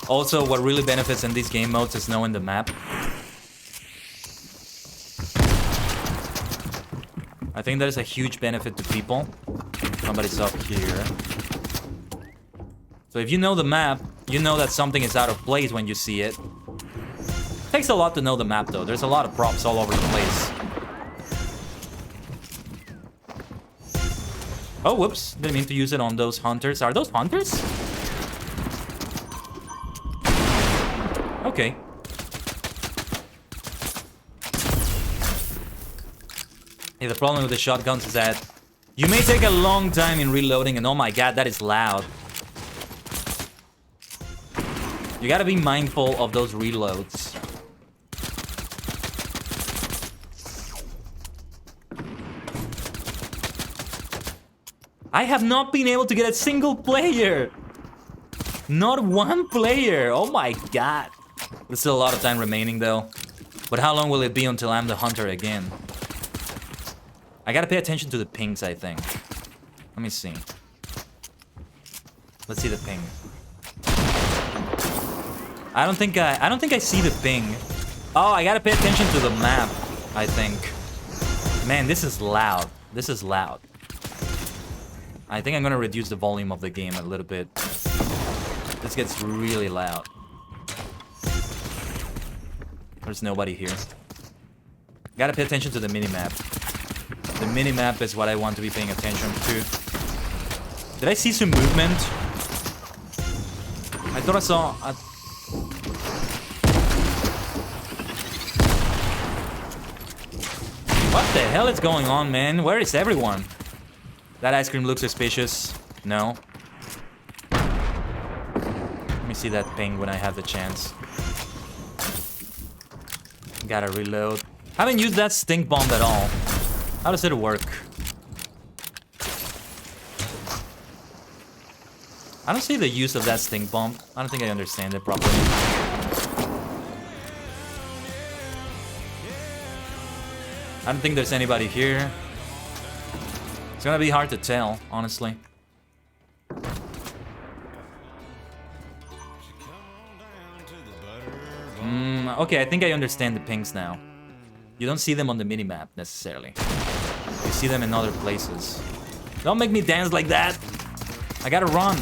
Also, what really benefits in these game modes is knowing the map. I think that is a huge benefit to people. Somebody's up here. So if you know the map, you know that something is out of place when you see it. Takes a lot to know the map, though. There's a lot of props all over the place. Oh, whoops. Didn't mean to use it on those hunters. Are those hunters? Okay. Yeah, the problem with the shotguns is that you may take a long time in reloading, and oh my god, that is loud. You gotta be mindful of those reloads. I have not been able to get a single player. Not one player. Oh my god. There's still a lot of time remaining though. But how long will it be until I'm the hunter again? I gotta pay attention to the pings, I think. Let me see. Let's see the ping. I don't think I see the ping. Oh, I gotta pay attention to the map, I think. Man, this is loud. This is loud. I think I'm gonna reduce the volume of the game a little bit. This gets really loud. There's nobody here. Gotta pay attention to the minimap. The minimap is what I want to be paying attention to. Did I see some movement? I thought I saw... What the hell is going on, man? Where is everyone? That ice cream looks suspicious. No. Let me see that ping when I have the chance. Gotta reload. Haven't used that stink bomb at all. How does it work? I don't see the use of that stink bomb. I don't think I understand it properly. I don't think there's anybody here. It's gonna be hard to tell, honestly. Okay, I think I understand the pings now. You don't see them on the minimap, necessarily. You see them in other places. Don't make me dance like that! I gotta run!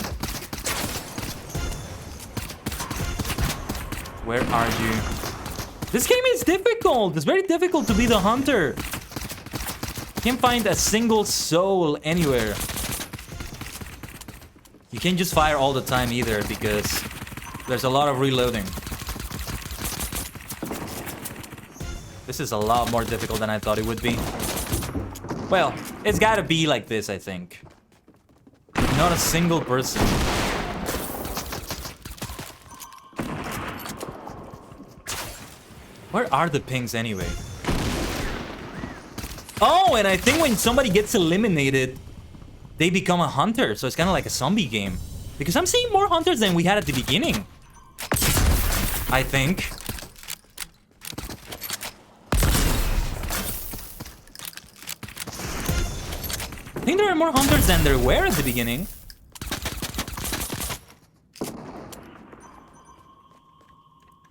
Where are you? This game is difficult! It's very difficult to be the hunter! Can't find a single soul anywhere. You can't just fire all the time either because there's a lot of reloading. This is a lot more difficult than I thought it would be. Well, it's gotta be like this, I think. Not a single person. Where are the pings anyway? Oh, and I think when somebody gets eliminated, they become a hunter. So it's kind of like a zombie game. Because I'm seeing more hunters than we had at the beginning. I think. I think there are more hunters than there were at the beginning.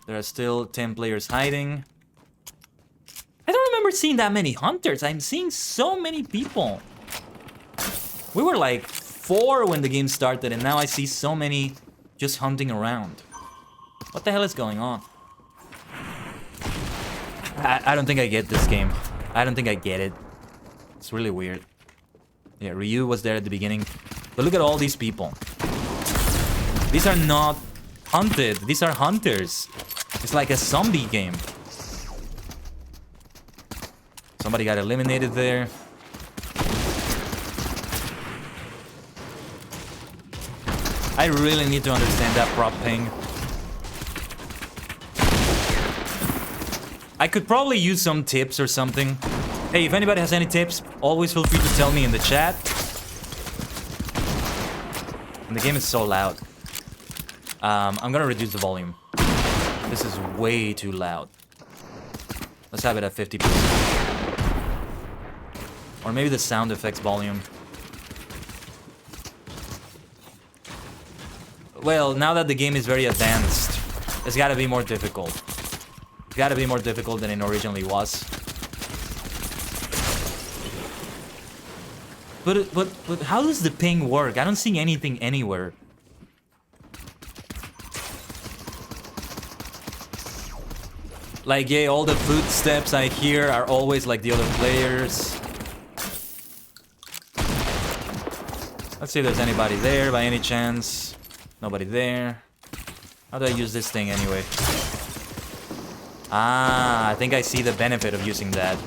There are still 10 players hiding. I don't remember never seen that many hunters. I'm seeing so many people. We were like 4 when the game started, and now I see so many just hunting around. What the hell is going on? I don't think I get this game. I don't think I get it. It's really weird. Yeah, Ryu was there at the beginning. But look at all these people. These are not hunted. These are hunters. It's like a zombie game. Somebody got eliminated there. I really need to understand that prop ping. I could probably use some tips or something. Hey, if anybody has any tips, always feel free to tell me in the chat. And the game is so loud. I'm gonna reduce the volume. This is way too loud. Let's have it at 50%. Or maybe the sound effects volume. Well, now that the game is very advanced, it's gotta be more difficult. It's gotta be more difficult than it originally was. But how does the ping work? I don't see anything anywhere. Like, yeah, all the footsteps I hear are always like the other players. Let's see if there's anybody there by any chance. Nobody there. How do I use this thing anyway? Ah, I think I see the benefit of using that.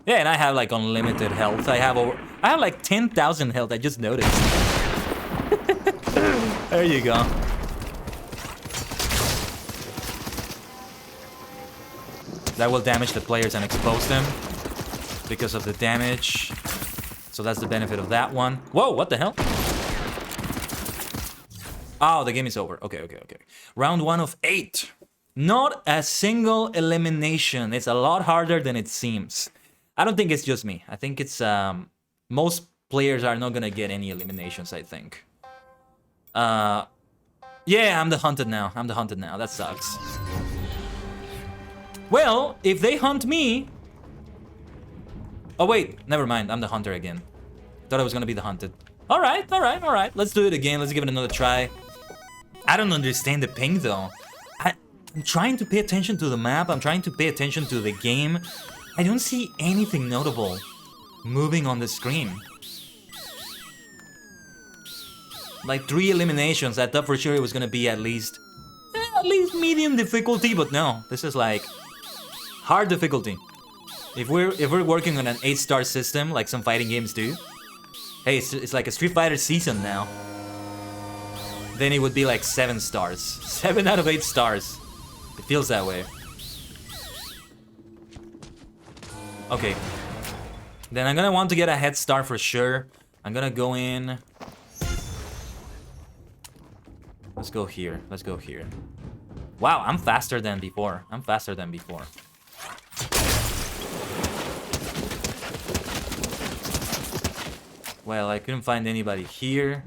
Yeah, and I have like unlimited health. I have like 10,000 health. I just noticed. There you go. That will damage the players and expose them because of the damage. So that's the benefit of that one. Whoa, what the hell? Oh, the game is over. Okay. Round 1 of 8. Not a single elimination. It's a lot harder than it seems. I don't think it's just me. I think it's most players are not gonna get any eliminations, I think. Yeah, I'm the hunted now. That sucks. Well, if they hunt me... Oh wait, never mind. I'm the hunter again. Thought I was gonna be the hunted. Alright. Let's do it again. Let's give it another try. I don't understand the ping though. I'm trying to pay attention to the map. I'm trying to pay attention to the game. I don't see anything notable moving on the screen. Like 3 eliminations. I thought for sure it was gonna be at least medium difficulty, but no. This is like hard difficulty. If we're working on an 8-star system like some fighting games do, hey, it's like a Street Fighter season now. Then it would be like 7 stars. 7 out of 8 stars. It feels that way. Okay. Then I'm gonna want to get a head start for sure. I'm gonna go in. Let's go here. Wow, I'm faster than before. Well, I couldn't find anybody here.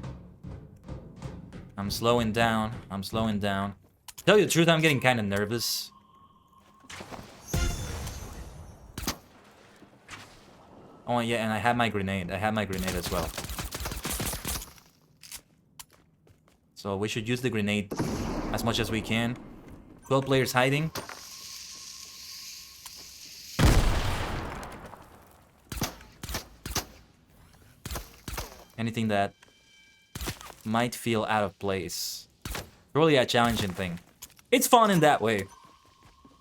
I'm slowing down. To tell you the truth, I'm getting kind of nervous. Oh yeah, and I have my grenade. As well. So we should use the grenade as much as we can. 12 players hiding. Anything that might feel out of place. Really a challenging thing. It's fun in that way.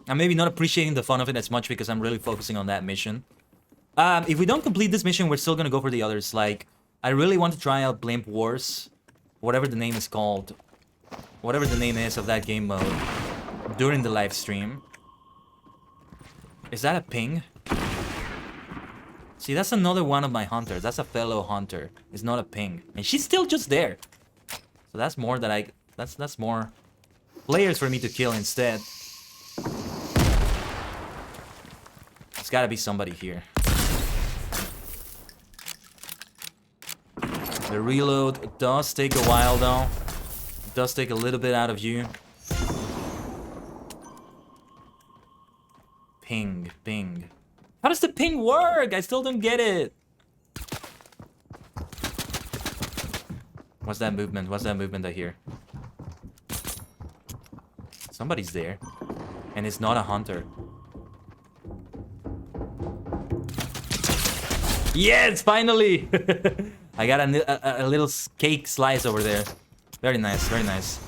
I'm maybe not appreciating the fun of it as much because I'm really focusing on that mission. If we don't complete this mission, we're still gonna go for the others. Like, I really want to try out Blimp Wars. Whatever the name is called. Whatever the name is of that game mode. During the live stream. Is that a ping? See, that's another one of my hunters. That's a fellow hunter. It's not a ping. And she's still just there. So that's more that that's more players for me to kill instead. There's gotta be somebody here. The reload does take a while though. It does take a little bit out of you. Ping, ping. How does the ping work? I still don't get it. What's that movement? What's that movement I hear? Somebody's there. And it's not a hunter. Yes, finally! I got a little cake slice over there. Very nice, very nice.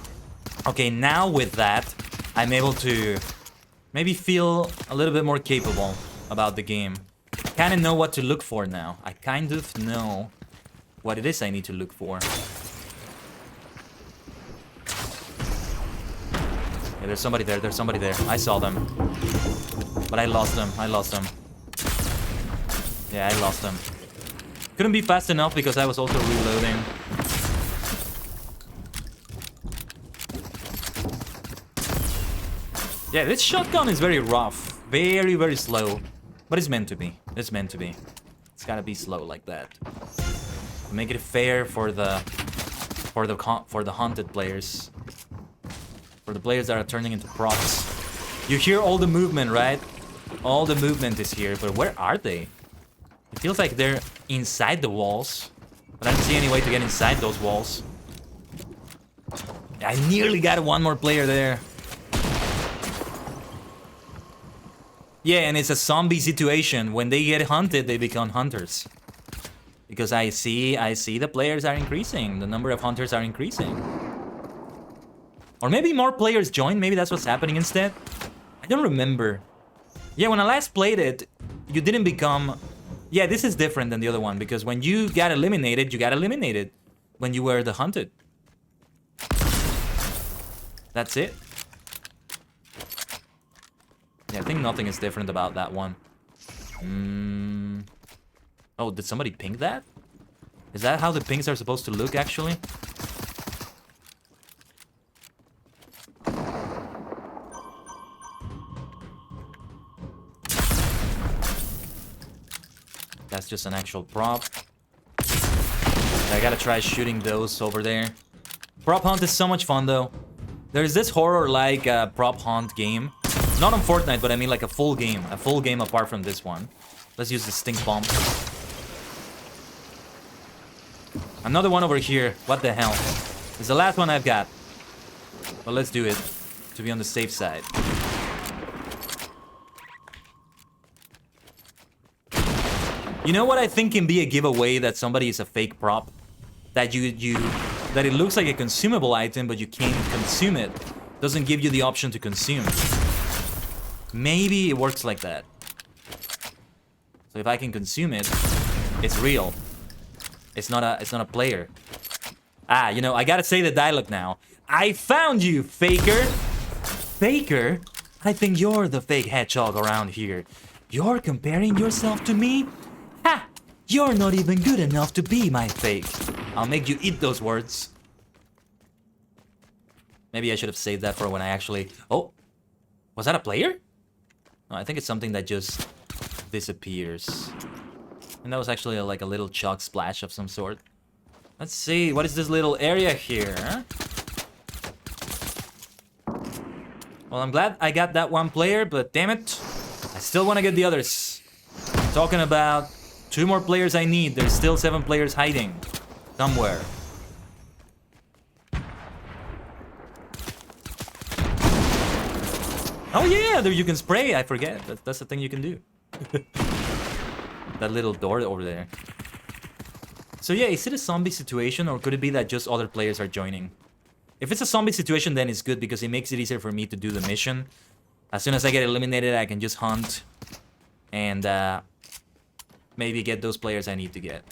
Okay, now with that, I'm able to maybe feel a little bit more capable about the game. Kind of know what to look for now. I kind of know what it is I need to look for. Yeah, there's somebody there, there's somebody there. I saw them. But I lost them, I lost them. Yeah, I lost them. Couldn't be fast enough because I was also reloading. Yeah, this shotgun is very rough. Very, very slow. But it's meant to be. It's meant to be. It's gotta be slow like that. To make it fair for the haunted players. For the players that are turning into props. You hear all the movement, right? All the movement is here, but where are they? It feels like they're inside the walls. But I don't see any way to get inside those walls. I nearly got one more player there. Yeah, and it's a zombie situation. When they get hunted, they become hunters. Because I see the players are increasing. The number of hunters are increasing. Or maybe more players join. Maybe that's what's happening instead. I don't remember. Yeah, when I last played it, you didn't become... Yeah, this is different than the other one. Because when you got eliminated, you got eliminated. When you were the hunted. That's it. Yeah, I think nothing is different about that one. Oh, did somebody ping that? Is that how the pings are supposed to look, actually? That's just an actual prop. I gotta try shooting those over there. Prop hunt is so much fun, though. There's this horror-like prop hunt game. Not on Fortnite, but I mean like a full game. A full game apart from this one. Let's use the stink bomb. Another one over here. What the hell? It's the last one I've got. But let's do it. To be on the safe side. You know what I think can be a giveaway that somebody is a fake prop? That that it looks like a consumable item, but you can't consume it. Doesn't give you the option to consume. Maybe it works like that. So if I can consume it, it's real. It's not a player. Ah, you know, I gotta say the dialogue now. I found you, faker! Faker? I think you're the fake hedgehog around here. You're comparing yourself to me? Ha! You're not even good enough to be my fake. I'll make you eat those words. Maybe I should have saved that for when I actually... Oh! Was that a player? No, I think it's something that just disappears. And that was actually like a little chalk splash of some sort. Let's see, what is this little area here? Well, I'm glad I got that one player, but damn it, I still want to get the others. I'm talking about 2 more players I need. There's still 7 players hiding somewhere. Oh yeah, there you can spray. I forget. That's the thing you can do. That little door over there. So yeah, is it a zombie situation or could it be that just other players are joining? If it's a zombie situation, then it's good because it makes it easier for me to do the mission. As soon as I get eliminated, I can just hunt and maybe get those players I need to get.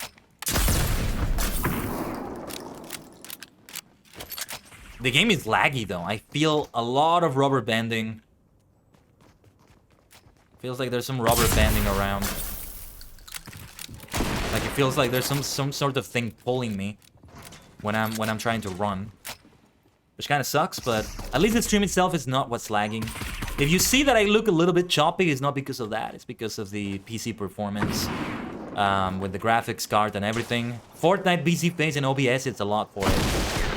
The game is laggy though. I feel a lot of rubber banding. Feels like there's some rubber banding around. Like it feels like there's some sort of thing pulling me when I'm trying to run. Which kind of sucks, but at least the stream itself is not what's lagging. If you see that I look a little bit choppy, it's not because of that. It's because of the PC performance with the graphics card and everything. Fortnite PC phase and OBS, it's a lot for it.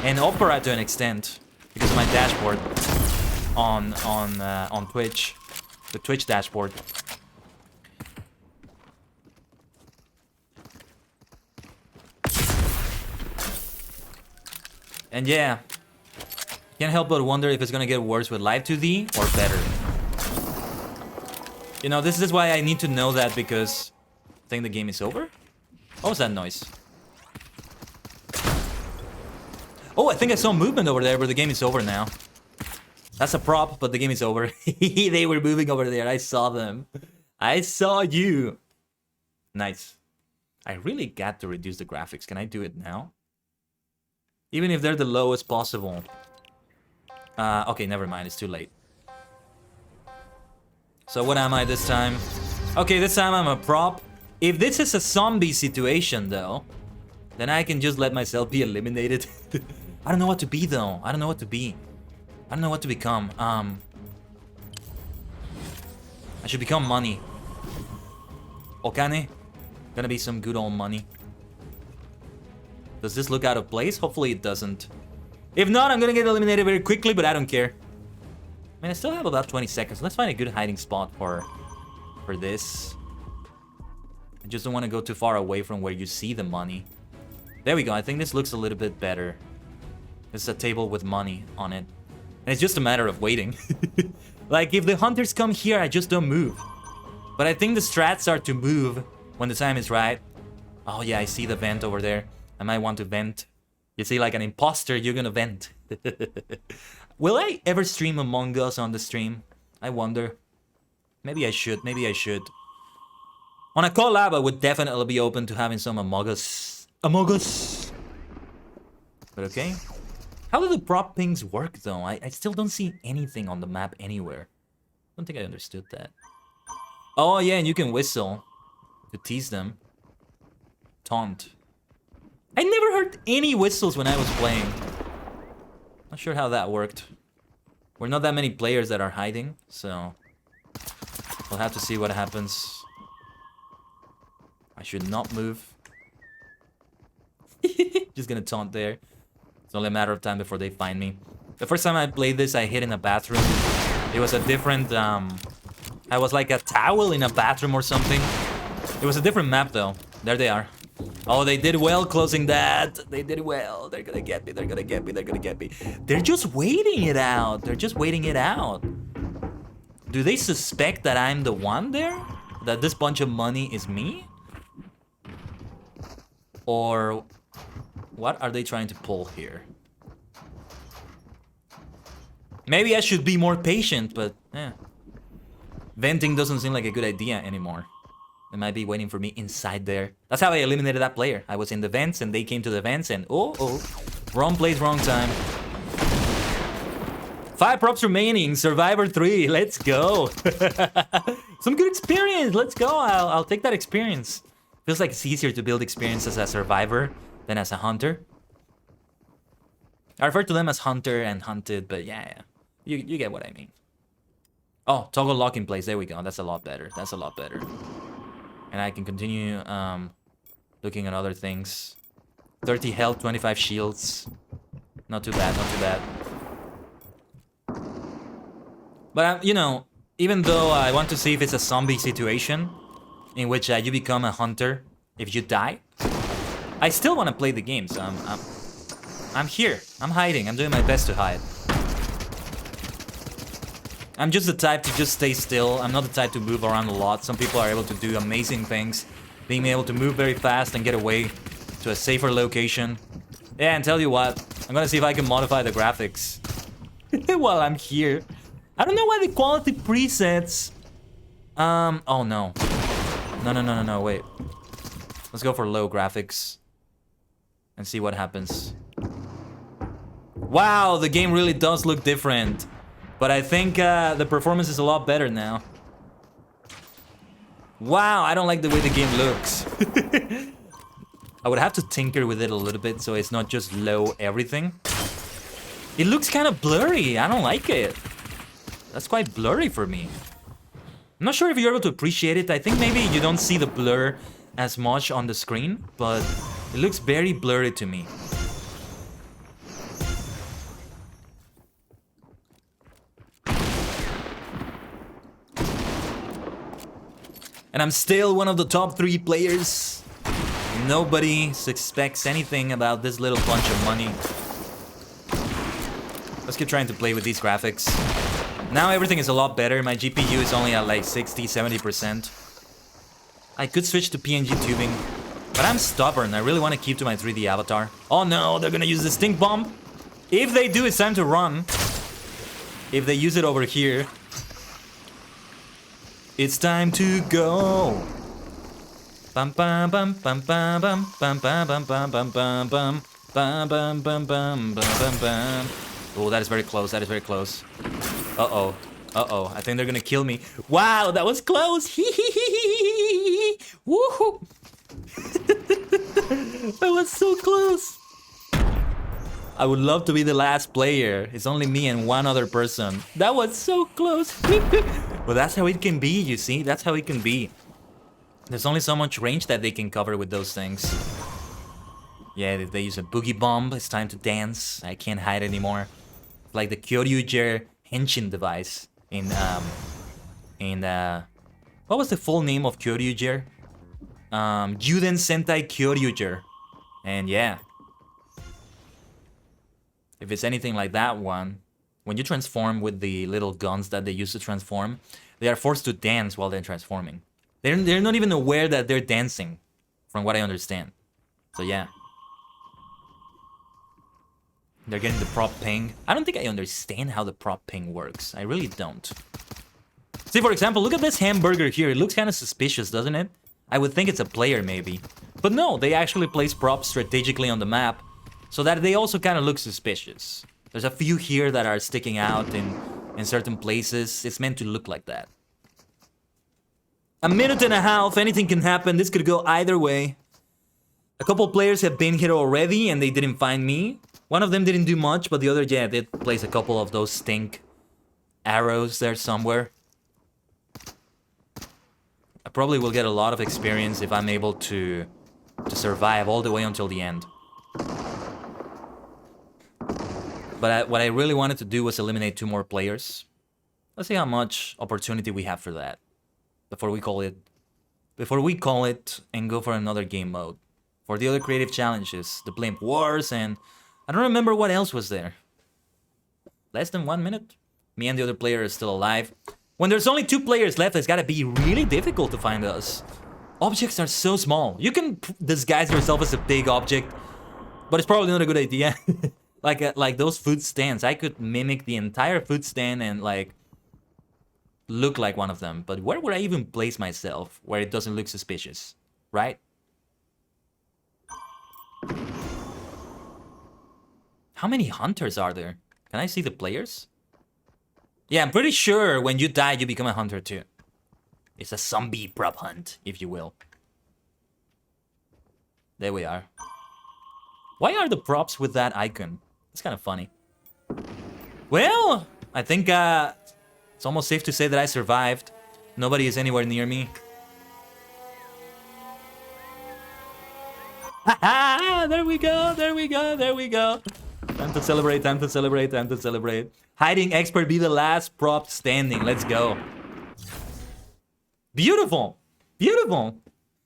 And Opera to an extent because of my dashboard on Twitch. the Twitch dashboard. And yeah, can't help but wonder if it's gonna get worse with Live 2D or better. You know, this is why I need to know that, because I think the game is over. What was that noise? Oh, I think I saw movement over there, but the game is over now. That's a prop, but the game is over. They were moving over there. I saw them. I saw you. Nice. I really got to reduce the graphics. Can I do it now? Even if they're the lowest possible. Okay, never mind. It's too late. So what am I this time? Okay, this time I'm a prop. If this is a zombie situation, though, then I can just let myself be eliminated. I don't know what to be, though. I don't know what to be. I don't know what to become. I should become money. Okane? Gonna be some good old money. Does this look out of place? Hopefully it doesn't. If not, I'm gonna get eliminated very quickly, but I don't care. I mean, I still have about 20 seconds. Let's find a good hiding spot for this. I just don't want to go too far away from where you see the money. There we go. I think this looks a little bit better. This is a table with money on it. And it's just a matter of waiting. Like, if the hunters come here, I just don't move. But I think the strats are to move when the time is right. Oh yeah, I see the vent over there. I might want to vent. You see, like an imposter, you're gonna vent. Will I ever stream Among Us on the stream? I wonder. Maybe I should, maybe I should. On a collab, I would definitely be open to having some Among Us. Among Us! But okay. How do the prop pings work, though? I still don't see anything on the map anywhere. I don't think I understood that. Oh, yeah, and you can whistle to tease them. Taunt. I never heard any whistles when I was playing. Not sure how that worked. We're not that many players that are hiding, so we'll have to see what happens. I should not move. Just gonna taunt there. It's only a matter of time before they find me. The first time I played this, I hid in a bathroom. It was a different, I was like a towel in a bathroom or something. It was a different map, though. There they are. Oh, they did well closing that. They did well. They're gonna get me. They're gonna get me. They're gonna get me. They're just waiting it out. They're just waiting it out. Do they suspect that I'm the one there? That this bunch of money is me? Or what are they trying to pull here? Maybe I should be more patient, but venting doesn't seem like a good idea anymore. They might be waiting for me inside there. That's how I eliminated that player. I was in the vents and they came to the vents and oh, wrong place, wrong time. 5 props remaining, Survivor 3, let's go. Some good experience, let's go. I'll take that experience. Feels like it's easier to build experience as a survivor than as a hunter. I refer to them as hunter and hunted, but yeah. You get what I mean. Oh, toggle lock in place, there we go. That's a lot better, that's a lot better. And I can continue looking at other things. 30 health, 25 shields. Not too bad, not too bad. But, you know, even though I want to see if it's a zombie situation in which you become a hunter if you die, I still want to play the game, so I'm here. I'm hiding. I'm doing my best to hide. I'm just the type to just stay still. I'm not the type to move around a lot. Some people are able to do amazing things. Being able to move very fast and get away to a safer location. Yeah, and tell you what, I'm gonna see if I can modify the graphics while I'm here. I don't know why the quality presets... oh no. No, wait. Let's go for low graphics. And see what happens. Wow, the game really does look different. But I think the performance is a lot better now. Wow, I don't like the way the game looks. I would have to tinker with it a little bit so it's not just low everything. It looks kind of blurry. I don't like it. That's quite blurry for me. I'm not sure if you're able to appreciate it. I think maybe you don't see the blur as much on the screen, but it looks very blurry to me. And I'm still one of the top 3 players. Nobody suspects anything about this little bunch of money. Let's keep trying to play with these graphics. Now everything is a lot better. My GPU is only at like 60-70%. I could switch to PNG tubing, but I'm stubborn. I really want to keep to my 3D avatar. Oh no, they're gonna use the stink bomb. If they do, it's time to run. If they use it over here, it's time to go. Bum bum bum bum bum bum bum bum bum bum bum bum bum bum bum bum bum bum bum. Oh, that is very close. That is very close. Uh-oh. Uh-oh. I think they're gonna kill me. Wow, that was close. Woohoo. That was so close. I would love to be the last player. It's only me and one other person. That was so close. Well, that's how it can be, you see? That's how it can be. There's only so much range that they can cover with those things. Yeah, if they use a boogie bomb, it's time to dance. I can't hide anymore. Like the ℂ𝕠𝕟𝕤𝕒 henshin device in what was the full name of ℂ𝕠𝕠𝕠𝕒? Juden Sentai ℂ𝕠𝕠𝕠𝕠𝕒. And yeah. If it's anything like that one, when you transform with the little guns that they use to transform, they are forced to dance while they're transforming. They're not even aware that they're dancing, from what I understand. So yeah. They're getting the prop ping. I don't think I understand how the prop ping works. I really don't. See, for example, look at this hamburger here. It looks kind of suspicious, doesn't it? I would think it's a player, maybe. But no, they actually place props strategically on the map, so that they also kind of look suspicious. There's a few here that are sticking out in certain places. It's meant to look like that. A minute and a half, anything can happen. This could go either way. A couple players have been here already and they didn't find me. One of them didn't do much, but the other, yeah, did place a couple of those stink arrows there somewhere. I probably will get a lot of experience if I'm able to survive all the way until the end. But what I really wanted to do was eliminate 2 more players. Let's see how much opportunity we have for that before we call it and go for another game mode. For the other creative challenges, the Blimp Wars, and I don't remember what else was there. Less than 1 minute? Me and the other player are still alive. When there's only 2 players left, it's gotta be really difficult to find us. Objects are so small. You can disguise yourself as a big object, but it's probably not a good idea. Like those food stands. I could mimic the entire food stand and like look like one of them. But where would I even place myself where it doesn't look suspicious, right? How many hunters are there? Can I see the players? Yeah, I'm pretty sure when you die, you become a hunter too. It's a zombie prop hunt, if you will. There we are. Why are the props with that icon? It's kind of funny. Well, I think it's almost safe to say that I survived. Nobody is anywhere near me. Haha! There we go, there we go, there we go. Time to celebrate, time to celebrate, time to celebrate. Hiding expert, be the last prop standing. Let's go. Beautiful. Beautiful.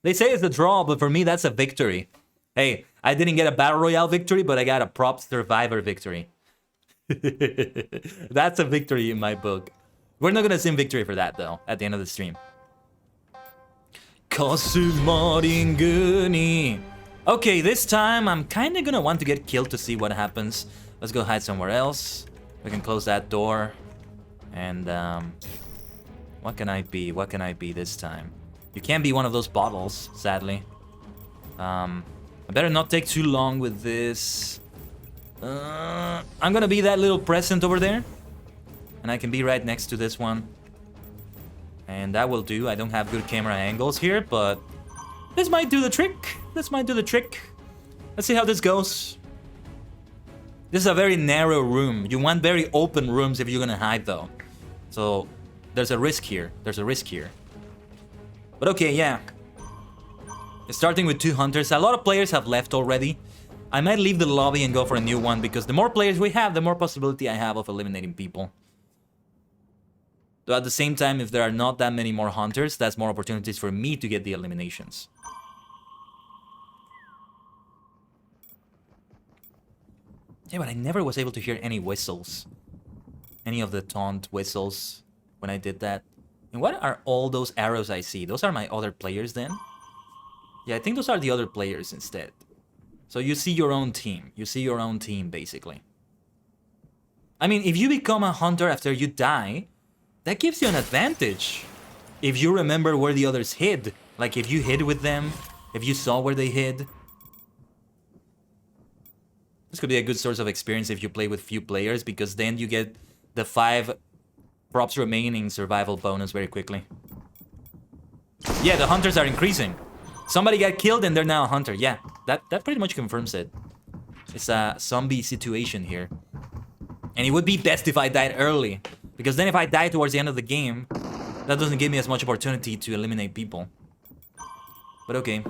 They say it's a draw, but for me, that's a victory. Hey, I didn't get a Battle Royale victory, but I got a prop survivor victory. That's a victory in my book. We're not gonna sing victory for that, though, at the end of the stream. Kosumoringuni. Okay, this time I'm kind of gonna want to get killed to see what happens. Let's go hide somewhere else. We can close that door. And, what can I be? What can I be this time? You can't be one of those bottles, sadly. I better not take too long with this. I'm gonna be that little present over there. And I can be right next to this one. And that will do. I don't have good camera angles here, but this might do the trick. This might do the trick. Let's see how this goes. This is a very narrow room. You want very open rooms if you're gonna hide, though. So there's a risk here. There's a risk here. But okay, yeah. Starting with 2 hunters. A lot of players have left already. I might leave the lobby and go for a new one, because the more players we have, the more possibility I have of eliminating people. So at the same time, if there are not that many more hunters, that's more opportunities for me to get the eliminations. Yeah, but I never was able to hear any whistles. Any of the taunt whistles when I did that. And what are all those arrows I see? Those are my other players then? Yeah, I think those are the other players instead. So you see your own team. You see your own team, basically. I mean, if you become a hunter after you die, that gives you an advantage. If you remember where the others hid. Like if you hid with them, if you saw where they hid. This could be a good source of experience if you play with few players, because then you get the 5 props remaining survival bonus very quickly. Yeah, the hunters are increasing. Somebody got killed and they're now a hunter. Yeah, that pretty much confirms it. It's a zombie situation here. And it would be best if I died early, because then if I die towards the end of the game, that doesn't give me as much opportunity to eliminate people. But okay.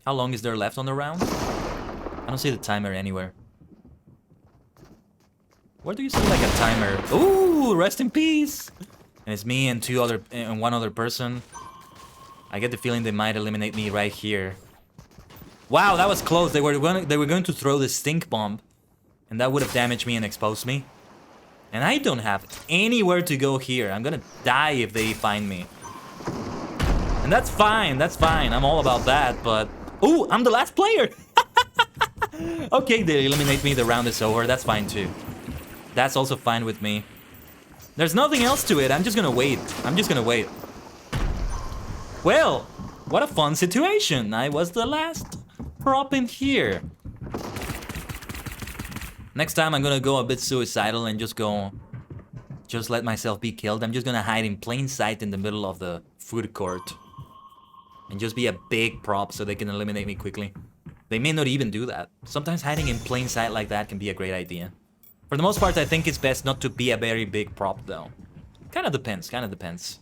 How long is there left on the round? I don't see the timer anywhere. Where do you see like a timer? Ooh, rest in peace! And it's me and one other person. I get the feeling they might eliminate me right here. Wow, that was close. They were going to throw the stink bomb, and that would have damaged me and exposed me. And I don't have anywhere to go here. I'm gonna die if they find me. And that's fine, that's fine. I'm all about that, but... Ooh, I'm the last player! Okay, they eliminate me, the round is over. That's fine too. That's also fine with me. There's nothing else to it. I'm just gonna wait. I'm just gonna wait. Well, what a fun situation. I was the last prop in here. Next time I'm gonna go a bit suicidal and just let myself be killed. I'm just gonna hide in plain sight in the middle of the food court. And just be a big prop so they can eliminate me quickly. They may not even do that. Sometimes hiding in plain sight like that can be a great idea. For the most part, I think it's best not to be a very big prop though. Kinda depends, kinda depends.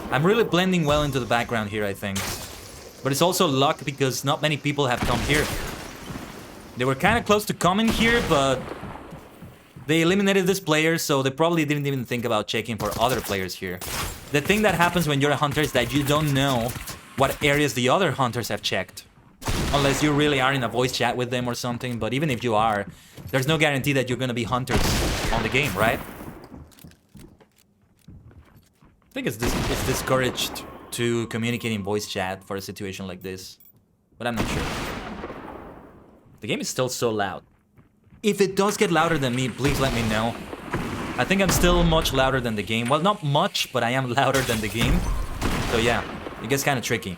I'm really blending well into the background here, I think. But it's also luck because not many people have come here. They were kinda close to coming here, but they eliminated this player, so they probably didn't even think about checking for other players here. The thing that happens when you're a hunter is that you don't know what areas the other hunters have checked. Unless you really are in a voice chat with them or something, but even if you are, there's no guarantee that you're gonna be hunters on the game, right? I think it's discouraged to communicate in voice chat for a situation like this, but I'm not sure. The game is still so loud. If it does get louder than me, please let me know. I think I'm still much louder than the game. Well, not much, but I am louder than the game. So yeah, it gets kind of tricky.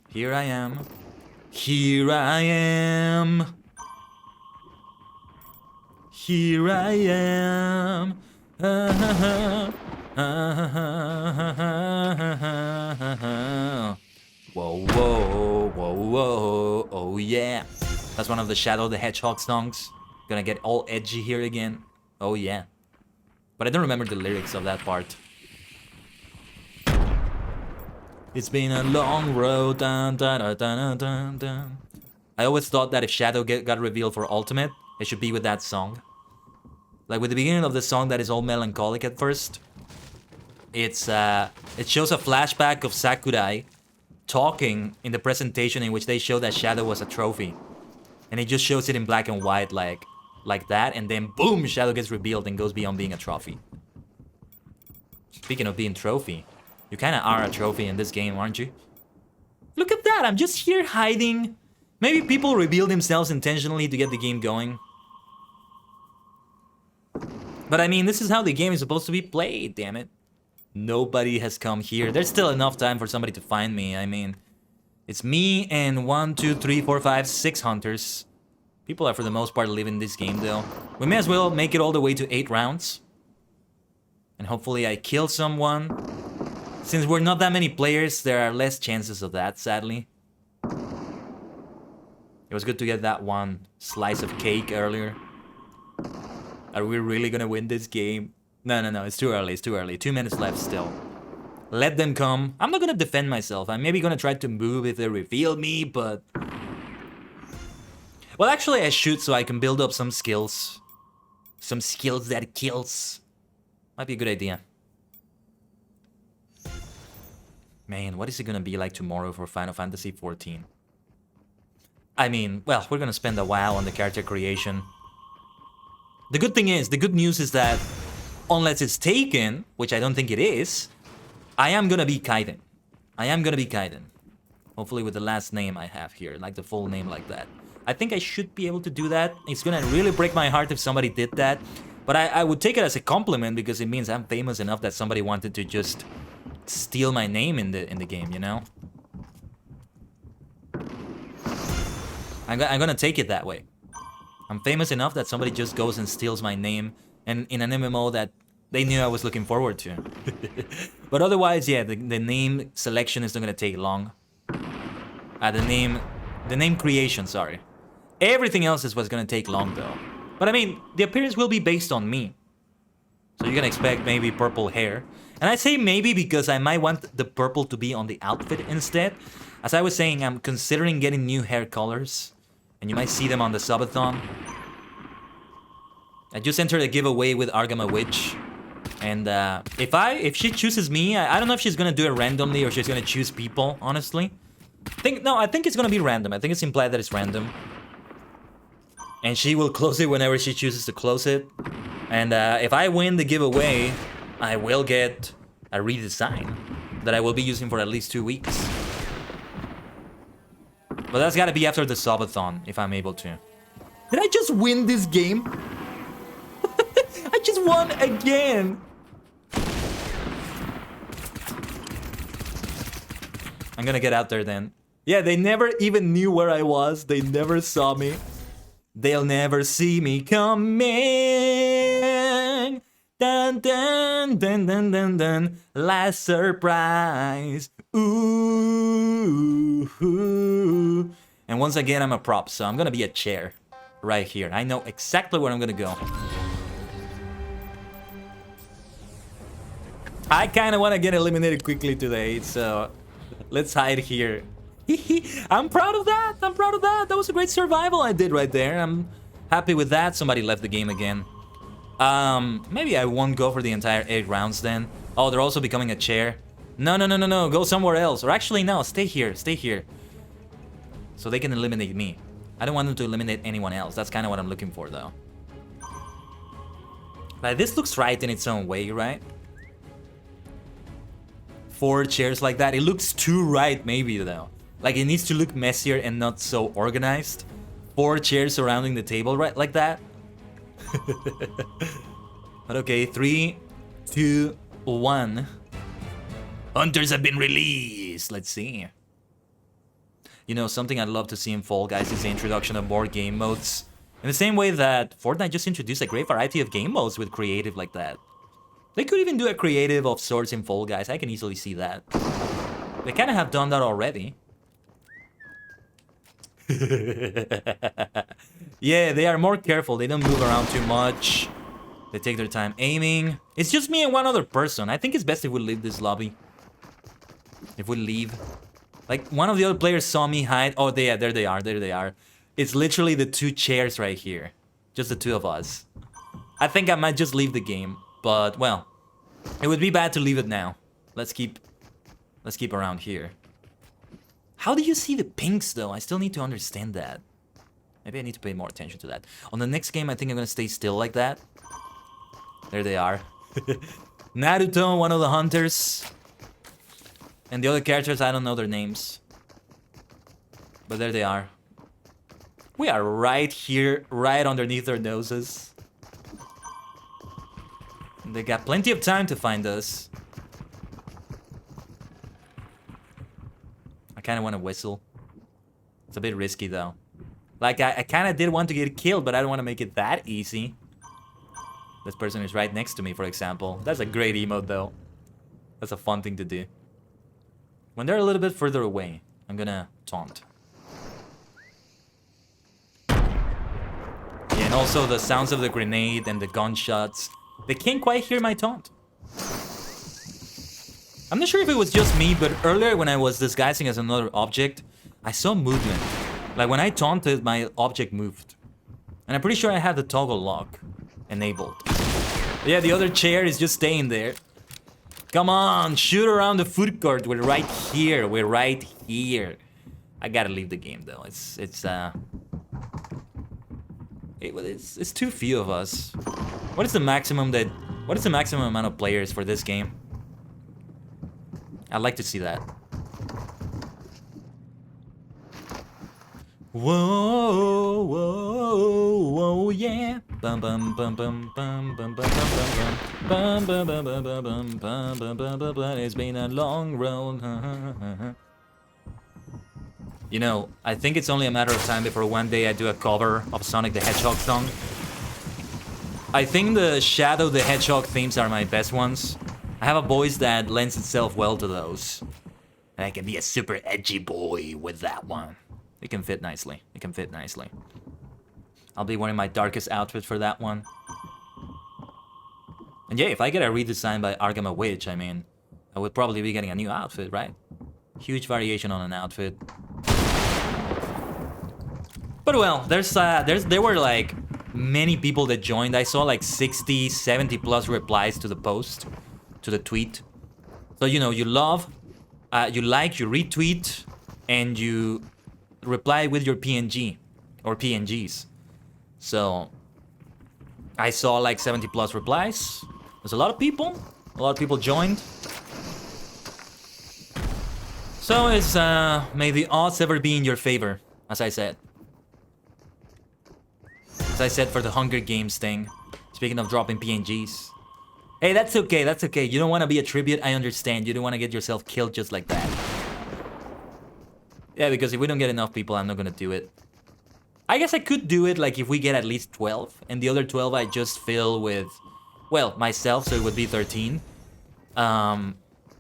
Here I am. Here I am. Here I am. Whoa, whoa, whoa, whoa, oh yeah. That's one of the Shadow the Hedgehog songs. Gonna get all edgy here again. Oh yeah. But I don't remember the lyrics of that part. It's been a long road, dun, dun, dun, dun, dun, dun. I always thought that if Shadow got revealed for Ultimate, it should be with that song. Like with the beginning of the song that is all melancholic at first. It shows a flashback of Sakurai talking in the presentation in which they show that Shadow was a trophy. And it just shows it in black and white like that, and then boom, Shadow gets revealed and goes beyond being a trophy. Speaking of being trophy, you kinda are a trophy in this game, aren't you? Look at that, I'm just here hiding. Maybe people reveal themselves intentionally to get the game going. But I mean, this is how the game is supposed to be played, damn it. Nobody has come here. There's still enough time for somebody to find me. I mean, it's me and 1, 2, 3, 4, 5, 6 hunters. People are for the most part living this game though. We may as well make it all the way to 8 rounds. And hopefully I kill someone. Since we're not that many players, there are less chances of that, sadly. It was good to get that one slice of cake earlier. Are we really gonna win this game? No, it's too early, it's too early. 2 minutes left still. Let them come. I'm not gonna defend myself. I'm maybe gonna try to move if they reveal me, but... Well, actually I should, so I can build up some skills. Some skills that kills. Might be a good idea. Man, what is it gonna be like tomorrow for Final Fantasy XIV? I mean, well, we're gonna spend a while on the character creation. The good news is that unless it's taken, which I don't think it is, I am gonna be Kaiden. I am gonna be Kaiden. Hopefully with the last name I have here, like the full name like that. I think I should be able to do that. It's gonna really break my heart if somebody did that. But I would take it as a compliment because it means I'm famous enough that somebody wanted to just steal my name in the game, you know? I'm gonna take it that way. I'm famous enough that somebody just goes and steals my name and in an MMO that they knew I was looking forward to. But otherwise, yeah, the name selection is not gonna take long. The name creation, sorry. Everything else is what's gonna take long though. But I mean, the appearance will be based on me. So you can expect maybe purple hair. And I say maybe because I might want the purple to be on the outfit instead. As I was saying, I'm considering getting new hair colors. And you might see them on the subathon. I just entered a giveaway with Argama Witch. And if she chooses me, I don't know if she's gonna do it randomly or she's gonna choose people, honestly. I think it's gonna be random. I think it's implied that it's random. And she will close it whenever she chooses to close it. And if I win the giveaway, I will get a redesign that I will be using for at least 2 weeks. But that's gotta be after the subathon, if I'm able to. Did I just win this game? I just won again! I'm gonna get out there then. Yeah, they never even knew where I was. They never saw me. They'll never see me coming. Dun dun dun dun dun dun. Last surprise. Ooh. And once again, I'm a prop, so I'm gonna be a chair right here. I know exactly where I'm gonna go. I kind of want to get eliminated quickly today, so let's hide here. I'm proud of that. I'm proud of that. That was a great survival I did right there. I'm happy with that. Somebody left the game again. Maybe I won't go for the entire 8 rounds then. Oh, they're also becoming a chair. No. Go somewhere else. Or actually, no. Stay here. Stay here. So they can eliminate me. I don't want them to eliminate anyone else. That's kind of what I'm looking for, though. Like, this looks right in its own way, right? 4 chairs like that. It looks too right, maybe, though. Like, it needs to look messier and not so organized. 4 chairs surrounding the table, right? Like that. But okay, 3, 2, 1. Hunters have been released. Let's see. You know, something I'd love to see in Fall Guys is the introduction of more game modes. In the same way that Fortnite just introduced a great variety of game modes with creative like that. They could even do a creative of sorts in Fall Guys. I can easily see that. They kind of have done that already. Yeah, they are more careful. They don't move around too much. They take their time aiming. It's just me and one other person. I think it's best if we leave this lobby. If we leave. Like, one of the other players saw me hide. Oh, there they are. There they are. It's literally the 2 chairs right here. Just the 2 of us. I think I might just leave the game. But, well, it would be bad to leave it now. Let's keep around here. How do you see the pinks, though? I still need to understand that. Maybe I need to pay more attention to that. On the next game, I think I'm gonna stay still like that. There they are. Naruto, one of the hunters. And the other characters, I don't know their names. But there they are. We are right here, right underneath their noses. They got plenty of time to find us. I kind of want to whistle. It's a bit risky, though. Like, I kind of did want to get killed, but I don't want to make it that easy. This person is right next to me, for example. That's a great emote, though. That's a fun thing to do. When they're a little bit further away, I'm gonna taunt. Yeah, and also the sounds of the grenade and the gunshots. They can't quite hear my taunt. I'm not sure if it was just me, but earlier when I was disguising as another object, I saw movement. Like when I taunted, my object moved. And I'm pretty sure I had the toggle lock enabled. But yeah, the other chair is just staying there. Come on, shoot around the food court. We're right here. We're right here. I gotta leave the game though. It's too few of us. What is the maximum amount of players for this game? I'd like to see that. Whoa, whoa, whoa, yeah. Bum bum bum bum bum bum bum bum bum bum bum bum bum bum bum bum bum. It's been a long road. You know, I think it's only a matter of time before one day I do a cover of Sonic the Hedgehog song. I think the Shadow the Hedgehog themes are my best ones. I have a voice that lends itself well to those. And I can be a super edgy boy with that one. It can fit nicely. It can fit nicely. I'll be wearing my darkest outfit for that one. And yeah, if I get a redesign by Arkham Witch, I mean, I would probably be getting a new outfit, right? Huge variation on an outfit. But well, there were like many people that joined. I saw like 60, 70 plus replies to the post, to the tweet. So you know, you love, you like, you retweet, and you reply with your PNG or PNGs. So I saw like 70 plus replies. There's a lot of people. A lot of people joined. So it's may the odds ever be in your favor, as I said. As I said for the Hunger Games thing. Speaking of dropping PNGs. Hey, that's okay, that's okay. You don't want to be a tribute, I understand. You don't want to get yourself killed just like that. Yeah, because if we don't get enough people, I'm not gonna do it. I guess I could do it, like, if we get at least 12. And the other 12 I just fill with, well, myself, so it would be 13. And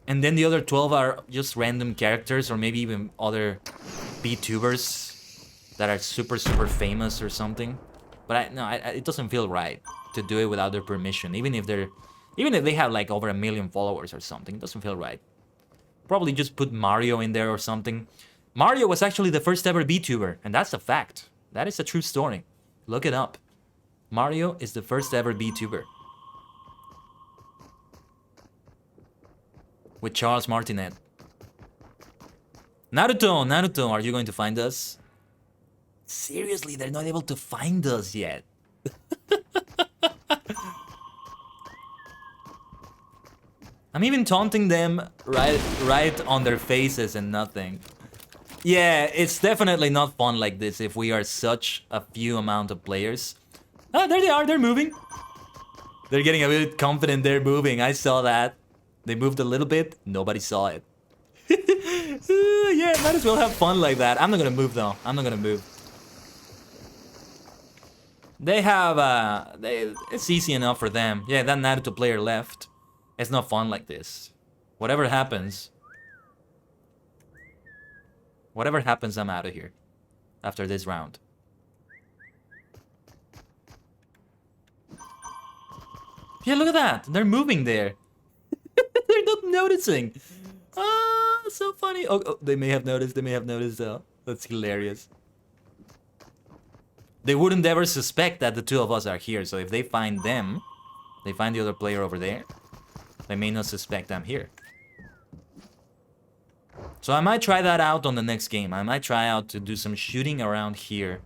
then the other 12 are just random characters, or maybe even other VTubers that are super, super famous or something. But it doesn't feel right to do it without their permission, even if they have like over 1 million followers or something. It doesn't feel right. Probably just put Mario in there or something. Mario was actually the first ever VTuber, and that's a fact. That is a true story. Look it up. Mario is the first ever VTuber. With Charles Martinet. Naruto, are you going to find us? Seriously, they're not able to find us yet. I'm even taunting them right on their faces and nothing. Yeah, it's definitely not fun like this if we are such a few amount of players. Ah, there they are, they're moving. They're getting a bit confident, they're moving, I saw that. They moved a little bit, nobody saw it. Yeah, might as well have fun like that. I'm not gonna move though, I'm not gonna move. They have, it's easy enough for them. Yeah, that Naruto player left. It's not fun like this. Whatever happens, I'm out of here. After this round. Yeah, look at that. They're moving there. They're not noticing. Ah, so funny. Oh, they may have noticed. They may have noticed though. That's hilarious. They wouldn't ever suspect that the two of us are here. So if they find them, they find the other player over there, they may not suspect I'm here. So I might try that out on the next game. I might try out to do some shooting around here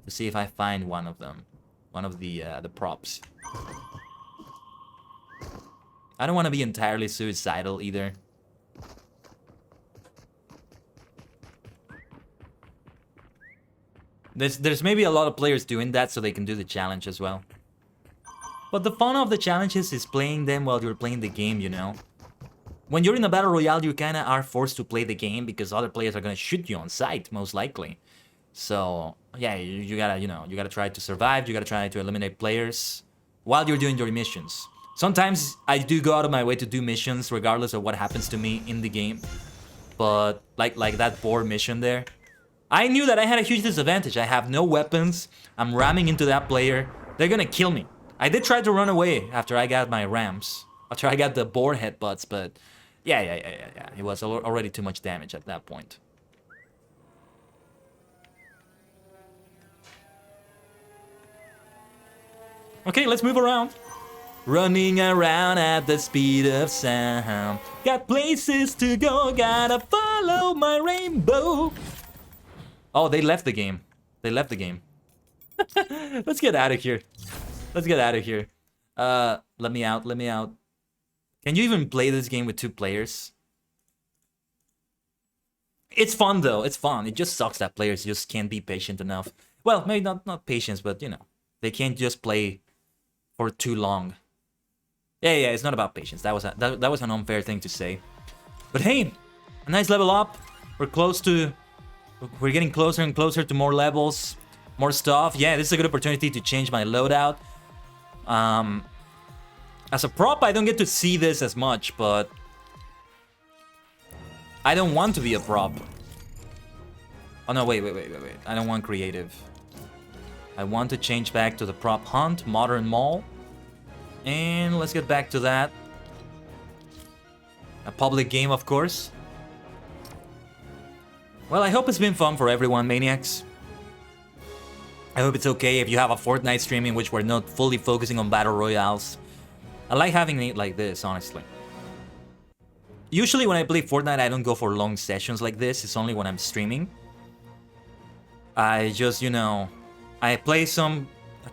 to see if I find one of them, one of the props. I don't want to be entirely suicidal either. There's maybe a lot of players doing that so they can do the challenge as well. But the fun of the challenges is playing them while you're playing the game, you know? When you're in a battle royale, you kinda are forced to play the game because other players are gonna shoot you on sight, most likely. So, yeah, you gotta, you know, you gotta try to survive, you gotta try to eliminate players while you're doing your missions. Sometimes I do go out of my way to do missions regardless of what happens to me in the game. But, like that boar mission there, I knew that I had a huge disadvantage. I have no weapons, I'm ramming into that player, they're gonna kill me. I did try to run away after I got my rams, after I got the boar headbutts, but Yeah. It was already too much damage at that point. Okay, let's move around. Running around at the speed of sound. Got places to go, gotta follow my rainbow. Oh, they left the game. They left the game. Let's get out of here. Let's get out of here. Let me out, let me out. Can you even play this game with 2 players? It's fun though, it's fun. It just sucks that players just can't be patient enough. Well, maybe not patience, but you know, they can't just play for too long. Yeah, it's not about patience. That was an unfair thing to say. But hey, a nice level up. We're getting closer and closer to more levels, more stuff. Yeah, this is a good opportunity to change my loadout. As a prop, I don't get to see this as much, but I don't want to be a prop. Oh no, wait. I don't want creative. I want to change back to the prop hunt, modern mall. And let's get back to that. A public game, of course. Well, I hope it's been fun for everyone, maniacs. I hope it's okay if you have a Fortnite stream in which we're not fully focusing on battle royales. I like having it like this, honestly. Usually when I play Fortnite, I don't go for long sessions like this. It's only when I'm streaming. I just, you know, I play a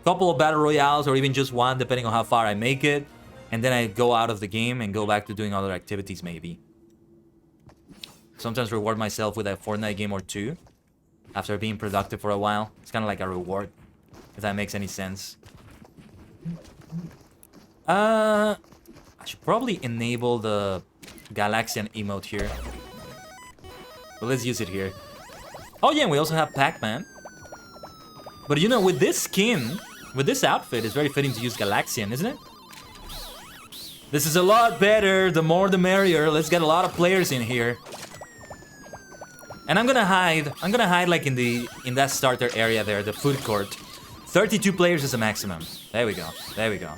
couple of battle royales or even just one, depending on how far I make it. And then I go out of the game and go back to doing other activities, maybe. Sometimes reward myself with a Fortnite game or 2 after being productive for a while. It's kind of like a reward, if that makes any sense. I should probably enable the Galaxian emote here. But let's use it here. Oh yeah, and we also have Pac-Man. But you know, with this skin, with this outfit, it's very fitting to use Galaxian, isn't it? This is a lot better. The more the merrier. Let's get a lot of players in here. And I'm gonna hide like in that starter area there, the food court. 32 players is the maximum. There we go. There we go.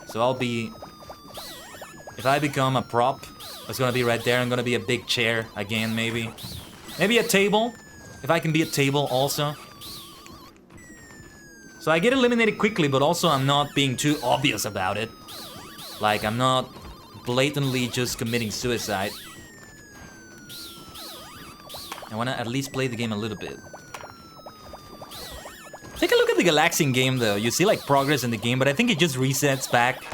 So I'll be... If I become a prop, it's gonna be right there. I'm gonna be a big chair again, maybe. Maybe a table. If I can be a table also. So I get eliminated quickly, but also I'm not being too obvious about it. Like, I'm not blatantly just committing suicide. I wanna at least play the game a little bit. Take a look at the Galaxian game though. You see like progress in the game, but I think it just resets back.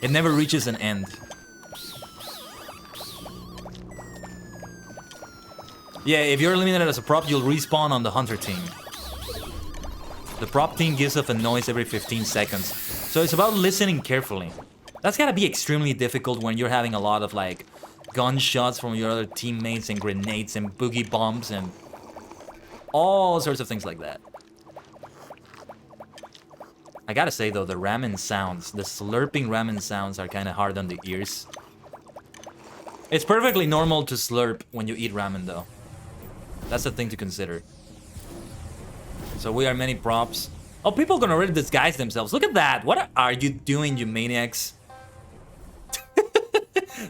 It never reaches an end. Yeah, if you're eliminated as a prop, you'll respawn on the hunter team. The prop team gives off a noise every 15 seconds. So it's about listening carefully. That's gotta be extremely difficult when you're having a lot of like gunshots from your other teammates and grenades and boogie bombs and all sorts of things like that. I gotta say though, the ramen sounds, the slurping ramen sounds are kinda hard on the ears. It's perfectly normal to slurp when you eat ramen though. That's the thing to consider. So we are many props. Oh, people are gonna already disguise themselves. Look at that. What are you doing, you maniacs?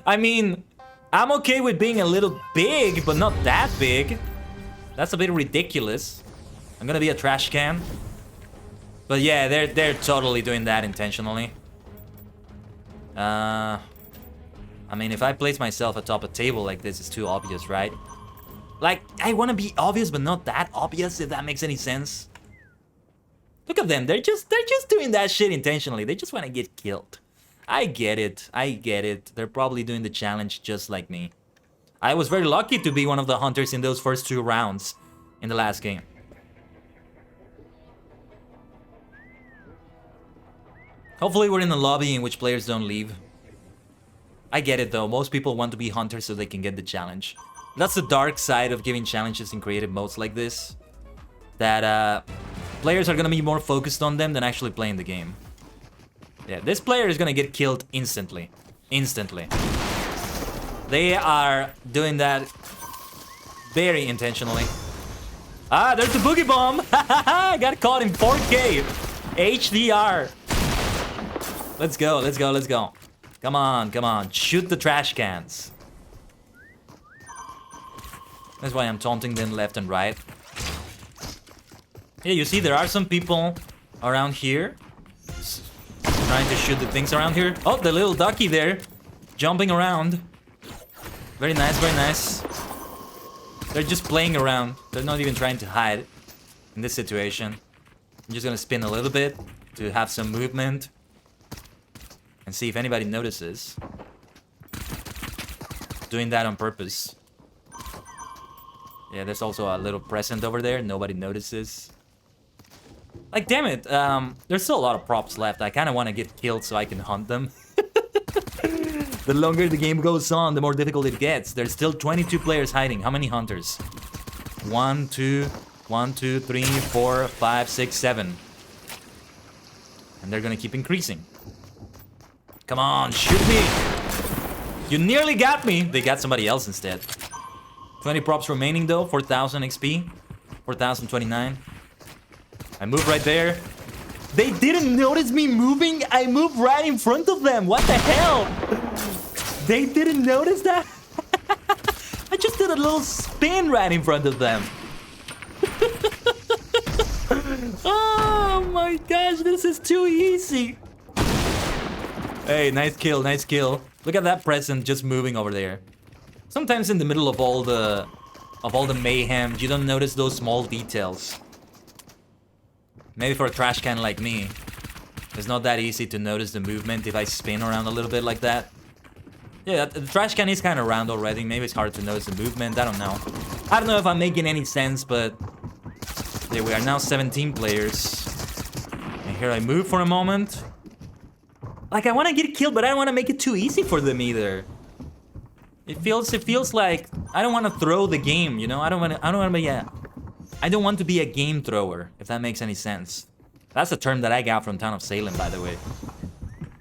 I mean, I'm okay with being a little big, but not that big. That's a bit ridiculous. I'm gonna be a trash can. But yeah, they're totally doing that intentionally. I mean, if I place myself atop a table like this, it's too obvious, right? Like, I want to be obvious, but not that obvious, if that makes any sense. Look at them. They're just doing that shit intentionally. They just want to get killed. I get it. I get it. They're probably doing the challenge just like me. I was very lucky to be one of the hunters in those first 2 rounds in the last game. Hopefully we're in a lobby in which players don't leave. I get it though. Most people want to be hunters so they can get the challenge. That's the dark side of giving challenges in creative modes like this. That players are gonna be more focused on them than actually playing the game. Yeah, this player is gonna get killed instantly. Instantly. They are doing that very intentionally. Ah, there's the boogie bomb! I got caught in 4K! HDR! Let's go, let's go, let's go. Come on, come on. Shoot the trash cans. That's why I'm taunting them left and right. Yeah, you see, there are some people around here trying to shoot the things around here. Oh, the little ducky there, jumping around. Very nice, very nice. They're just playing around. They're not even trying to hide in this situation. I'm just gonna spin a little bit to have some movement and see if anybody notices. Doing that on purpose. Yeah, there's also a little present over there. Nobody notices. Like, damn it. There's still a lot of props left. I kind of want to get killed so I can hunt them. The longer the game goes on, the more difficult it gets. There's still 22 players hiding. How many hunters? 1, 2, 3, 4, 5, 6, 7. And they're gonna keep increasing. Come on, shoot me! You nearly got me! They got somebody else instead. 20 props remaining though, 4,000 XP. 4,029. I move right there. They didn't notice me moving. I moved right in front of them. What the hell? They didn't notice that? I just did a little spin right in front of them. Oh my gosh, this is too easy. Hey, nice kill, nice kill. Look at that present just moving over there. Sometimes in the middle of all the mayhem, you don't notice those small details. Maybe for a trash can like me, it's not that easy to notice the movement if I spin around a little bit like that. Yeah, the trash can is kind of round already. Maybe it's hard to notice the movement. I don't know. I don't know if I'm making any sense, but yeah, we are now 17 players. And here I move for a moment. Like, I want to get killed, but I don't want to make it too easy for them either. It feels like I don't want to throw the game, you know? I don't want to be a game thrower, if that makes any sense. That's a term that I got from Town of Salem, by the way.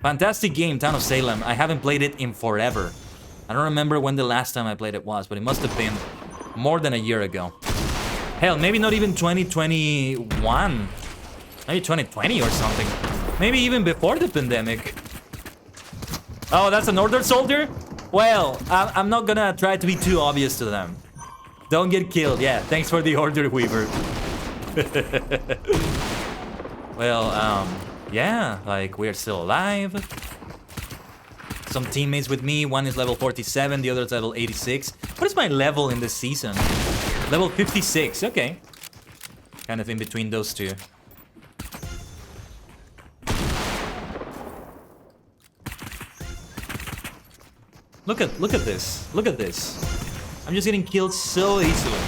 Fantastic game, Town of Salem. I haven't played it in forever. I don't remember when the last time I played it was, but it must have been more than a year ago. Hell, maybe not even 2021. Maybe 2020 or something. Maybe even before the pandemic. Oh, that's an order soldier? Well, I'm not gonna try to be too obvious to them. Don't get killed. Yeah, thanks for the order, Weaver. Well, yeah, like, we're still alive. Some teammates with me. One is level 47, the other is level 86. What is my level in this season? Level 56, okay. Kind of in between those two. Look at this. Look at this. I'm just getting killed so easily.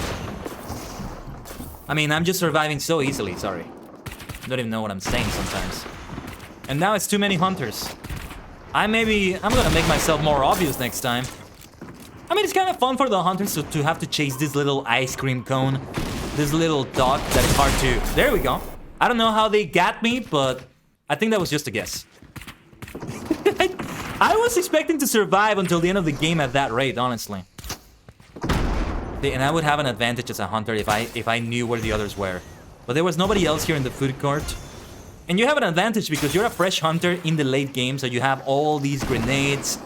I mean, I'm just surviving so easily, sorry. I don't even know what I'm saying sometimes. And now it's too many hunters. I'm gonna make myself more obvious next time. I mean, it's kind of fun for the hunters to have to chase this little ice cream cone. This little dot that is hard to... There we go. I don't know how they got me, but I think that was just a guess. I was expecting to survive until the end of the game at that rate, honestly. And I would have an advantage as a hunter if I knew where the others were. But there was nobody else here in the food court. And you have an advantage because you're a fresh hunter in the late game, so you have all these grenades,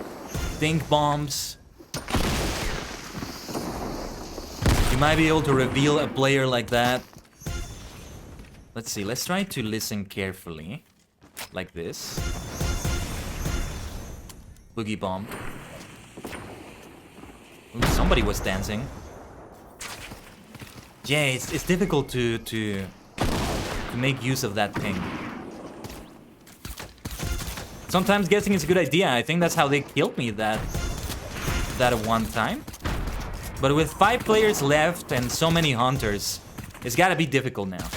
stink bombs. You might be able to reveal a player like that. Let's see, let's try to listen carefully. Like this. Boogie bomb. Ooh, somebody was dancing. Yeah, it's difficult to make use of that ping. Sometimes guessing is a good idea. I think that's how they killed me that one time. But with 5 players left and so many hunters, it's gotta be difficult now.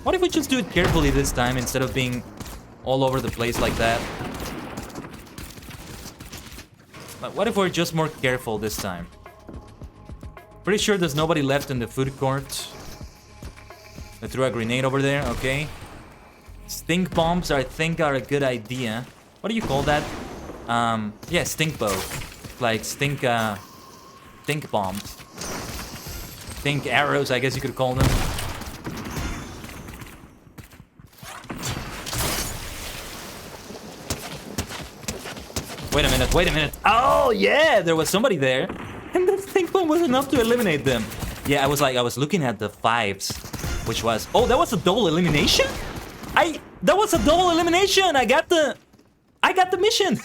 What if we just do it carefully this time instead of being all over the place like that? But what if we're just more careful this time? Pretty sure there's nobody left in the food court. I threw a grenade over there, okay. Stink bombs, I think, are a good idea. What do you call that? Yeah, stink bow. Like stink bombs. Stink arrows, I guess you could call them. Wait a minute, wait a minute. Oh, yeah, there was somebody there. And the stink bomb was enough to eliminate them. Yeah, I was looking at the 5s, which was... Oh, that was a double elimination? That was a double elimination. I got the mission.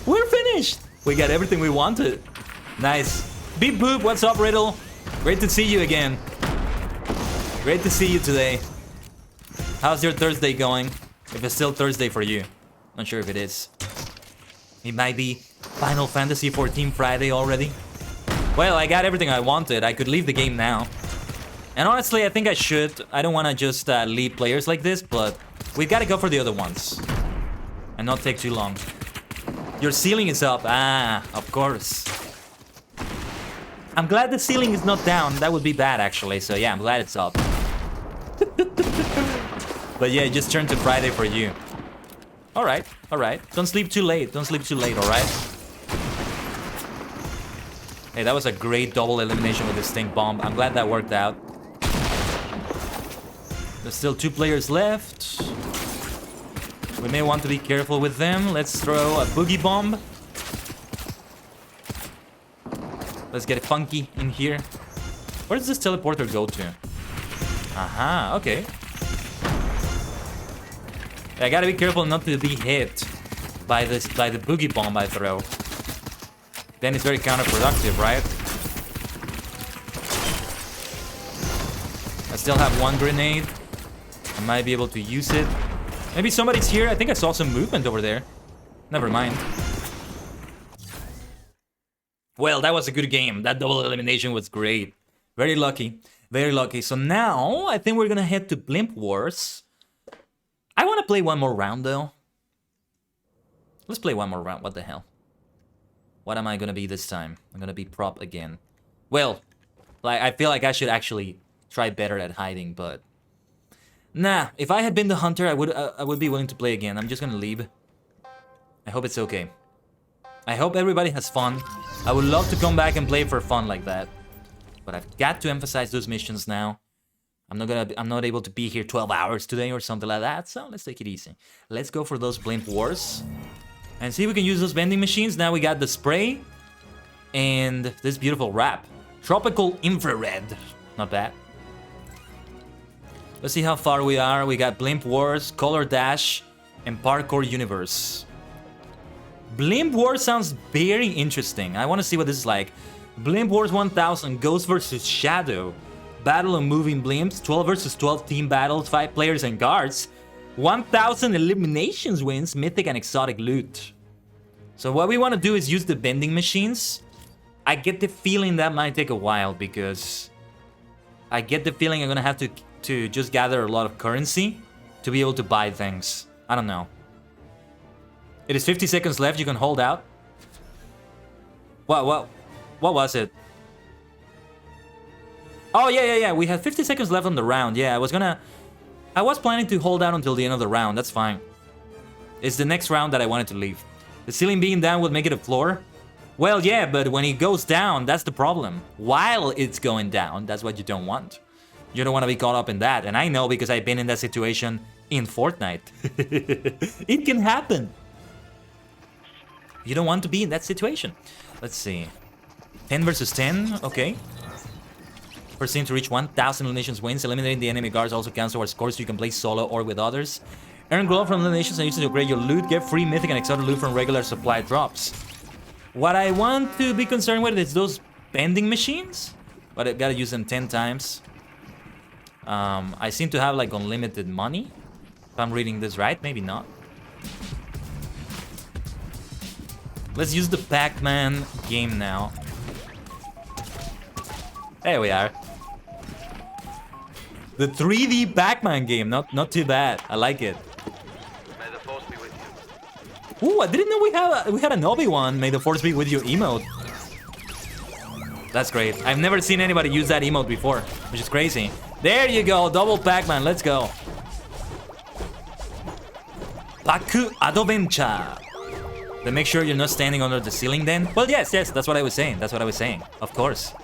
We're finished. We got everything we wanted. Nice. Beep boop, what's up, Riddle? Great to see you again. Great to see you today. How's your Thursday going? If it's still Thursday for you. Not sure if it is. It might be Final Fantasy XIV Friday already. Well, I got everything I wanted. I could leave the game now. And honestly, I think I should. I don't want to just leave players like this, but we've got to go for the other ones. And not take too long. Your ceiling is up. Ah, of course. I'm glad the ceiling is not down. That would be bad, actually. So yeah, I'm glad it's up. But yeah, it just turned to Friday for you. Alright, alright. Don't sleep too late. Don't sleep too late, alright? Hey, that was a great double elimination with the stink bomb. I'm glad that worked out. There's still 2 players left. We may want to be careful with them. Let's throw a boogie bomb. Let's get funky in here. Where does this teleporter go to? Aha, okay. I gotta be careful not to be hit by the boogie bomb I throw. Then it's very counterproductive, right? I still have 1 grenade. I might be able to use it. Maybe somebody's here. I think I saw some movement over there. Never mind. Well, that was a good game. That double elimination was great. Very lucky. Very lucky. So now, I think we're gonna head to Blimp Wars. I want to play one more round, though. Let's play one more round. What the hell? What am I gonna be this time? I'm gonna be prop again. Well, like I feel like I should actually try better at hiding, but... Nah, if I had been the hunter, I would be willing to play again. I'm just gonna leave. I hope it's okay. I hope everybody has fun. I would love to come back and play for fun like that. But I've got to emphasize those missions now. I'm not able to be here 12 hours today or something like that, so let's take it easy. Let's go for those Blimp Wars. And see if we can use those vending machines. Now we got the spray. And this beautiful wrap. Tropical Infrared. Not bad. Let's see how far we are. We got Blimp Wars, Color Dash, and Parkour Universe. Blimp Wars sounds very interesting. I want to see what this is like. Blimp Wars 1000, Ghost vs. Shadow. Battle of moving blimps, 12 versus 12 team battles, 5 players and guards. 1000 eliminations wins, mythic and exotic loot. So what we want to do is use the vending machines. I get the feeling that might take a while because I get the feeling I'm gonna have to just gather a lot of currency to be able to buy things. I don't know. It is 50 seconds left, you can hold out. What was it? Oh, yeah. We had 50 seconds left on the round. Yeah, I was planning to hold out until the end of the round. That's fine. It's the next round that I wanted to leave. The ceiling being down would make it a floor. Well, yeah, but when it goes down, that's the problem. While it's going down, that's what you don't want. You don't want to be caught up in that. And I know because I've been in that situation in Fortnite. It can happen. You don't want to be in that situation. Let's see. 10 versus 10. Okay. First team to reach 1000 eliminations wins. Eliminating the enemy guards also counts towards scores so you can play solo or with others. Earn gold from eliminations and use it to upgrade your loot. Get free mythic and exotic loot from regular supply drops. What I want to be concerned with is those vending machines. But I gotta use them 10 times. I seem to have like unlimited money. If I'm reading this right, maybe not. Let's use the Pac-Man game now. There we are. The 3D Pac-Man game, not too bad. I like it. May the force be with you. Ooh, I didn't know we had an Obi-Wan May the Force be with you emote. That's great. I've never seen anybody use that emote before, which is crazy. There you go, double Pac-Man. Let's go. Paku Adventure. Then make sure you're not standing under the ceiling then. Well, yes, that's what I was saying. That's what I was saying. Of course.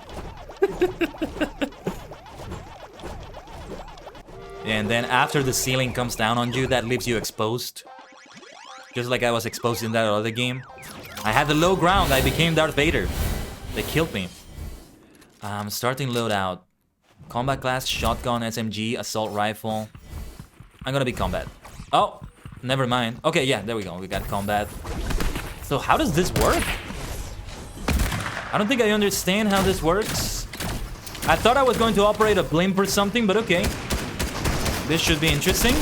And then after the ceiling comes down on you, that leaves you exposed. Just like I was exposed in that other game. I had the low ground. I became Darth Vader. They killed me. Starting loadout. Combat class, shotgun, SMG, assault rifle. I'm gonna be combat. Oh, never mind. Okay, yeah, there we go. We got combat. So how does this work? I don't think I understand how this works. I thought I was going to operate a blimp or something, but okay. This should be interesting.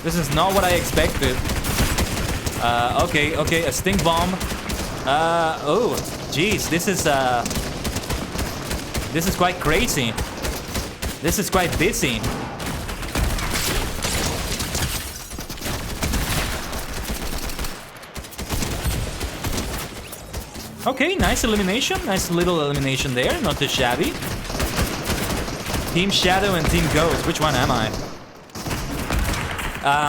This is not what I expected. Okay, a stink bomb. Oh, jeez, this is quite crazy. This is quite busy. Okay, nice elimination. Nice little elimination there. Not too shabby. Team Shadow and Team Ghost. Which one am I?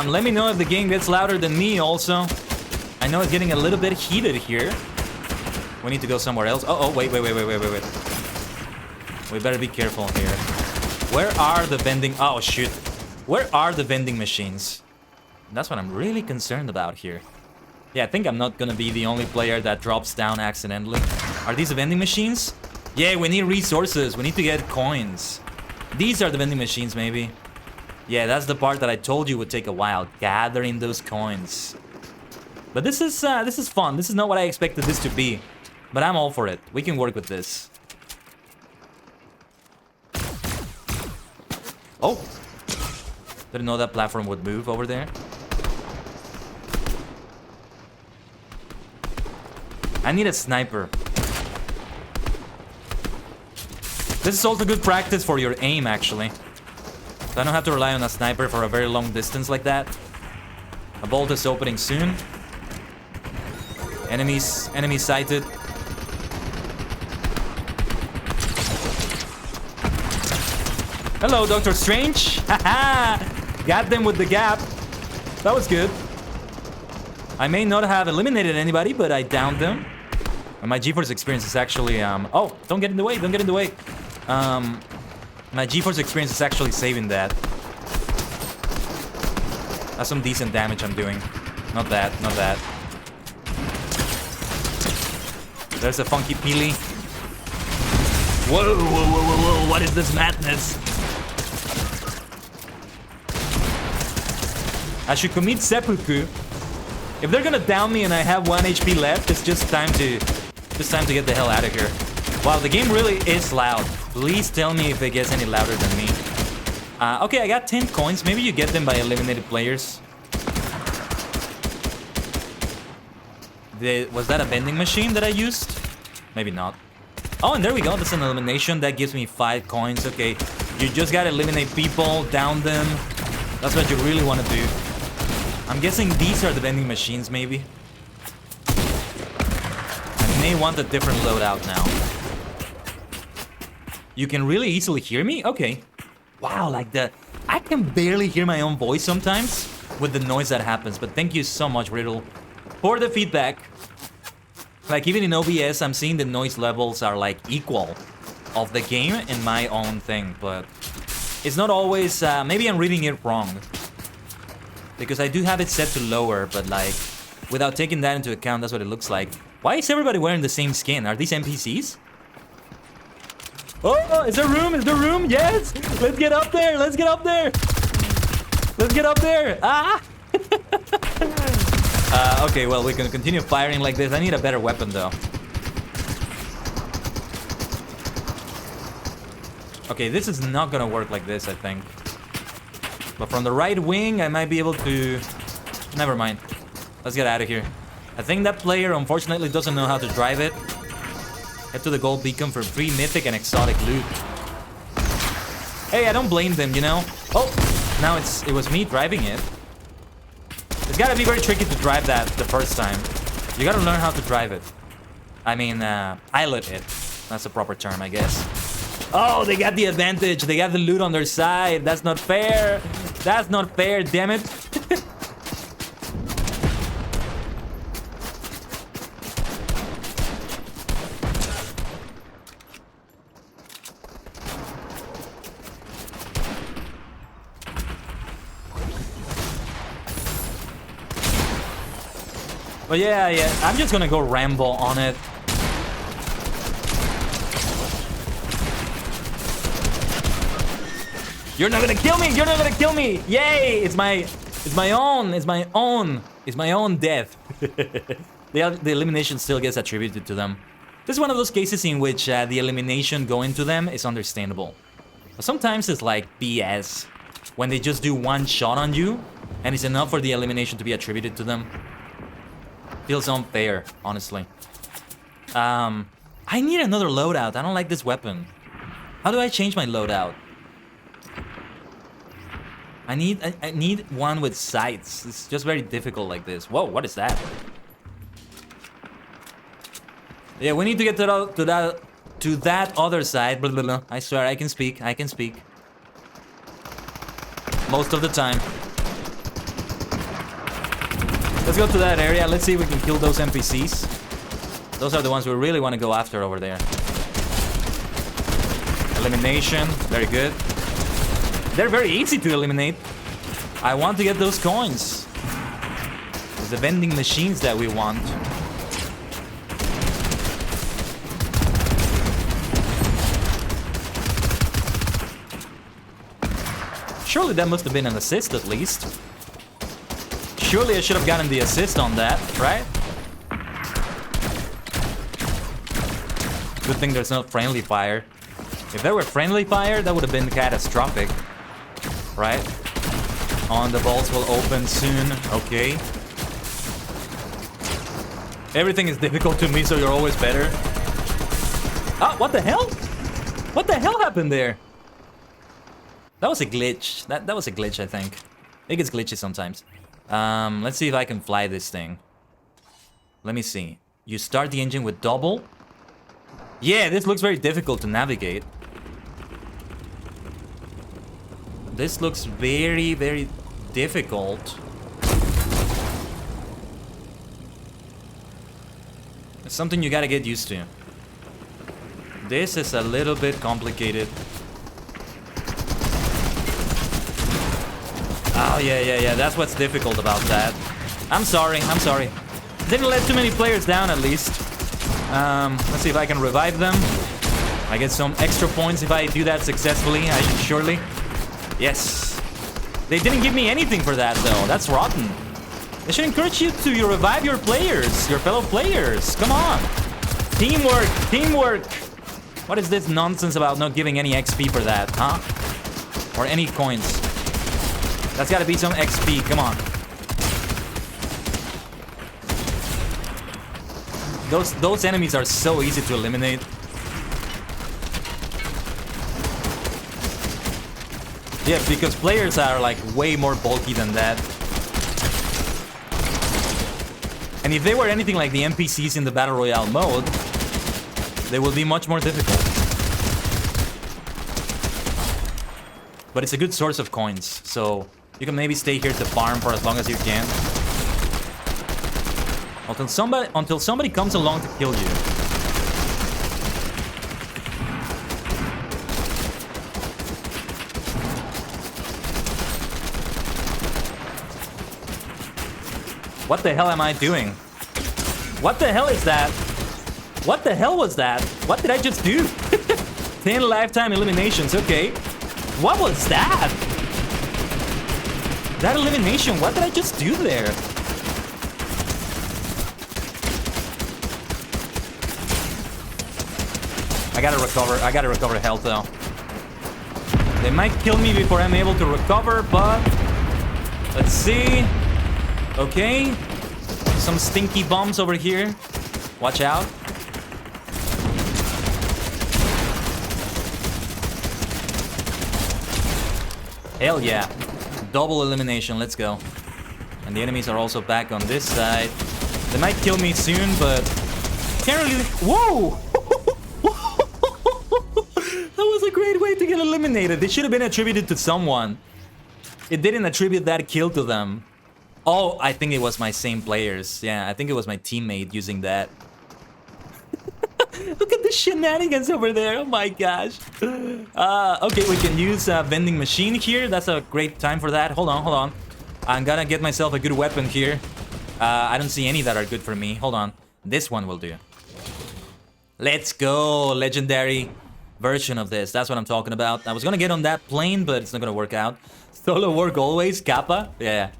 Let me know if the game gets louder than me also. I know it's getting a little bit heated here. We need to go somewhere else. Oh, wait. We better be careful here. Where are the vending... Oh, shoot. Where are the vending machines? That's what I'm really concerned about here. Yeah, I think I'm not gonna be the only player that drops down accidentally. Are these the vending machines? Yeah, we need resources. We need to get coins. These are the vending machines, maybe. Yeah, that's the part that I told you would take a while. Gathering those coins. But this is fun. This is not what I expected this to be. But I'm all for it. We can work with this. Oh! Didn't know that platform would move over there. I need a sniper. This is also good practice for your aim, actually. So I don't have to rely on a sniper for a very long distance like that. A bolt is opening soon. Enemies sighted. Hello, Doctor Strange. Haha! Got them with the gap. That was good. I may not have eliminated anybody, but I downed them. And my GeForce experience is actually... Oh, don't get in the way, don't get in the way. My GeForce experience is actually saving that. That's some decent damage I'm doing. Not that, not that. There's a funky peely. Whoa, what is this madness? I should commit seppuku. If they're gonna down me and I have 1 HP left, it's just time to get the hell out of here. Wow, the game really is loud. Please tell me if it gets any louder than me. Okay, I got 10 coins. Maybe you get them by eliminated players. Was that a vending machine that I used? Maybe not. Oh, and there we go. That's an elimination. That gives me 5 coins. Okay, you just gotta eliminate people, down them. That's what you really want to do. I'm guessing these are the vending machines, maybe. I may want a different loadout now. You can really easily hear me? Okay. Wow, like that. I can barely hear my own voice sometimes with the noise that happens. But thank you so much, Riddle, for the feedback. Like, even in OBS, I'm seeing the noise levels are, like, equal of the game and my own thing. But it's not always... maybe I'm reading it wrong. Because I do have it set to lower, but, like, without taking that into account, that's what it looks like. Why is everybody wearing the same skin? Are these NPCs? Oh, is there room? Is there room? Yes! Let's get up there! Let's get up there! Let's get up there! Ah! Okay, well, we can continue firing like this. I need a better weapon, though. Okay, this is not gonna work like this, I think. But from the right wing, I might be able to... Never mind. Let's get out of here. I think that player, unfortunately, doesn't know how to drive it. Head to the gold beacon for free mythic and exotic loot. Hey, I don't blame them, you know? Oh, now it was me driving it. It's gotta be very tricky to drive that the first time. You gotta learn how to drive it. I mean, pilot it. That's the proper term, I guess. Oh, they got the advantage. They got the loot on their side. That's not fair. That's not fair, damn it. But yeah, I'm just gonna go ramble on it. You're not gonna kill me! You're not gonna kill me! Yay! It's my own death. The elimination still gets attributed to them. This is one of those cases in which the elimination going to them is understandable. But sometimes it's like BS. When they just do one shot on you, and it's enough for the elimination to be attributed to them. Feels unfair, honestly. I need another loadout. I don't like this weapon. How do I change my loadout? I need one with sights. It's just very difficult like this. Whoa, what is that? Yeah, we need to get to that other side. Blah, blah, blah. I swear, I can speak. I can speak. Most of the time. Let's go to that area. Let's see if we can kill those NPCs. Those are the ones we really want to go after over there. Elimination. Very good. They're very easy to eliminate. I want to get those coins. It's the vending machines that we want. Surely that must have been an assist at least. Surely I should have gotten the assist on that, right? Good thing there's no friendly fire. If there were friendly fire, that would have been catastrophic. Right? On the vaults will open soon. Okay. Everything is difficult to me, so you're always better. Ah, what the hell? What the hell happened there? That was a glitch. That was a glitch, I think. It gets glitchy sometimes. Let's see if I can fly this thing. Let me see. You start the engine with double. Yeah, this looks very difficult to navigate. This looks very, very difficult. It's something you gotta get used to. This is a little bit complicated. Oh, yeah. That's what's difficult about that. I'm sorry. Didn't let too many players down, at least. Let's see if I can revive them. I get some extra points if I do that successfully, surely. Yes. They didn't give me anything for that, though. That's rotten. They should encourage you to revive your players, your fellow players. Come on. Teamwork. What is this nonsense about not giving any XP for that, huh? Or any coins? That's gotta be some XP. Come on. Those enemies are so easy to eliminate. Yeah, because players are like way more bulky than that. And if they were anything like the NPCs in the Battle Royale mode, they will be much more difficult. But it's a good source of coins, so you can maybe stay here to farm for as long as you can. Until somebody comes along to kill you. What the hell am I doing? What the hell is that? What the hell was that? What did I just do? 10 lifetime eliminations, okay. What was that? That elimination, what did I just do there? I gotta recover health though. They might kill me before I'm able to recover, but let's see. Okay. Some stinky bombs over here. Watch out. Hell yeah. Double elimination, let's go. And the enemies are also back on this side. They might kill me soon, but can't really... Whoa! That was a great way to get eliminated. They should have been attributed to someone. It didn't attribute that kill to them. Oh, I think it was my same players. Yeah, I think it was my teammate using that. Look at the shenanigans over there. Oh my gosh. Okay, we can use a vending machine here. That's a great time for that. Hold on. I'm gonna get myself a good weapon here. I don't see any that are good for me. Hold on. This one will do. Let's go. Legendary version of this. That's what I'm talking about. I was gonna get on that plane, but it's not gonna work out. Solo work always. Kappa. Yeah.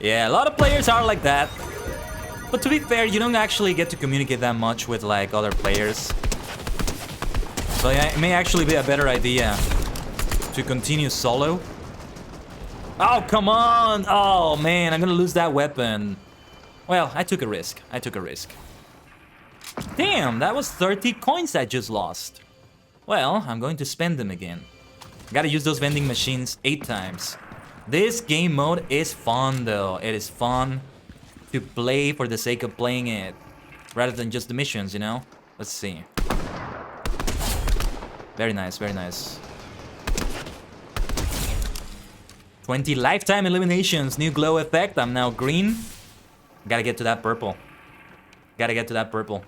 Yeah, a lot of players are like that. But to be fair, you don't actually get to communicate that much with like other players. So yeah, it may actually be a better idea to continue solo. Oh, come on! Oh, man, I'm gonna lose that weapon. Well, I took a risk. I took a risk. Damn, that was 30 coins I just lost. Well, I'm going to spend them again. Gotta use those vending machines 8 times. This game mode is fun, though. It is fun to play for the sake of playing it, rather than just the missions, you know? Let's see. Very nice, very nice. 20 lifetime eliminations, new glow effect. I'm now green. Gotta get to that purple. Gotta get to that purple.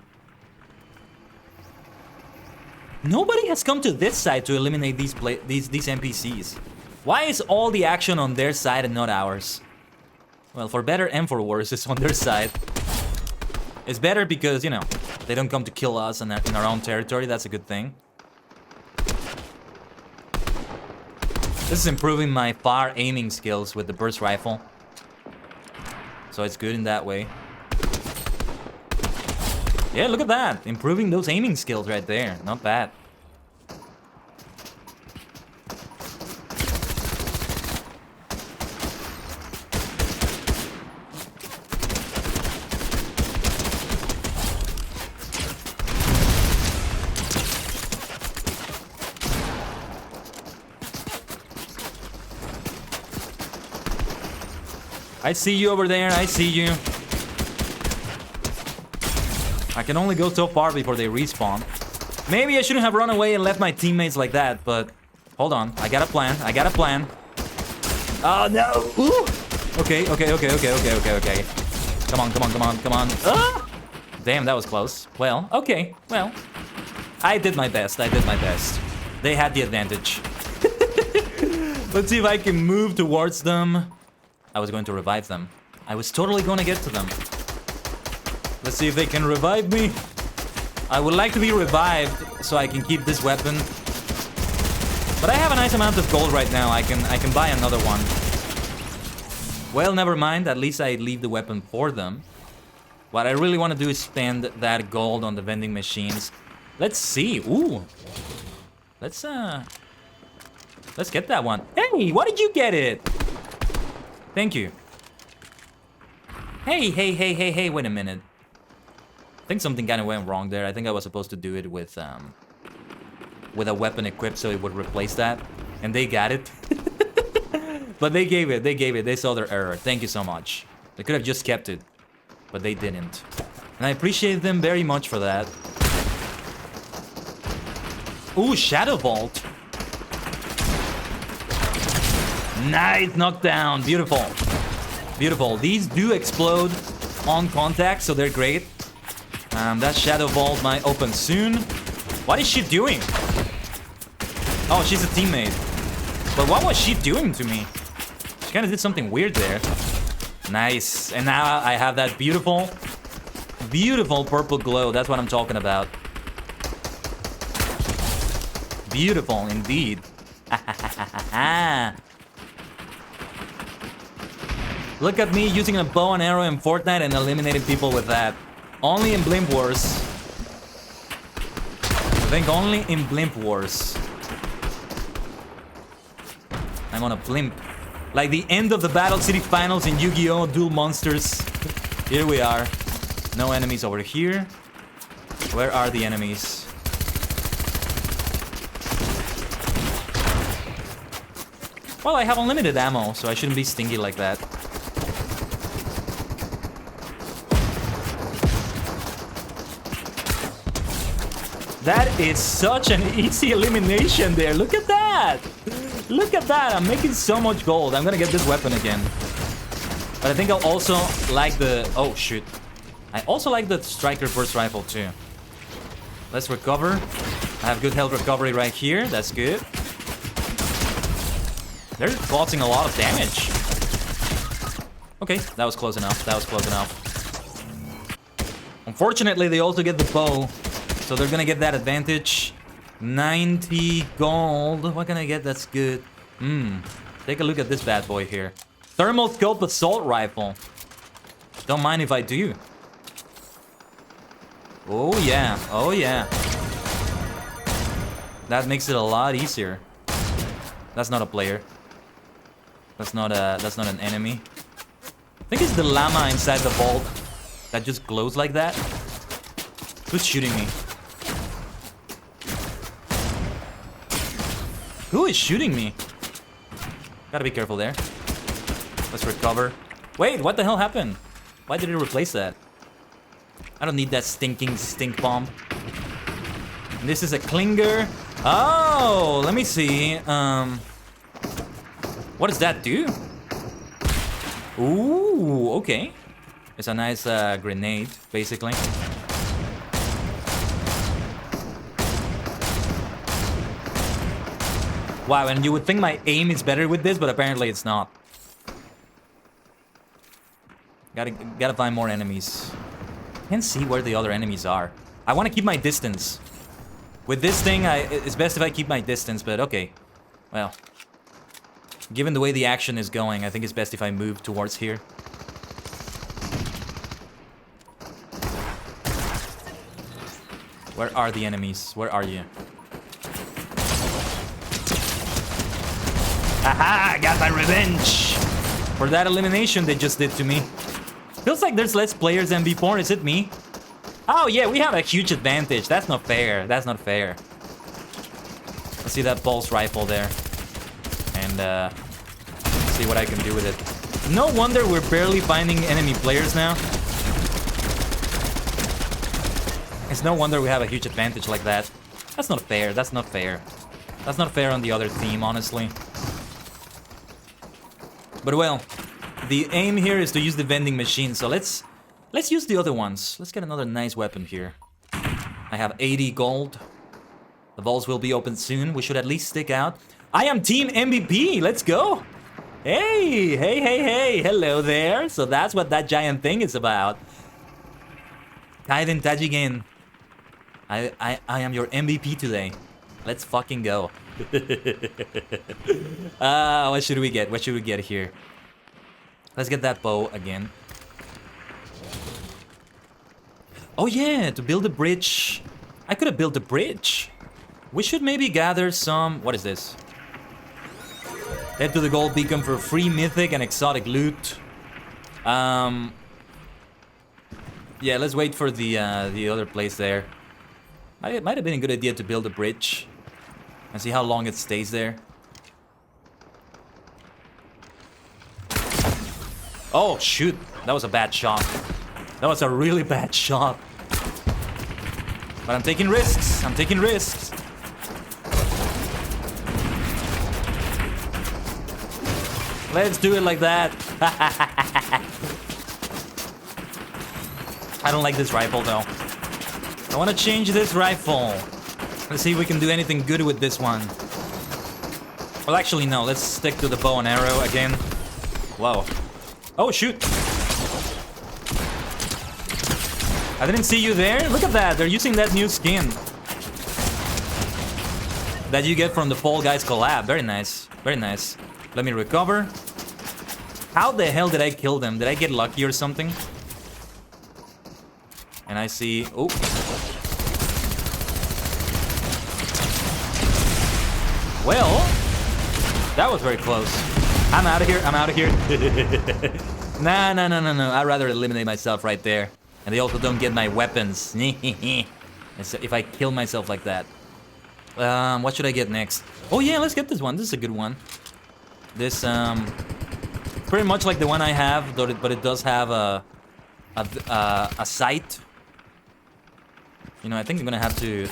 Nobody has come to this side to eliminate these NPCs. Why is all the action on their side and not ours? Well, for better and for worse, it's on their side. It's better because, you know, they don't come to kill us in our own territory. That's a good thing. This is improving my far aiming skills with the burst rifle. So it's good in that way. Yeah, look at that. Improving those aiming skills right there. Not bad. I see you over there, I see you. I can only go so far before they respawn. Maybe I shouldn't have run away and left my teammates like that, but... Hold on, I got a plan, I got a plan. Oh no! Ooh. Okay. Come on. Ah! Damn, that was close. Well, okay, well. I did my best, They had the advantage. Let's see if I can move towards them. I was going to revive them. I was totally going to get to them. Let's see if they can revive me. I would like to be revived so I can keep this weapon. But I have a nice amount of gold right now. I can buy another one. Well, never mind. At least I leave the weapon for them. What I really want to do is spend that gold on the vending machines. Let's see. Ooh. Let's get that one. Hey, why did you get it? Thank you. Hey, wait a minute. I think something kind of went wrong there. I think I was supposed to do it with a weapon equipped so it would replace that. And they got it. But they gave it. They saw their error. Thank you so much. They could have just kept it. But they didn't. And I appreciate them very much for that. Ooh, Shadow Vault. Nice knockdown. Beautiful. Beautiful. These do explode on contact, so they're great. That Shadow Vault might open soon. What is she doing? Oh, she's a teammate. But what was she doing to me? She kind of did something weird there. Nice. And now I have that beautiful, beautiful purple glow. That's what I'm talking about. Beautiful indeed. Look at me using a bow and arrow in Fortnite and eliminating people with that. Only in Blimp Wars. I think only in Blimp Wars. I'm on a blimp. Like the end of the Battle City Finals in Yu-Gi-Oh! Duel Monsters. Here we are. No enemies over here. Where are the enemies? Well, I have unlimited ammo, so I shouldn't be stingy like that. That is such an easy elimination there. Look at that. Look at that. I'm making so much gold. I'm gonna get this weapon again. But I think I'll also like the... Oh, shoot. I also like the Striker Burst Rifle, too. Let's recover. I have good health recovery right here. That's good. They're causing a lot of damage. Okay, that was close enough. That was close enough. Unfortunately, they also get the bow, so they're gonna get that advantage. 90 gold. What can I get that's good? Take a look at this bad boy here. Thermal scope assault rifle. Don't mind if I do. Oh yeah, oh yeah. That makes it a lot easier. That's not a player. That's not an enemy. I think it's the llama inside the vault that just glows like that. Who's shooting me? Who is shooting me? Gotta be careful there. Let's recover. Wait, what the hell happened? Why did it replace that? I don't need that stinking stink bomb. And this is a clinger. Oh, let me see. What does that do? Ooh, okay. It's a nice grenade, basically. Wow, and you would think my aim is better with this, but apparently it's not. Gotta find more enemies. Can't see where the other enemies are. I want to keep my distance. With this thing, it's best if I keep my distance, but okay. Well, given the way the action is going, I think it's best if I move towards here. Where are the enemies? Where are you? Haha, I got my revenge! For that elimination they just did to me. Feels like there's less players than before, is it me? Oh yeah, we have a huge advantage. That's not fair. That's not fair. Let's see that pulse rifle there. And see what I can do with it. No wonder we're barely finding enemy players now. It's no wonder we have a huge advantage like that. That's not fair. That's not fair. That's not fair on the other team, honestly. But well, the aim here is to use the vending machine, so let's use the other ones. Let's get another nice weapon here. I have 80 gold. The vaults will be open soon. We should at least stick out. I am Team MVP. Let's go. Hey, hey, hey, hey. Hello there. So that's what that giant thing is about. Kaiden Tajigen. I am your MVP today. Let's fucking go. What should we get? What should we get here? Let's get that bow again. Oh yeah, to build a bridge. I could have built a bridge. We should maybe gather some... What is this? Head to the gold beacon for free mythic and exotic loot. Yeah, let's wait for the other place there. It might have been a good idea to build a bridge and see how long it stays there. Oh shoot, that was a bad shot. That was a really bad shot. But I'm taking risks. I'm taking risks. Let's do it like that. I don't like this rifle though. I want to change this rifle. Let's see if we can do anything good with this one. Well, actually, no. Let's stick to the bow and arrow again. Whoa. Oh, shoot. I didn't see you there. Look at that. They're using that new skin that you get from the Fall Guys collab. Very nice. Very nice. Let me recover. How the hell did I kill them? Did I get lucky or something? And I see... Oh. Well, that was very close. I'm out of here. I'm out of here. Nah. I'd rather eliminate myself right there. And they also don't get my weapons. If I kill myself like that. What should I get next? Oh yeah, let's get this one. This is a good one. This, pretty much like the one I have, but it does have a sight. You know, I think I'm gonna have to...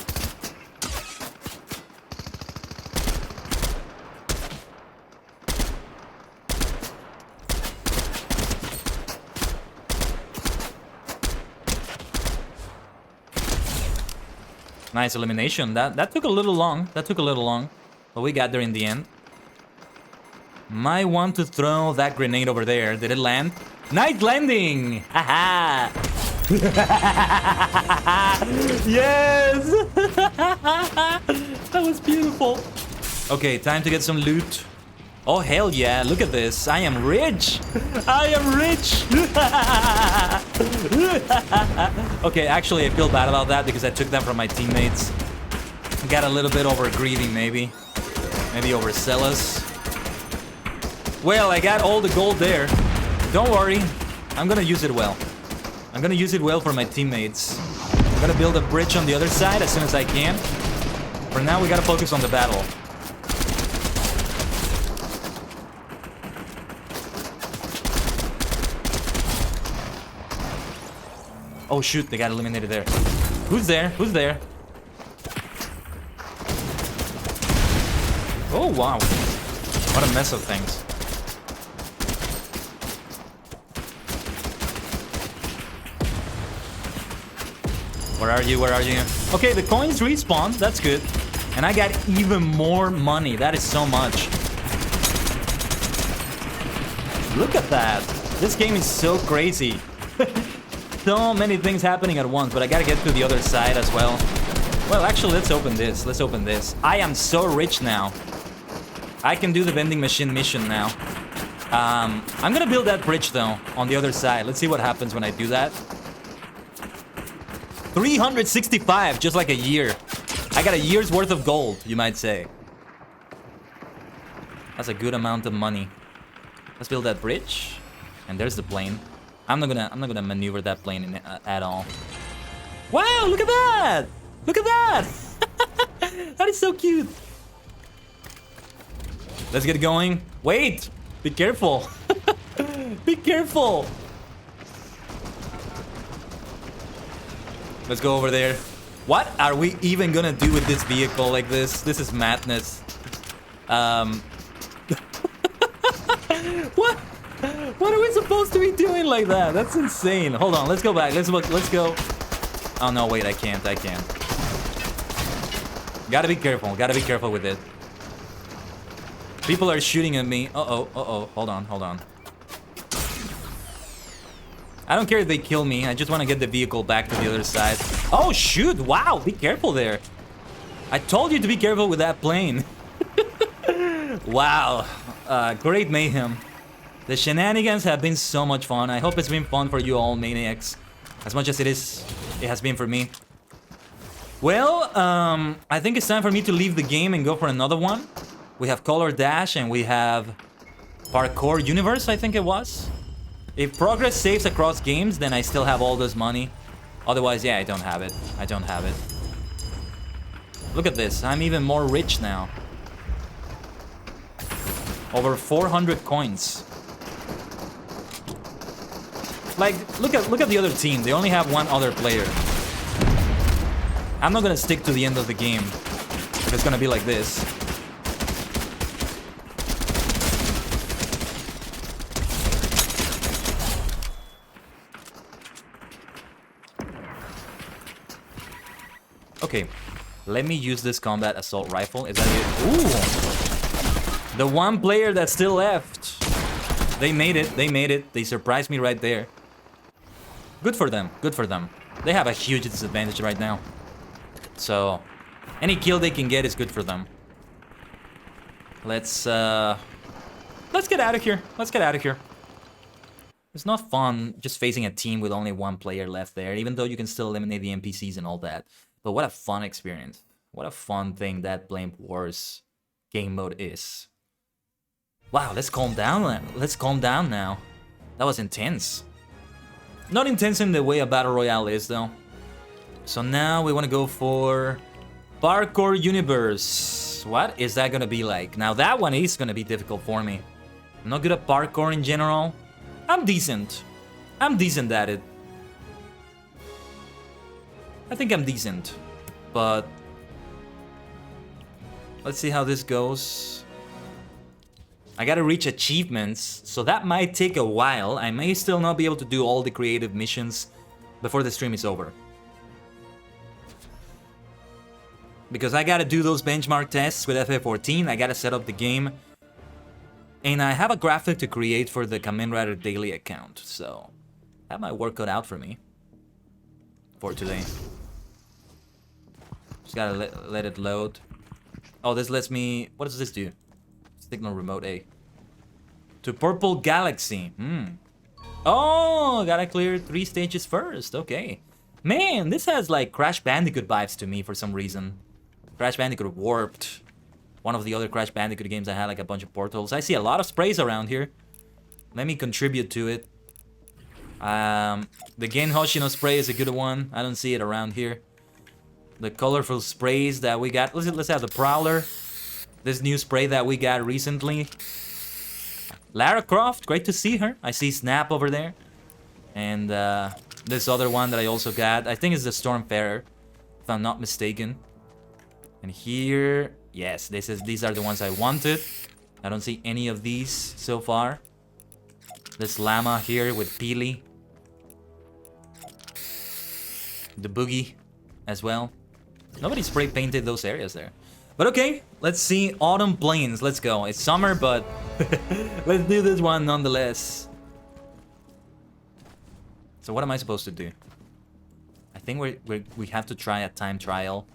Nice elimination. That took a little long. That took a little long. But we got there in the end. Might want to throw that grenade over there. Did it land? Night landing! Haha! Yes! That was beautiful. Okay, time to get some loot. Oh, hell yeah. Look at this. I am rich. I am rich. Okay, actually, I feel bad about that because I took them from my teammates. Got a little bit over greedy, maybe. Maybe overzealous. Well, I got all the gold there. Don't worry. I'm gonna use it well. I'm gonna use it well for my teammates. I'm gonna build a bridge on the other side as soon as I can. For now, we gotta focus on the battle. Oh shoot, they got eliminated there. Who's there? Who's there? Oh wow. What a mess of things. Where are you? Where are you? Okay, the coins respawn. That's good. And I got even more money. That is so much. Look at that. This game is so crazy. So many things happening at once, but I gotta get to the other side as well. Well, actually, let's open this. Let's open this. I am so rich now. I can do the vending machine mission now. I'm gonna build that bridge, though, on the other side. Let's see what happens when I do that. 365, just like a year. I got a year's worth of gold, you might say. That's a good amount of money. Let's build that bridge. And there's the plane. I'm not gonna maneuver that plane in, at all. Wow, look at that! Look at that! That is so cute. Let's get going. Wait! Be careful. Be careful. Let's go over there. What are we even gonna do with this vehicle like this? This is madness. What? What are we supposed to be doing like that? That's insane. Hold on, let's go back. Let's look. Let's go. Oh no, wait, I can't. I can't. Gotta be careful. Gotta be careful with it. People are shooting at me. Uh-oh, uh-oh. Hold on, hold on. I don't care if they kill me. I just want to get the vehicle back to the other side. Oh, shoot. Wow, be careful there. I told you to be careful with that plane. Wow. Great mayhem. The shenanigans have been so much fun. I hope it's been fun for you all maniacs. As much as it has been for me. Well, I think it's time for me to leave the game and go for another one. We have Color Dash and we have Parkour Universe, I think it was. If progress saves across games, then I still have all this money. Otherwise, yeah, I don't have it. I don't have it. Look at this. I'm even more rich now. Over 400 coins. Like, look at the other team. They only have one other player. I'm not gonna stick to the end of the game. If it's gonna be like this. Okay, let me use this combat assault rifle. Is that it? Ooh! The one player that's still left. They made it. They made it. They surprised me right there. Good for them. Good for them. They have a huge disadvantage right now. So, any kill they can get is good for them. Let's get out of here. Let's get out of here. It's not fun just facing a team with only one player left there, even though you can still eliminate the NPCs and all that. But what a fun experience. What a fun thing that Blamed Wars game mode is. Wow, let's calm down. Let's calm down now. That was intense. Not intense in the way a battle royale is, though. So now we want to go for Parkour Universe. What is that gonna be like? Now that one is gonna be difficult for me. I'm not good at parkour in general. I'm decent. I'm decent at it. I think I'm decent, but let's see how this goes. I gotta reach achievements, so that might take a while. I may still not be able to do all the creative missions before the stream is over. Because I gotta do those benchmark tests with FF14, I gotta set up the game. And I have a graphic to create for the Kamen Rider Daily account, so that might work out for me for today. Just gotta let it load. Oh, this lets me... What does this do? Signal remote A. To Purple Galaxy. Oh, gotta clear 3 stages first. Okay. Man, this has like Crash Bandicoot vibes to me for some reason. Crash Bandicoot Warped. One of the other Crash Bandicoot games that had like a bunch of portals. I see a lot of sprays around here. Let me contribute to it. The Gen Hoshino spray is a good one. I don't see it around here. The colorful sprays that we got. Let's have the Prowler. This new spray that we got recently. Lara Croft, great to see her. I see Snap over there. And this other one that I also got. I think it's the Stormfarer, if I'm not mistaken. And here, yes, these are the ones I wanted. I don't see any of these so far. This llama here with Peely. The Boogie as well. Nobody spray painted those areas there. But okay, let's see Autumn Plains. Let's go. It's summer, but let's do this one nonetheless. So what am I supposed to do? I think we have to try a time trial.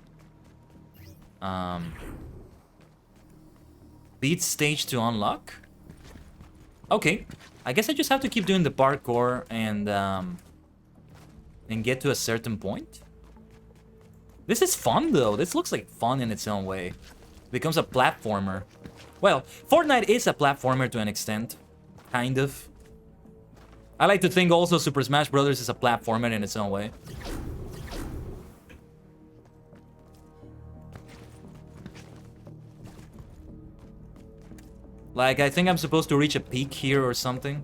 Beat stage to unlock. Okay, I guess I just have to keep doing the parkour and get to a certain point. This is fun though. This looks like fun in its own way. It becomes a platformer. Well, Fortnite is a platformer to an extent, kind of. I like to think also Super Smash Bros. Is a platformer in its own way. Like, I think I'm supposed to reach a peak here or something.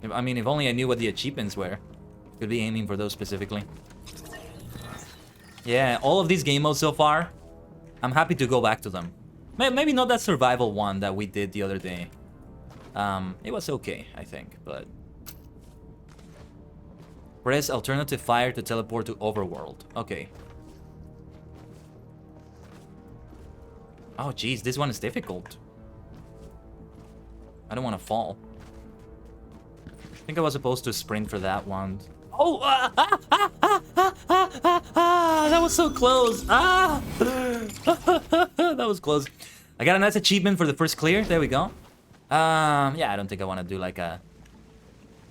I mean, if only I knew what the achievements were. Could be aiming for those specifically. Yeah, all of these game modes so far, I'm happy to go back to them. Maybe not that survival one that we did the other day. It was okay, I think, but... Press alternative fire to teleport to overworld. Okay. Oh, geez, this one is difficult. I don't want to fall. I think I was supposed to sprint for that one. Oh! That was so close! Ah! That was close. I got a nice achievement for the first clear. There we go. Yeah, I don't think I want to do like a...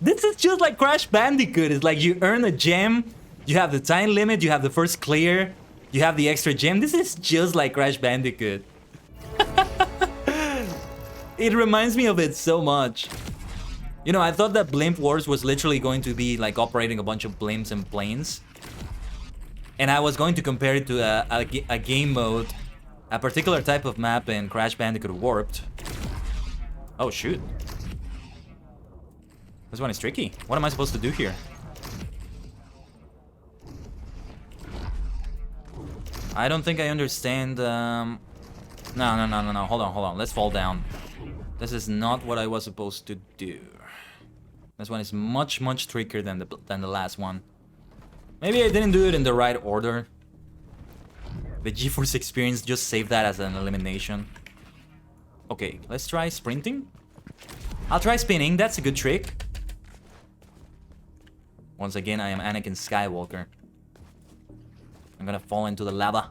This is just like Crash Bandicoot. It's like you earn a gem, you have the time limit, you have the first clear, you have the extra gem. This is just like Crash Bandicoot. It reminds me of it so much. You know, I thought that Blimp Wars was literally going to be like operating a bunch of blimps and planes. And I was going to compare it to a game mode, a particular type of map in Crash Bandicoot Warped. Oh, shoot. This one is tricky. What am I supposed to do here? I don't think I understand. No. Hold on. Let's fall down. This is not what I was supposed to do. This one is much trickier than the last one. Maybe I didn't do it in the right order. The GeForce experience just saved that as an elimination. Okay, let's try sprinting. I'll try spinning. That's a good trick. Once again, I am Anakin Skywalker. I'm gonna fall into the lava.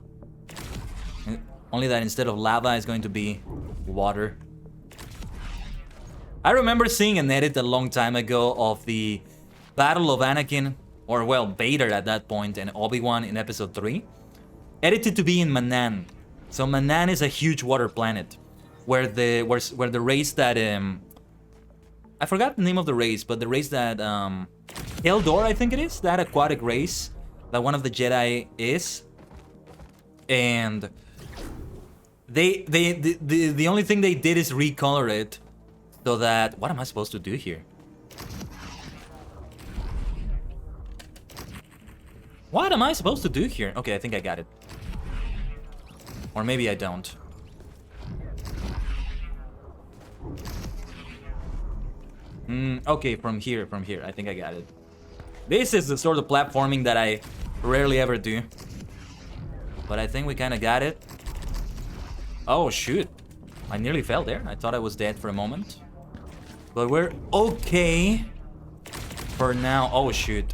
Only that instead of lava, it's going to be water. I remember seeing an edit a long time ago of the Battle of Anakin, or well, Vader at that point, and Obi-Wan in Episode 3. Edited to be in Manaan. So Manaan is a huge water planet. Where the race that... I forgot the name of the race, but the race that... ℂ𝕠𝕟, I think it is? That aquatic race that one of the Jedi is. And... The only thing they did is recolor it. So that... What am I supposed to do here? What am I supposed to do here? Okay, I think I got it. Or maybe I don't. Okay, from here. I think I got it. This is the sort of platforming that I rarely ever do. But I think we kind of got it. Oh, shoot. I nearly fell there. I thought I was dead for a moment. But we're okay for now. Oh, shoot.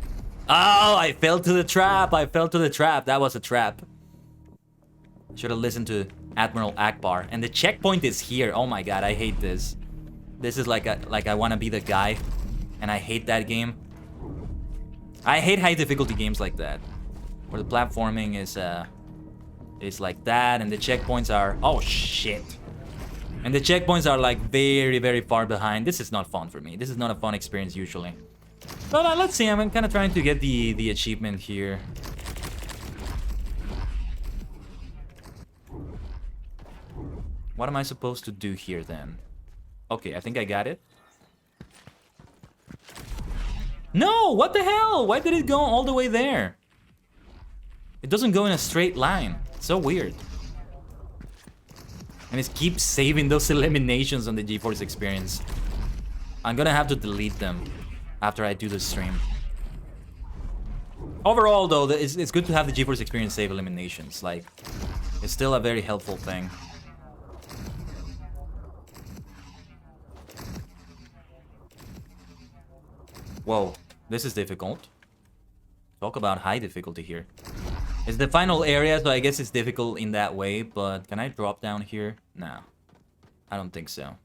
Oh, I fell to the trap. I fell to the trap. That was a trap. Should have listened to Admiral Akbar. And the checkpoint is here. Oh my god, I hate this. This is like I want to be the guy. And I hate that game. I hate high difficulty games like that. Where the platforming is like that. And the checkpoints are... Oh, shit. And the checkpoints are like very, very far behind. This is not fun for me. This is not a fun experience usually. But let's see. I'm kind of trying to get the achievement here. What am I supposed to do here then? Okay, I think I got it. No! What the hell? Why did it go all the way there? It doesn't go in a straight line. It's so weird. And it keeps saving those eliminations on the GeForce experience. I'm gonna have to delete them after I do the stream. Overall, though, it's good to have the GeForce experience save eliminations. Like, it's still a very helpful thing. Whoa, this is difficult. Talk about high difficulty here. It's the final area, so I guess it's difficult in that way, but can I drop down here? No. I don't think so.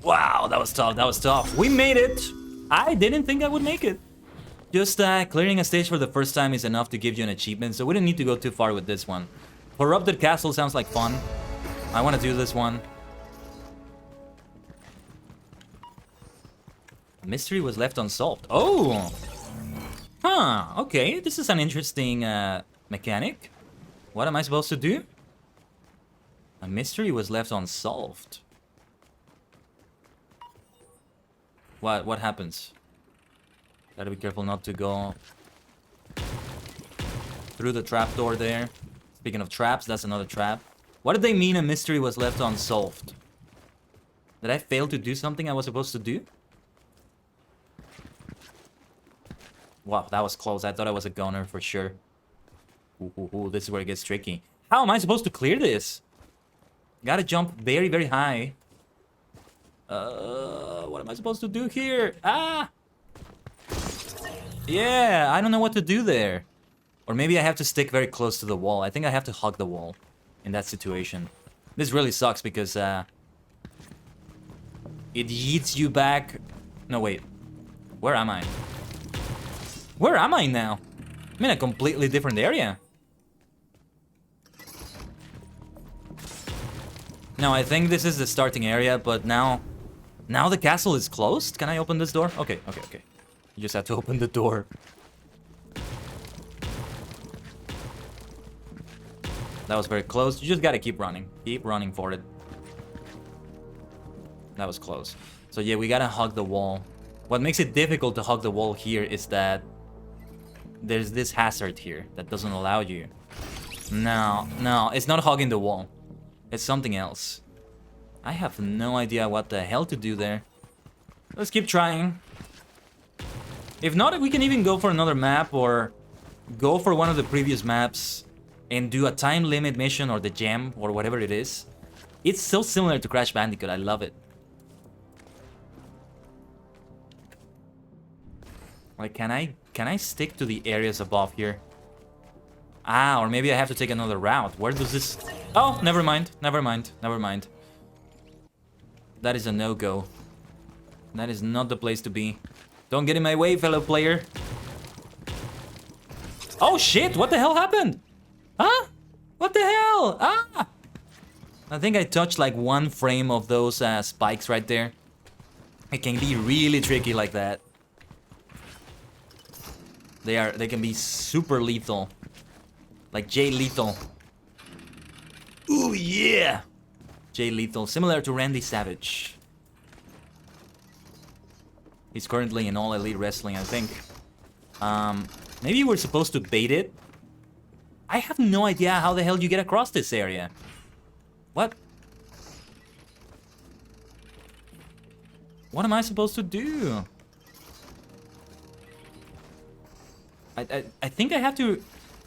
Wow, that was tough, that was tough. We made it! I didn't think I would make it. Just clearing a stage for the first time is enough to give you an achievement, so we don't need to go too far with this one. Corrupted Castle sounds like fun. I want to do this one. Mystery was left unsolved. Oh! Huh, okay. This is an interesting mechanic. What am I supposed to do? A mystery was left unsolved. What happens? Gotta be careful not to go through the trapdoor there. Speaking of traps, that's another trap. What did they mean a mystery was left unsolved? Did I fail to do something I was supposed to do? Wow, that was close. I thought I was a gunner for sure. Ooh, this is where it gets tricky. How am I supposed to clear this? Gotta jump very, very high. What am I supposed to do here? Ah! Yeah, I don't know what to do there. Or maybe I have to stick very close to the wall. I think I have to hug the wall in that situation. This really sucks because it yeets you back. No, wait. Where am I? Where am I now? I'm in a completely different area. No, I think this is the starting area, but now the castle is closed. Can I open this door? Okay. You just have to open the door. That was very close. You just gotta keep running. Keep running for it. That was close. So yeah, we gotta hug the wall. What makes it difficult to hug the wall here is that there's this hazard here that doesn't allow you. No, it's not hugging the wall. It's something else. I have no idea what the hell to do there. Let's keep trying. If not, we can even go for another map or go for one of the previous maps and do a time limit mission or the gem or whatever it is. It's so similar to Crash Bandicoot. I love it. Like, can I stick to the areas above here? Ah, or maybe I have to take another route. Where does this... Oh, never mind. That is a no-go. That is not the place to be. Don't get in my way, fellow player. Oh, shit! What the hell happened? Huh? What the hell? Ah! I think I touched like one frame of those spikes right there. It can be really tricky like that. They can be super lethal. Like Jay Lethal. Ooh, yeah! Jay Lethal, similar to Randy Savage. He's currently in All Elite Wrestling, I think. Maybe we're supposed to bait it. I have no idea how the hell you get across this area. What? What am I supposed to do? I think I have to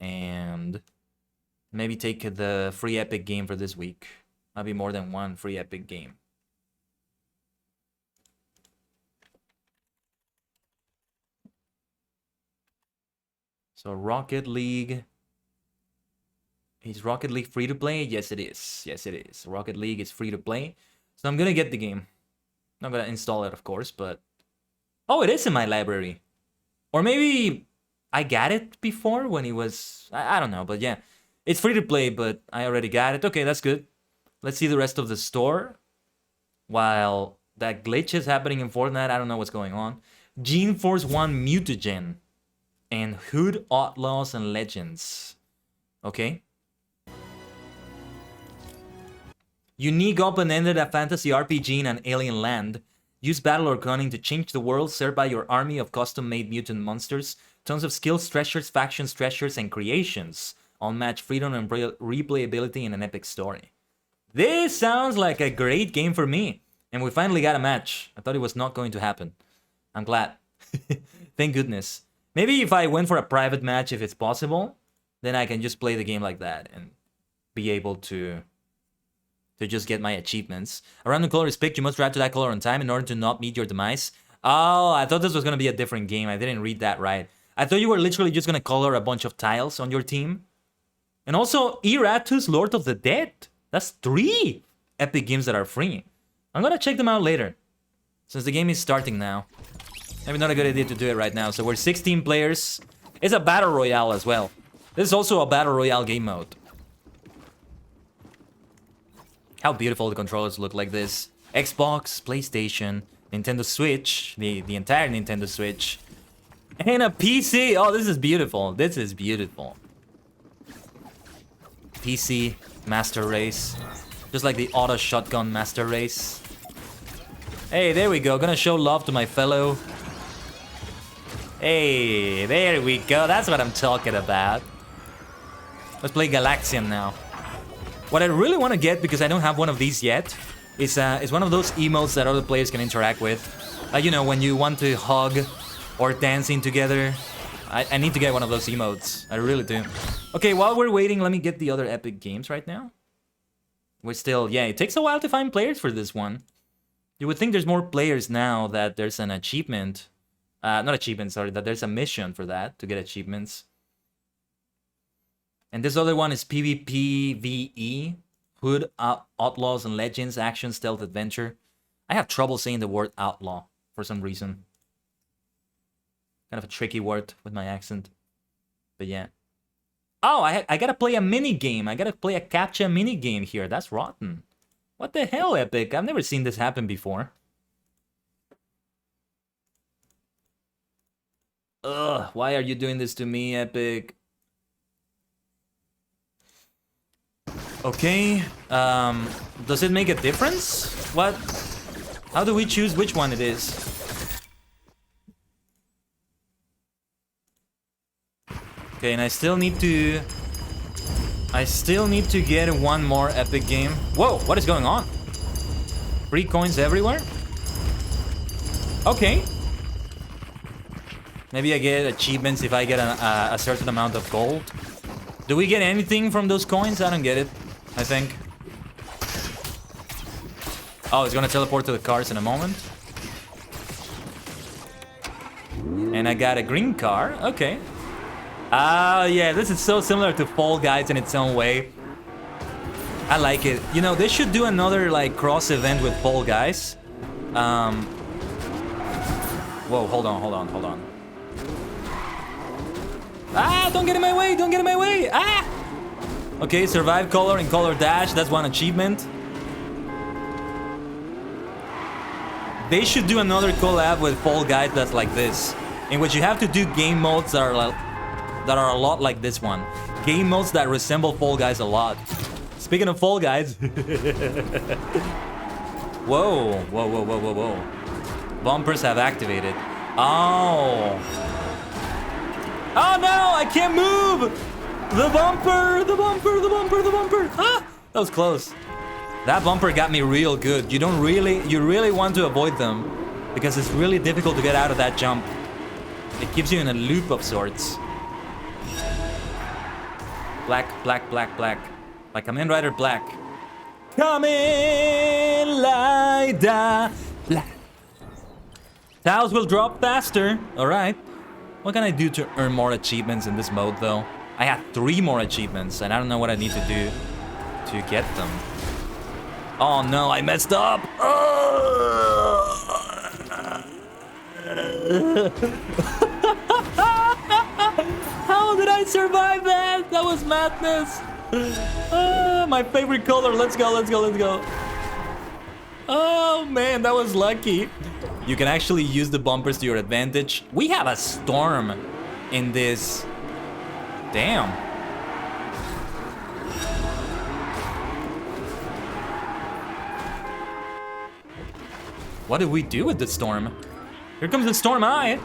And maybe take the free epic game for this week. Might be more than one free epic game. So Rocket League. Is Rocket League free to play? Yes, it is. Yes, it is. Rocket League is free to play. So I'm gonna get the game. Not gonna install it, of course, but... Oh, it is in my library. Or maybe I got it before when it was... I don't know, but yeah. It's free to play, but I already got it. Okay, that's good. Let's see the rest of the store. While that glitch is happening in Fortnite, I don't know what's going on. Gene Force 1 Mutagen. And Hood Outlaws and Legends. Okay. Unique open-ended a fantasy RPG in an alien land. Use battle or cunning to change the world served by your army of custom-made mutant monsters. Tons of skills, treasures, factions, treasures, and creations. Unmatched freedom and replayability in an epic story. This sounds like a great game for me. And we finally got a match. I thought it was not going to happen. I'm glad. Thank goodness. Maybe if I went for a private match, if it's possible, then I can just play the game like that and be able to just get my achievements. A random color is picked. You must drive to that color on time in order to not meet your demise. Oh, I thought this was going to be a different game. I didn't read that right. I thought you were literally just going to color a bunch of tiles on your team. And also, Eratus, Lord of the Dead. That's 3 epic games that are free. I'm going to check them out later, since the game is starting now. Maybe not a good idea to do it right now. So we're 16 players. It's a battle royale as well. This is also a battle royale game mode. How beautiful the controllers look like this. Xbox, PlayStation, Nintendo Switch, the entire Nintendo Switch, and a PC. Oh, this is beautiful. This is beautiful. PC Master Race. Just like the Auto Shotgun Master Race. Hey, there we go. Gonna show love to my fellow. Hey, there we go. That's what I'm talking about. Let's play Galaxian now. What I really want to get, because I don't have one of these yet, is one of those emotes that other players can interact with. You know, when you want to hug or dancing together. I need to get one of those emotes. I really do. Okay, while we're waiting, let me get the other epic games right now. We're still... Yeah, it takes a while to find players for this one. You would think there's more players now that there's an achievement. Not achievement, sorry. That there's a mission for that, to get achievements. And this other one is PvPvE. Hood, Outlaws and Legends, Action, Stealth, Adventure. I have trouble saying the word outlaw for some reason. Kind of a tricky word with my accent. But yeah. Oh, I gotta play a mini game. I gotta play a captcha mini game here. That's rotten. What the hell, Epic? I've never seen this happen before. Ugh, why are you doing this to me, Epic? Okay, does it make a difference? What? How do we choose which one it is? Okay, and I still need to get one more epic game. Whoa, what is going on? Free coins everywhere? Okay. Maybe I get achievements if I get a certain amount of gold. Do we get anything from those coins? I don't get it, I think. Oh, it's gonna teleport to the cars in a moment. And I got a green car, okay. Yeah, this is so similar to Fall Guys in its own way. I like it. You know, they should do another, like, cross event with Fall Guys. Whoa, hold on. Ah, don't get in my way, don't get in my way! Ah! Okay, survive color and color dash, that's one achievement. They should do another collab with Fall Guys that's like this, in which you have to do game modes that are a lot like this one. Game modes that resemble Fall Guys a lot. Speaking of Fall Guys... Whoa. Bumpers have activated. Oh. Oh no, I can't move! The bumper! Ah! That was close. That bumper got me real good. You really want to avoid them, because it's really difficult to get out of that jump. It keeps you in a loop of sorts. Black, black, black, black. Like Kamen Rider Black. Kamen Rider Black. Tiles will drop faster. Alright. What can I do to earn more achievements in this mode, though? I have 3 more achievements, and I don't know what I need to do to get them. Oh no, I messed up! How did I survive that? That was madness. My favorite color. Let's go, let's go, let's go. Oh man, that was lucky. You can actually use the bumpers to your advantage. We have a storm in this. Damn. What did we do with the storm? Here comes the storm eye.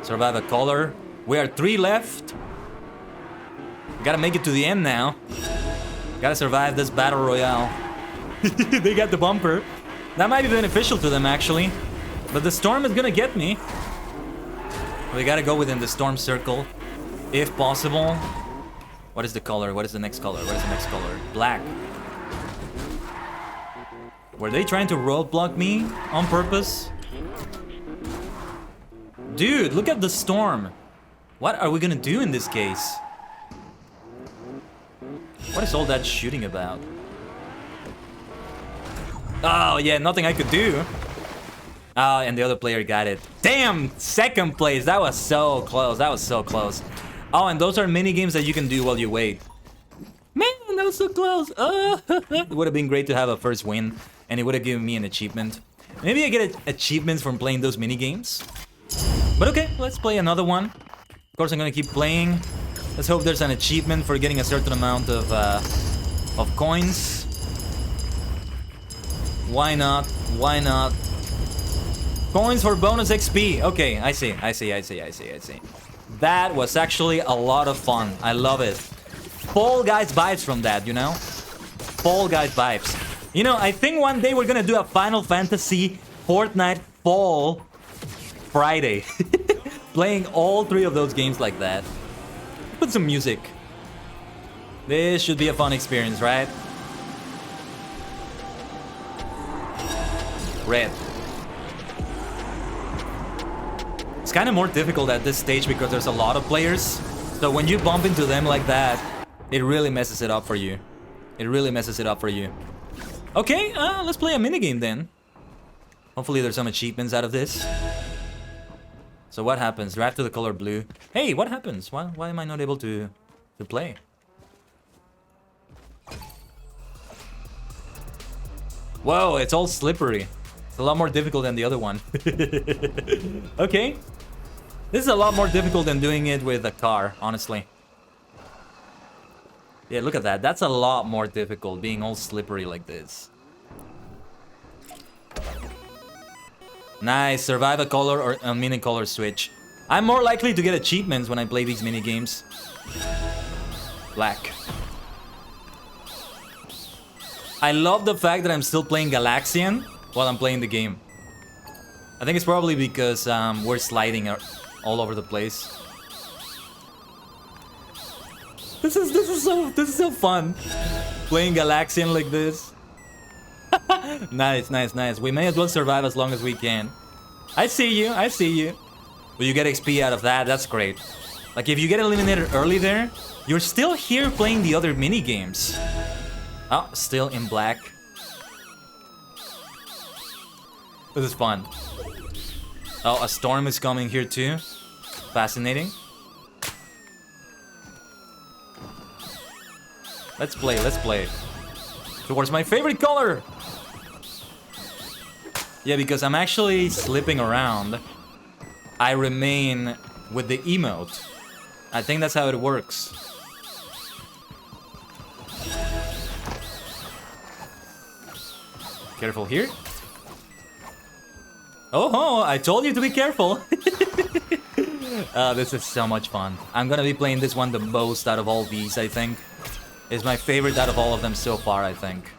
Survive a color. We are 3 left. Gotta make it to the end now. Gotta survive this battle royale. They got the bumper. That might be beneficial to them, actually. But the storm is gonna get me. We gotta go within the storm circle, if possible. What is the color? What is the next color? What is the next color? Black. Were they trying to roadblock me on purpose? Dude, look at the storm. What are we gonna do in this case? What is all that shooting about? Oh, yeah, nothing I could do. Oh, and the other player got it. Damn, 2nd place. That was so close. That was so close. Oh, and those are mini games that you can do while you wait. Man, that was so close. It would have been great to have a first win, and it would have given me an achievement. Maybe I get achievements from playing those mini games. But okay, let's play another one. Of course, I'm gonna keep playing. Let's hope there's an achievement for getting a certain amount of coins. Why not? Why not? Coins for bonus XP. Okay, I see. That was actually a lot of fun. I love it. Fall Guys vibes from that, you know? Fall Guys vibes. You know, I think one day we're gonna do a Final Fantasy Fortnite Fall Friday. Playing all 3 of those games like that. Put some music. This should be a fun experience, right? Red. It's kind of more difficult at this stage because there's a lot of players. So when you bump into them like that, it really messes it up for you. It really messes it up for you. Okay, let's play a minigame then. Hopefully there's some achievements out of this. So what happens? Draft to the color blue. Hey, what happens? Why am I not able to play? Whoa, it's all slippery. It's a lot more difficult than the other one. Okay. This is a lot more difficult than doing it with a car, honestly. Yeah, look at that. That's a lot more difficult, being all slippery like this. Nice. Survive a color or a mini color switch. I'm more likely to get achievements when I play these mini games. Black. I love the fact that I'm still playing Galaxian while I'm playing the game. I think it's probably because we're sliding all over the place. This is so fun. Playing Galaxian like this. Nice. We may as well survive as long as we can. I see you. Will you get XP out of that? That's great. Like, if you get eliminated early there, you're still here playing the other mini games. Oh, still in black. This is fun. Oh, a storm is coming here too. Fascinating. Let's play. Towards my favorite color! Yeah, because I'm actually slipping around. I remain with the emote. I think that's how it works. Careful here. Oh, I told you to be careful. This is so much fun. I'm gonna be playing this one the most out of all these, I think. It's my favorite out of all of them so far, I think.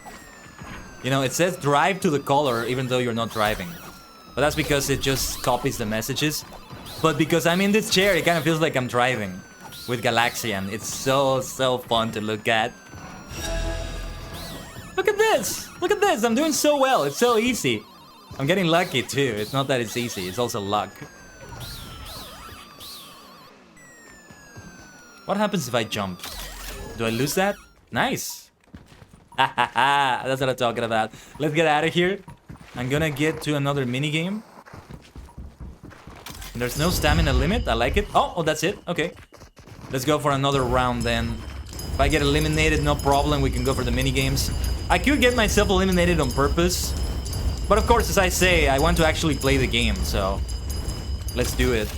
You know, it says drive to the color even though you're not driving. But that's because it just copies the messages. But because I'm in this chair, it kind of feels like I'm driving. with Galaxian. It's so fun to look at. Look at this! Look at this! I'm doing so well. It's so easy. I'm getting lucky too. It's not that it's easy. It's also luck. What happens if I jump? Do I lose that? Nice. Ha ha ha. That's what I'm talking about. Let's get out of here. I'm gonna get to another minigame. There's no stamina limit. I like it. Oh, that's it. Okay. Let's go for another round then. If I get eliminated, no problem. We can go for the minigames. I could get myself eliminated on purpose. But of course, as I say, I want to actually play the game. So let's do it.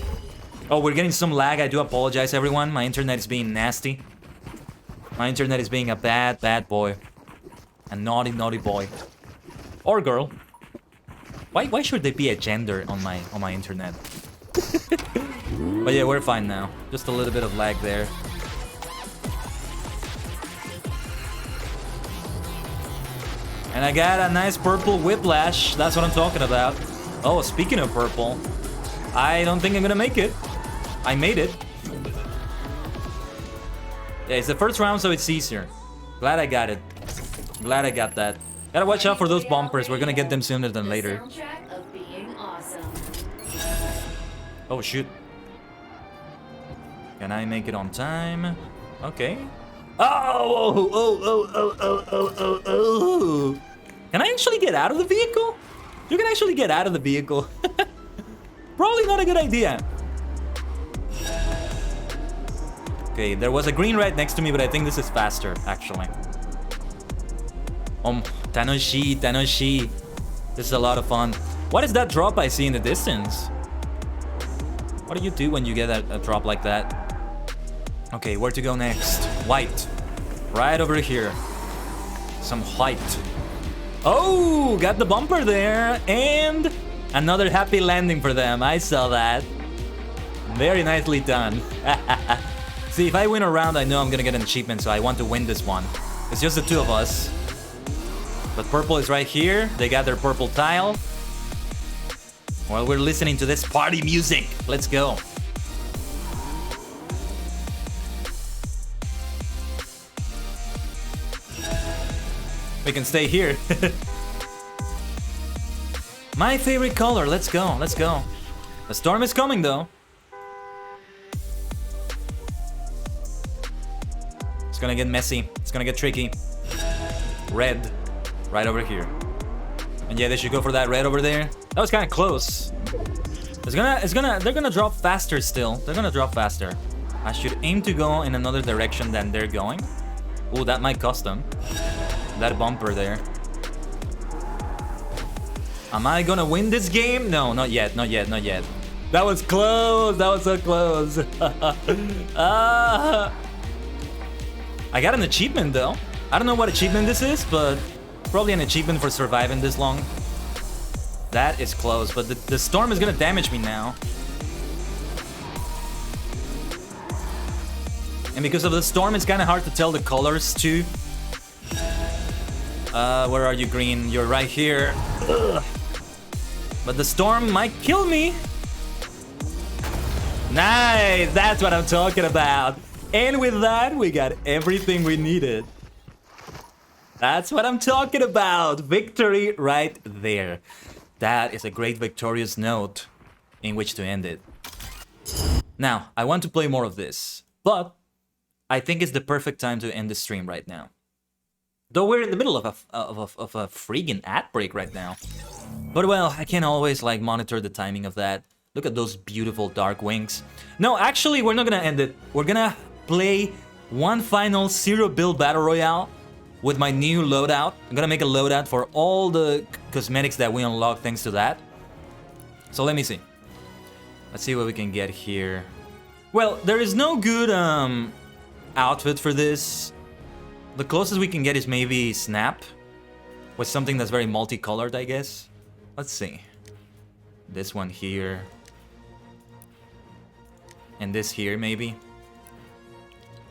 Oh, we're getting some lag. I do apologize, everyone. My internet is being nasty. My internet is being a bad boy. A naughty boy. Or girl. Why should there be a gender on my internet? But yeah, we're fine now. Just a little bit of lag there. And I got a nice purple whiplash. That's what I'm talking about. Oh, speaking of purple, I don't think I'm gonna make it. I made it. Yeah, it's the first round, so it's easier. Glad I got it. Glad I got that. Gotta watch out for those bumpers. We're gonna get them sooner than later. Oh, shoot. Can I make it on time? Okay. Oh! Can I actually get out of the vehicle? You can actually get out of the vehicle. Probably not a good idea. Okay, there was a green right next to me, but I think this is faster, actually. Tanoshi. This is a lot of fun. What is that drop I see in the distance? What do you do when you get a drop like that? Okay, where to go next? White. Right over here. Some white. Oh, got the bumper there. And another happy landing for them. I saw that. Very nicely done. See, if I win a round, I know I'm gonna get an achievement, so I want to win this one. It's just the two of us. But purple is right here. They got their purple tile. While we're listening to this party music, let's go. We can stay here. My favorite color. Let's go. Let's go. The storm is coming, though. It's gonna get messy. It's gonna get tricky. Red. Right over here. And yeah, they should go for that red over there. That was kind of close. They're gonna drop faster still. They're gonna drop faster. I should aim to go in another direction than they're going. Ooh, that might cost them. That bumper there. Am I gonna win this game? No, not yet, not yet, not yet. That was close. That was so close. I got an achievement though. I don't know what achievement this is, but probably an achievement for surviving this long. That is close, but the storm is gonna damage me now. And because of the storm, it's kind of hard to tell the colors too. Where are you, green? You're right here. Ugh. But the storm might kill me. Nice, that's what I'm talking about. And with that, we got everything we needed. That's what I'm talking about. Victory right there. That is a great victorious note in which to end it. Now, I want to play more of this, but I think it's the perfect time to end the stream right now. Though we're in the middle of a freaking ad break right now. But well, I can't always like monitor the timing of that. Look at those beautiful dark wings. No, actually, we're not gonna end it. We're gonna play one final 0-build battle royale with my new loadout. I'm gonna make a loadout for all the cosmetics that we unlock thanks to that. So let me see. Let's see what we can get here. Well, there is no good outfit for this. The closest we can get is maybe Snap with something that's very multicolored, I guess. Let's see. This one here. And this here, maybe.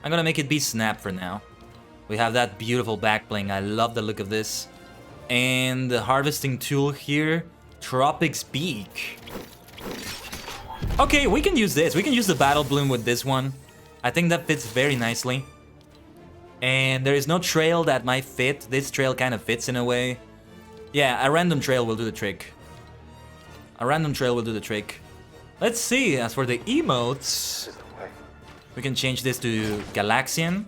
I'm gonna make it be Snap for now. We have that beautiful back bling. I love the look of this. And the harvesting tool here. Tropic's Beak. Okay, we can use this. We can use the battle bloom with this one. I think that fits very nicely. And there is no trail that might fit. This trail kind of fits in a way. Yeah, a random trail will do the trick. A random trail will do the trick. Let's see, as for the emotes, we can change this to Galaxian.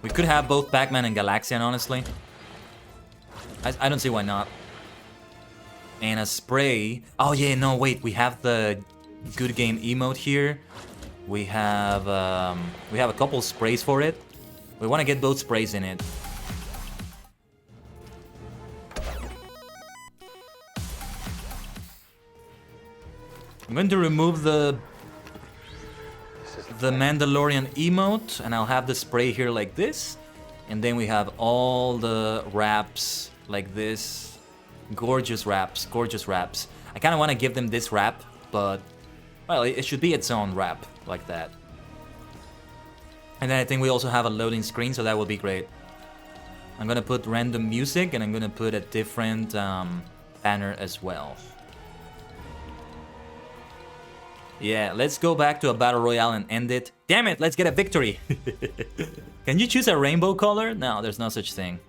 We could have both Pac-Man and Galaxian, honestly. I don't see why not. And a spray. Oh yeah, no, wait, we have the good game emote here. We have a couple sprays for it. We want to get both sprays in it. I'm going to remove the Mandalorian emote, and I'll have the spray here like this. And then we have all the wraps like this. Gorgeous wraps, gorgeous wraps. I kind of want to give them this wrap, but, well, it should be its own wrap, like that. And then I think we also have a loading screen, so that will be great. I'm gonna put random music, and I'm gonna put a different banner as well. Yeah, let's go back to a battle royale and end it. Damn it, let's get a victory. Can you choose a rainbow color? No, there's no such thing.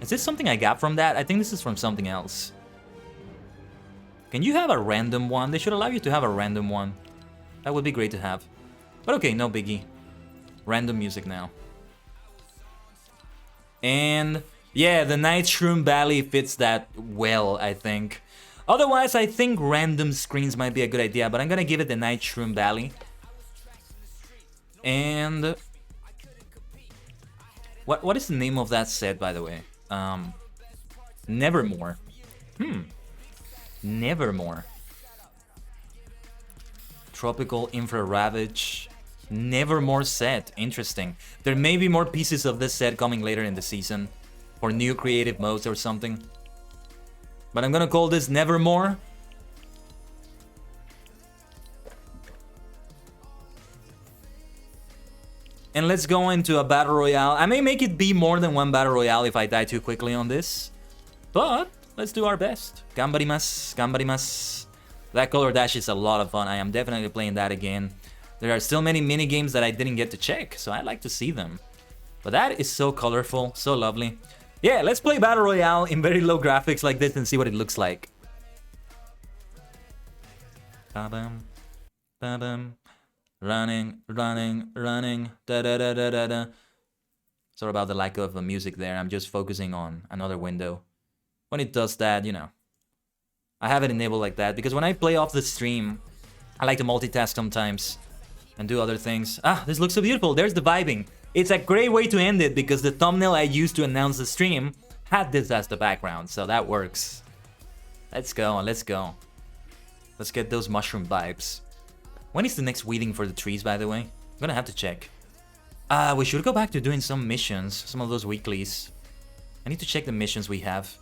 Is this something I got from that? I think this is from something else. Can you have a random one? They should allow you to have a random one. That would be great to have. But okay, no biggie. Random music now. And yeah, the Night Shroom Valley fits that well, I think. Otherwise, I think random screens might be a good idea, but I'm gonna give it the Night Shroom Valley. And what is the name of that set, by the way? Nevermore. Nevermore. Tropical Infra Ravage. Nevermore set. Interesting. There may be more pieces of this set coming later in the season, or new creative modes or something. But I'm gonna call this Nevermore. And let's go into a battle royale. I may make it be more than one battle royale if I die too quickly on this. But let's do our best. Gambarimasu, gambarimasu. That color dash is a lot of fun. I am definitely playing that again. There are still many mini games that I didn't get to check, so I'd like to see them. But that is so colorful, so lovely. Yeah, let's play Battle Royale in very low graphics like this and see what it looks like. Ba-bum, ba-bum. Running, running, running. Da-da-da-da-da-da. Sorry about the lack of music there. I'm just focusing on another window. When it does that, you know, I have it enabled like that because when I play off the stream, I like to multitask sometimes and do other things. Ah, this looks so beautiful. There's the vibing. It's a great way to end it because the thumbnail I used to announce the stream had this as the background, so that works. Let's go, let's go. Let's get those mushroom vibes. When is the next weeding for the trees, by the way? I'm gonna have to check. We should go back to doing some missions, some of those weeklies. I need to check the missions we have.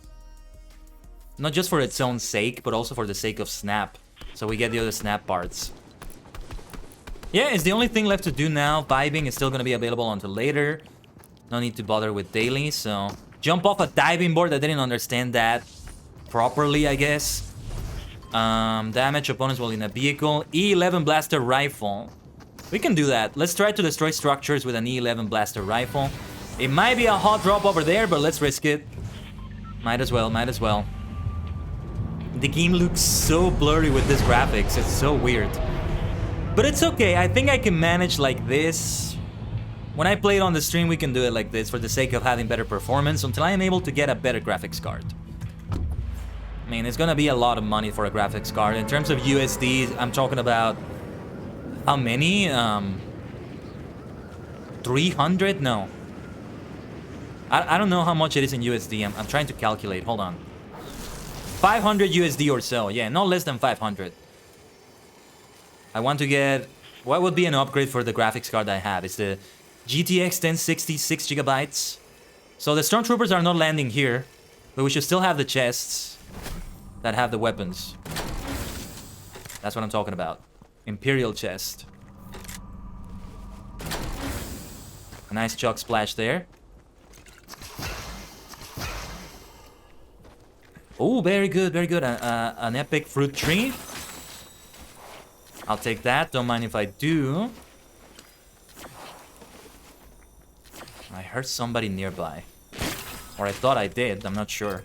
Not just for its own sake, but also for the sake of Snap. So we get the other Snap parts. Yeah, it's the only thing left to do now. Vibing is still gonna be available until later. No need to bother with daily, so... Jump off a diving board. I didn't understand that properly, I guess. Damage opponents while in a vehicle. E11 blaster rifle. We can do that. Let's try to destroy structures with an E11 blaster rifle. It might be a hot drop over there, but let's risk it. Might as well, might as well. The game looks so blurry with this graphics. It's so weird. But it's okay. I think I can manage like this. When I play it on the stream, we can do it like this for the sake of having better performance until I am able to get a better graphics card. I mean, it's gonna be a lot of money for a graphics card. In terms of USD, I'm talking about... How many? 300? No. I don't know how much it is in USD. I'm trying to calculate. Hold on. 500 USD or so. Yeah, no less than 500. I want to get... What would be an upgrade for the graphics card I have? It's the GTX 1060 6GB. So the Stormtroopers are not landing here, but we should still have the chests that have the weapons. That's what I'm talking about. Imperial chest. A nice chug splash there. Oh, very good, very good. An epic fruit tree. I'll take that. Don't mind if I do. I heard somebody nearby. Or I thought I did. I'm not sure.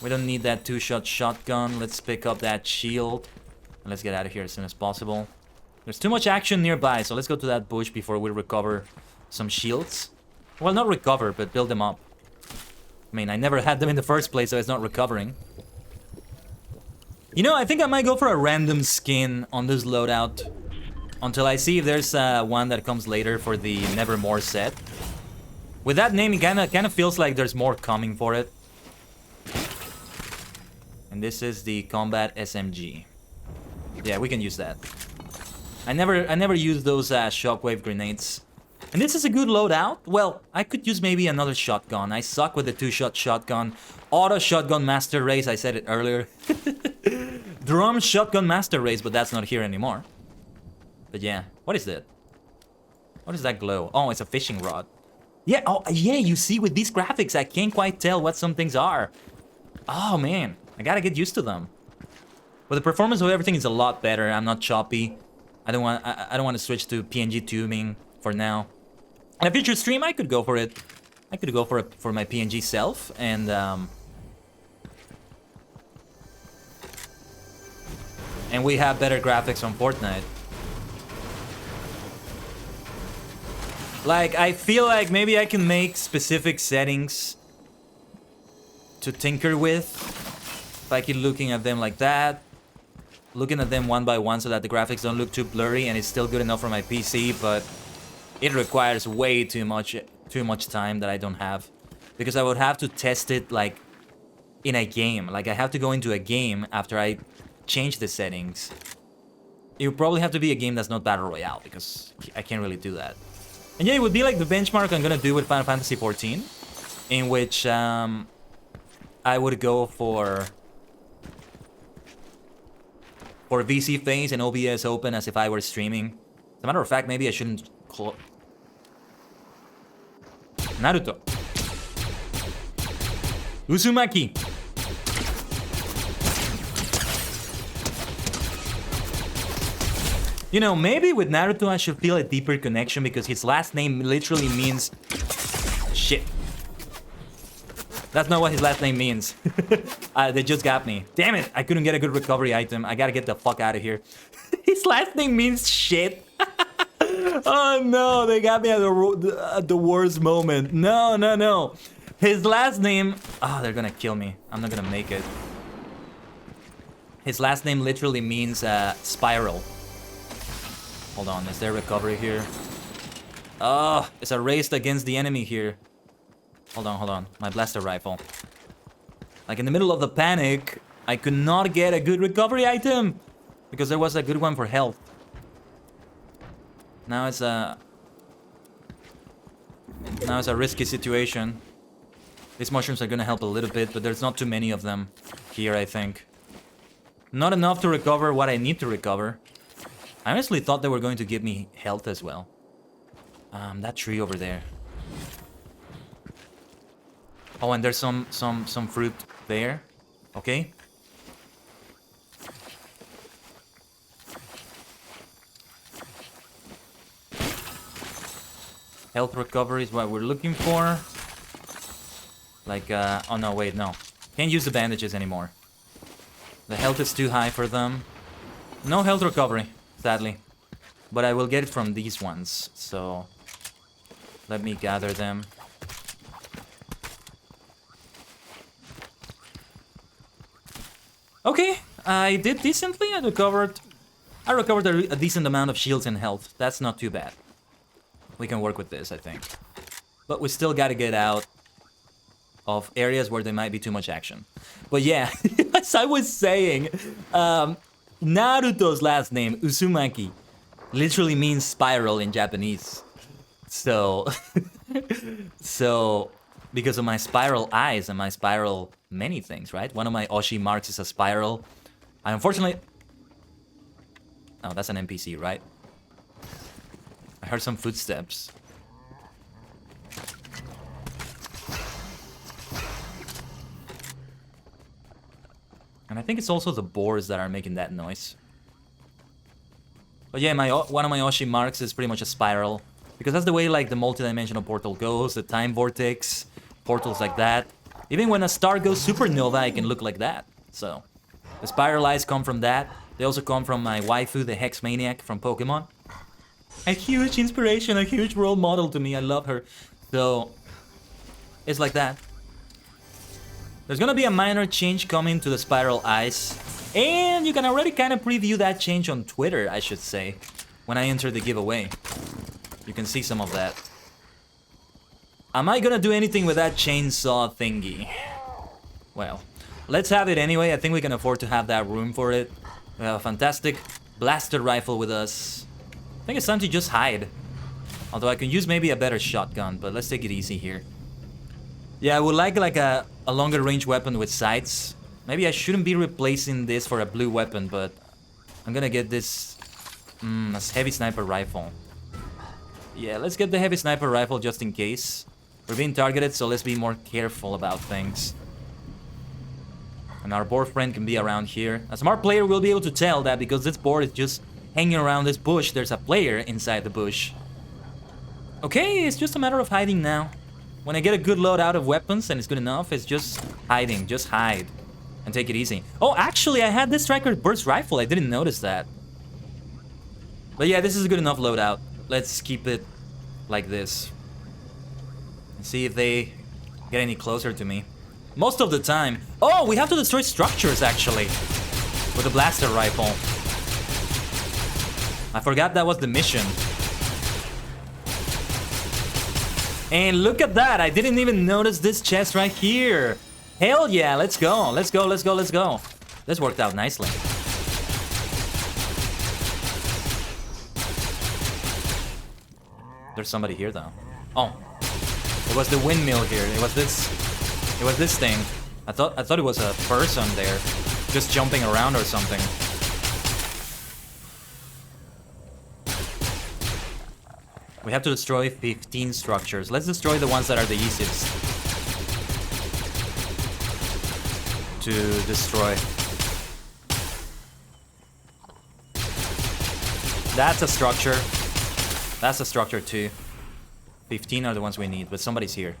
We don't need that 2-shot shotgun. Let's pick up that shield. And let's get out of here as soon as possible. There's too much action nearby, so let's go to that bush before we recover some shields. Well, not recover, but build them up. I mean, I never had them in the first place, so it's not recovering. You know, I think I might go for a random skin on this loadout. Until I see if there's one that comes later for the Nevermore set. With that name, it kind of feels like there's more coming for it. And this is the Combat SMG. Yeah, we can use that. I never used those shockwave grenades. And this is a good loadout. Well, I could use maybe another shotgun. I suck with the 2-shot shotgun. Auto shotgun master race, I said it earlier. Drum shotgun master race, but that's not here anymore. But yeah, what is that? What is that glow? Oh, it's a fishing rod. Yeah, oh yeah, you see with these graphics, I can't quite tell what some things are. Oh man, I gotta get used to them. But the performance of everything is a lot better. I'm not choppy. I don't want to switch to PNG tubing for now. In a future stream, I could go for it. I could go for my PNG self and we have better graphics on Fortnite. Like, I feel like maybe I can make specific settings to tinker with. If I keep looking at them like that. Looking at them one by one so that the graphics don't look too blurry and it's still good enough for my PC, but it requires way too much time that I don't have. Because I would have to test it like in a game. Like I have to go into a game after I change the settings. It would probably have to be a game that's not Battle Royale because I can't really do that. And yeah, it would be like the benchmark I'm gonna do with Final Fantasy XIV, in which I would go for VC phase and OBS open as if I were streaming. As a matter of fact, maybe I shouldn't Naruto. Uzumaki. You know, maybe with Naruto I should feel a deeper connection because his last name literally means shit. That's not what his last name means. They just got me. Damn it, I couldn't get a good recovery item. I gotta get the fuck out of here. His last name means shit. Oh no, they got me at the worst moment. No, no, no. His last name... Oh, they're gonna kill me. I'm not gonna make it. His last name literally means spiral. Hold on, is there recovery here? Oh, it's a race against the enemy here. Hold on. My blaster rifle. Like in the middle of the panic, I could not get a good recovery item. Because there was a good one for health. Now it's a risky situation. These mushrooms are gonna help a little bit, but there's not too many of them here, I think. Not enough to recover what I need to recover. I honestly thought they were going to give me health as well. That tree over there. Oh, and there's some fruit there. Okay. Health recovery is what we're looking for. Like, oh no, wait, no. Can't use the bandages anymore. The health is too high for them. No health recovery, sadly. But I will get it from these ones, so... Let me gather them. Okay, I did decently. I recovered a decent amount of shields and health. That's not too bad. We can work with this, I think. But we still gotta get out of areas where there might be too much action. But yeah, as I was saying, Naruto's last name, Uzumaki, literally means spiral in Japanese. So, because of my spiral eyes and my spiral many things, right? One of my Oshi marks is a spiral. I unfortunately... Oh, that's an NPC, right? I heard some footsteps. And I think it's also the boars that are making that noise. But yeah, one of my Oshi marks is pretty much a spiral. Because that's the way like the multi-dimensional portal goes, the time vortex, portals like that. Even when a star goes supernova, it can look like that. So, the spiral eyes come from that. They also come from my waifu, the Hex Maniac from Pokemon. A huge inspiration, a huge role model to me. I love her. So, it's like that. There's gonna be a minor change coming to the spiral eyes. And you can already kind of preview that change on Twitter, I should say. When I enter the giveaway. You can see some of that. Am I gonna do anything with that chainsaw thingy? Well, let's have it anyway. I think we can afford to have that room for it. We have a fantastic blaster rifle with us. I think it's time to just hide. Although I can use maybe a better shotgun, but let's take it easy here. Yeah, I would like a longer range weapon with sights. Maybe I shouldn't be replacing this for a blue weapon, but I'm gonna get this a heavy sniper rifle. Yeah, let's get the heavy sniper rifle just in case. We're being targeted, so let's be more careful about things. And our board friend can be around here. A smart player will be able to tell that because this board is just hanging around this bush. There's a player inside the bush. Okay, it's just a matter of hiding now. When I get a good load out of weapons and it's good enough, it's just hiding. Just hide. And take it easy. Oh, actually, I had this striker burst rifle. I didn't notice that. But yeah, this is a good enough loadout. Let's keep it like this. And see if they get any closer to me. Most of the time. Oh, we have to destroy structures, actually. With a blaster rifle. I forgot that was the mission. And look at that. I didn't even notice this chest right here. Hell yeah, let's go. Let's go, let's go, let's go. This worked out nicely. There's somebody here though. Oh. It was the windmill here. It was this thing. I thought it was a person there. Just jumping around or something. We have to destroy 15 structures. Let's destroy the ones that are the easiest to destroy. That's a structure. That's a structure too. 15 are the ones we need, but somebody's here.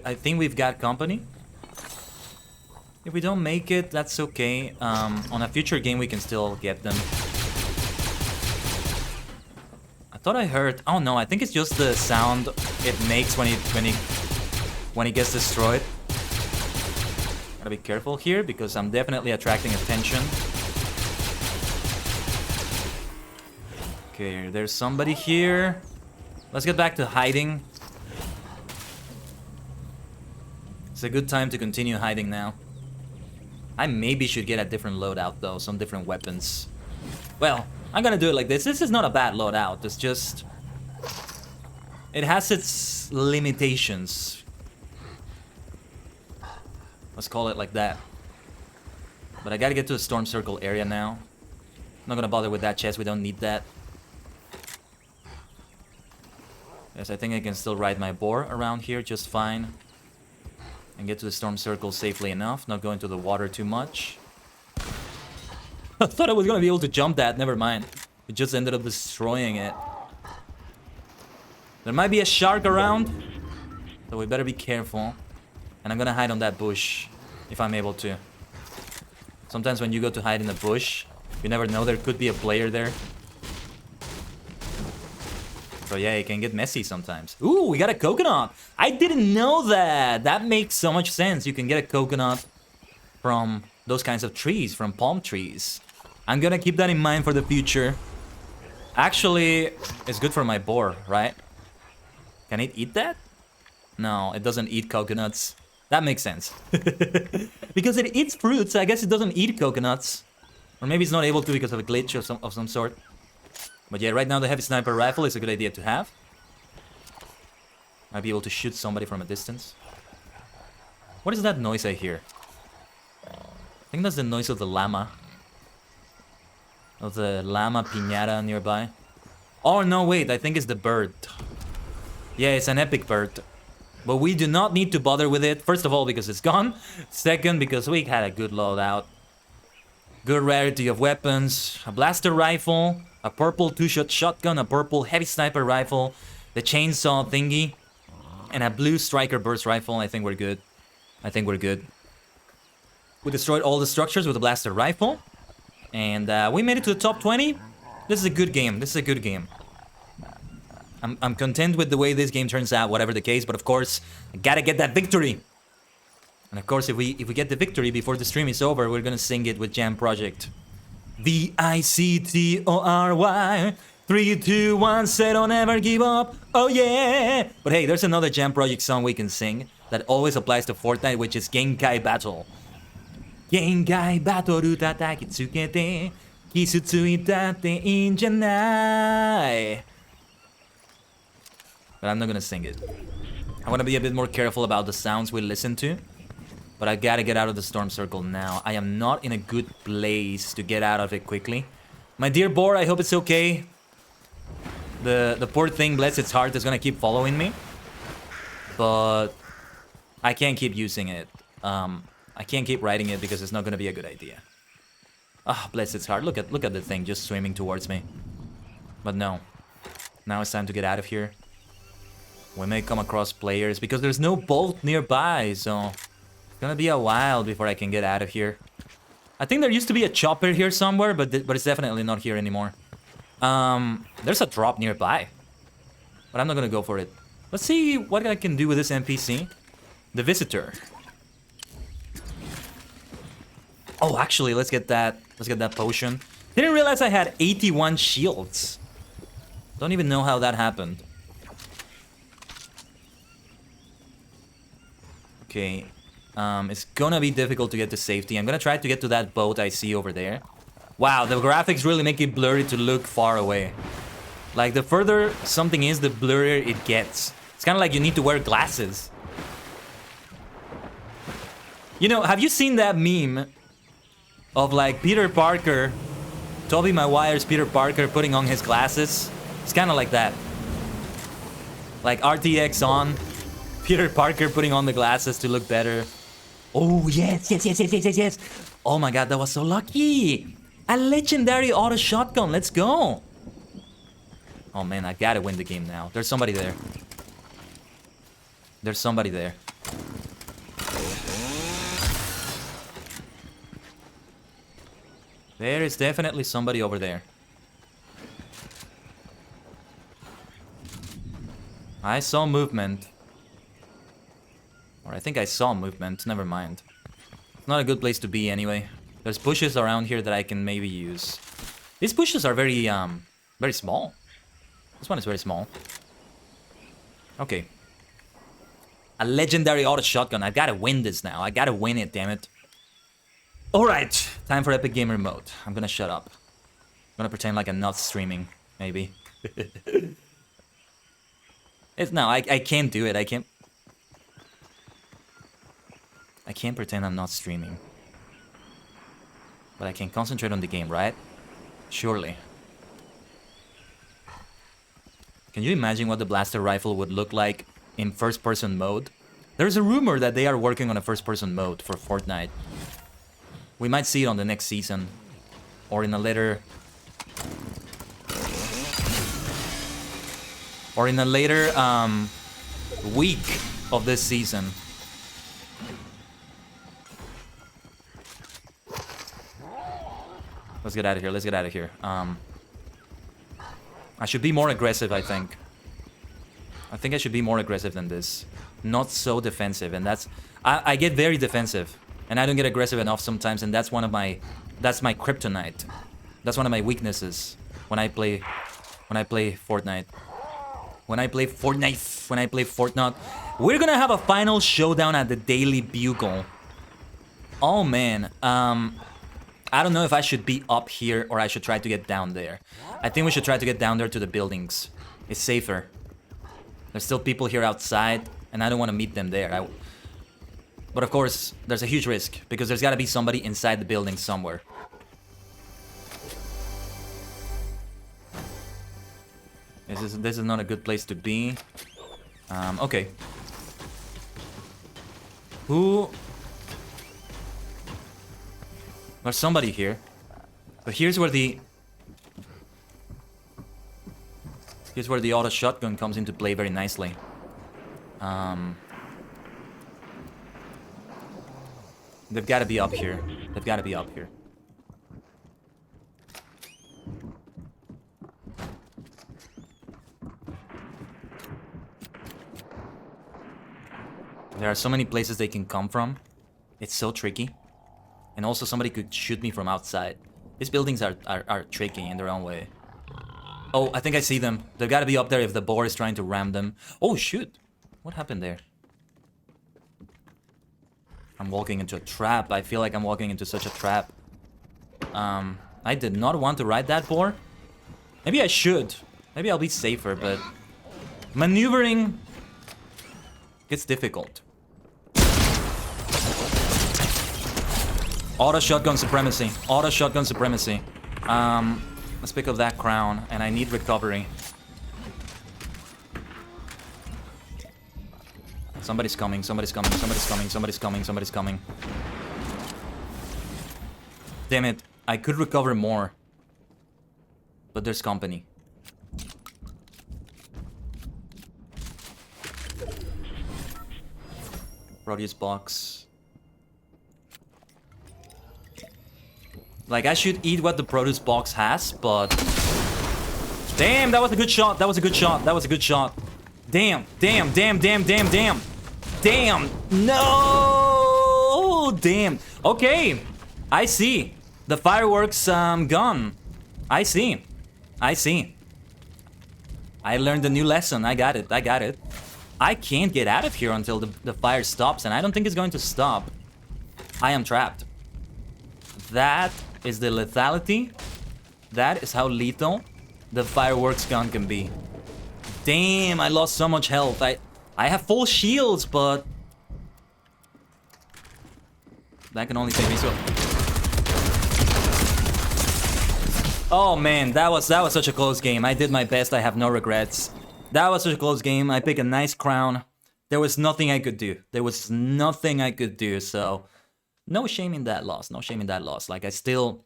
I think we've got company. If we don't make it, that's okay. On a future game, we can still get them. I thought I heard. Oh no, I think it's just the sound it makes when he gets destroyed. Gotta be careful here because I'm definitely attracting attention. Okay, there's somebody here. Let's get back to hiding. It's a good time to continue hiding now. I maybe should get a different loadout though, some different weapons. Well, I'm gonna do it like this. This is not a bad loadout. It's just... it has its limitations. Let's call it like that. But I gotta get to the storm circle area now. I'm not gonna bother with that chest. We don't need that. Yes, I think I can still ride my boar around here just fine. And get to the storm circle safely enough. Not go into the water too much. I thought I was gonna be able to jump that. Never mind. We just ended up destroying it. There might be a shark around. So we better be careful. And I'm gonna hide on that bush. If I'm able to. Sometimes when you go to hide in the bush, you never know, there could be a player there. So yeah, it can get messy sometimes. Ooh, we got a coconut. I didn't know that. That makes so much sense. You can get a coconut from those kinds of trees, from palm trees. I'm gonna keep that in mind for the future. Actually, it's good for my boar, right? Can it eat that? No, it doesn't eat coconuts. That makes sense. Because it eats fruits, I guess it doesn't eat coconuts. Or maybe it's not able to because of a glitch of some sort. But yeah, right now the heavy sniper rifle is a good idea to have. Might be able to shoot somebody from a distance. What is that noise I hear? I think that's the noise of the llama. Of the llama piñata nearby. Oh no, wait, I think it's the bird. Yeah, it's an epic bird. But we do not need to bother with it. First of all, because it's gone. Second, because we had a good loadout. Good rarity of weapons. A blaster rifle. A purple 2-shot shotgun. A purple heavy sniper rifle. The chainsaw thingy. And a blue striker burst rifle. I think we're good. I think we're good. We destroyed all the structures with a blaster rifle. And we made it to the top 20. This is a good game. This is a good game. I'm content with the way this game turns out, whatever the case. But of course, I gotta get that victory. And of course, if we get the victory before the stream is over, we're gonna sing it with Jam Project. VICTORY. 3, 2, 1, say don't ever give up. Oh yeah! But hey, there's another Jam Project song we can sing that always applies to Fortnite, which is Genkai Battle. Genkai Battle Rutata Kitsukete Kisutsuitate Injanai. But I'm not gonna sing it. I wanna be a bit more careful about the sounds we listen to. But I gotta get out of the storm circle now. I am not in a good place to get out of it quickly. My dear boar, I hope it's okay. The poor thing, bless its heart, is gonna keep following me. But I can't keep using it. I can't keep riding it because it's not gonna be a good idea. Ah, bless its heart. Look at the thing just swimming towards me. But no. Now it's time to get out of here. We may come across players because there's no boat nearby, so it's gonna be a while before I can get out of here. I think there used to be a chopper here somewhere, but it's definitely not here anymore. There's a drop nearby, but I'm not gonna go for it. Let's see what I can do with this NPC. The visitor. Oh, actually, let's get that potion. Didn't realize I had 81 shields. Don't even know how that happened. Okay, it's gonna be difficult to get to safety. I'm gonna try to get to that boat I see over there. Wow, the graphics really make it blurry to look far away. Like, the further something is, the blurrier it gets. It's kind of like you need to wear glasses. You know, have you seen that meme of, like, Peter Parker, Tobey Maguire's Peter Parker putting on his glasses? It's kind of like that. Like, RTX on, Peter Parker putting on the glasses to look better. Oh, yes. Oh my god, that was so lucky. A legendary auto shotgun, let's go. Oh man, I gotta win the game now. There's somebody there. There's somebody there. There is definitely somebody over there. I saw movement. Or I think I saw movement, never mind. It's not a good place to be anyway. There's bushes around here that I can maybe use. These bushes are very small. This one is very small. Okay. A legendary auto shotgun. I gotta win this now. I gotta win it, damn it. Alright, time for Epic Gamer mode. I'm gonna shut up. I'm gonna pretend like I'm not streaming, maybe. No, I can't do it. I can't pretend I'm not streaming. But I can concentrate on the game, right? Surely. Can you imagine what the blaster rifle would look like in first-person mode? There's a rumor that they are working on a first-person mode for Fortnite. We might see it on the next season. Or in a later... week of this season. Let's get out of here. Let's get out of here. I should be more aggressive, I think. I think I should be more aggressive than this. Not so defensive, and that's... I get very defensive, and I don't get aggressive enough sometimes, and that's one of my... That's my kryptonite. That's one of my weaknesses when I play Fortnite. When I play Fortnite. We're gonna have a final showdown at the Daily Bugle. Oh, man. I don't know if I should be up here or I should try to get down there. I think we should try to get down there to the buildings. It's safer. There's still people here outside, and I don't want to meet them there. But of course, there's a huge risk, because there's got to be somebody inside the building somewhere. This is not a good place to be. Okay. Who... There's somebody here. But here's where the auto shotgun comes into play very nicely. They've got to be up here. They've got to be up here. There are so many places they can come from. It's so tricky. And also somebody could shoot me from outside. These buildings are tricky in their own way. Oh, I think I see them. They've got to be up there if the boar is trying to ram them. Oh, shoot. What happened there? I'm walking into a trap. I feel like I'm walking into such a trap. I did not want to ride that boar. Maybe I should. Maybe I'll be safer, but... maneuvering... gets difficult. Auto shotgun supremacy. Auto shotgun supremacy. Let's pick up that crown, and I need recovery. Somebody's coming, somebody's coming, somebody's coming, somebody's coming, somebody's coming. Damn it. I could recover more. But there's company. Produce box. Like, I should eat what the produce box has, but... damn, that was a good shot. That was a good shot. That was a good shot. Damn, damn, damn, damn, damn, damn. Damn. No! Damn. Okay. I see. The fireworks gun. I see. I see. I learned a new lesson. I got it. I got it. I can't get out of here until the fire stops, and I don't think it's going to stop. I am trapped. That is the lethality. That is how lethal the fireworks gun can be. Damn, I lost so much health. I have full shields, but... that can only take me so... oh man, that was such a close game. I did my best. I have no regrets. That was such a close game. I picked a nice crown. There was nothing I could do. There was nothing I could do, so... no shame in that loss. No shame in that loss. Like, I still...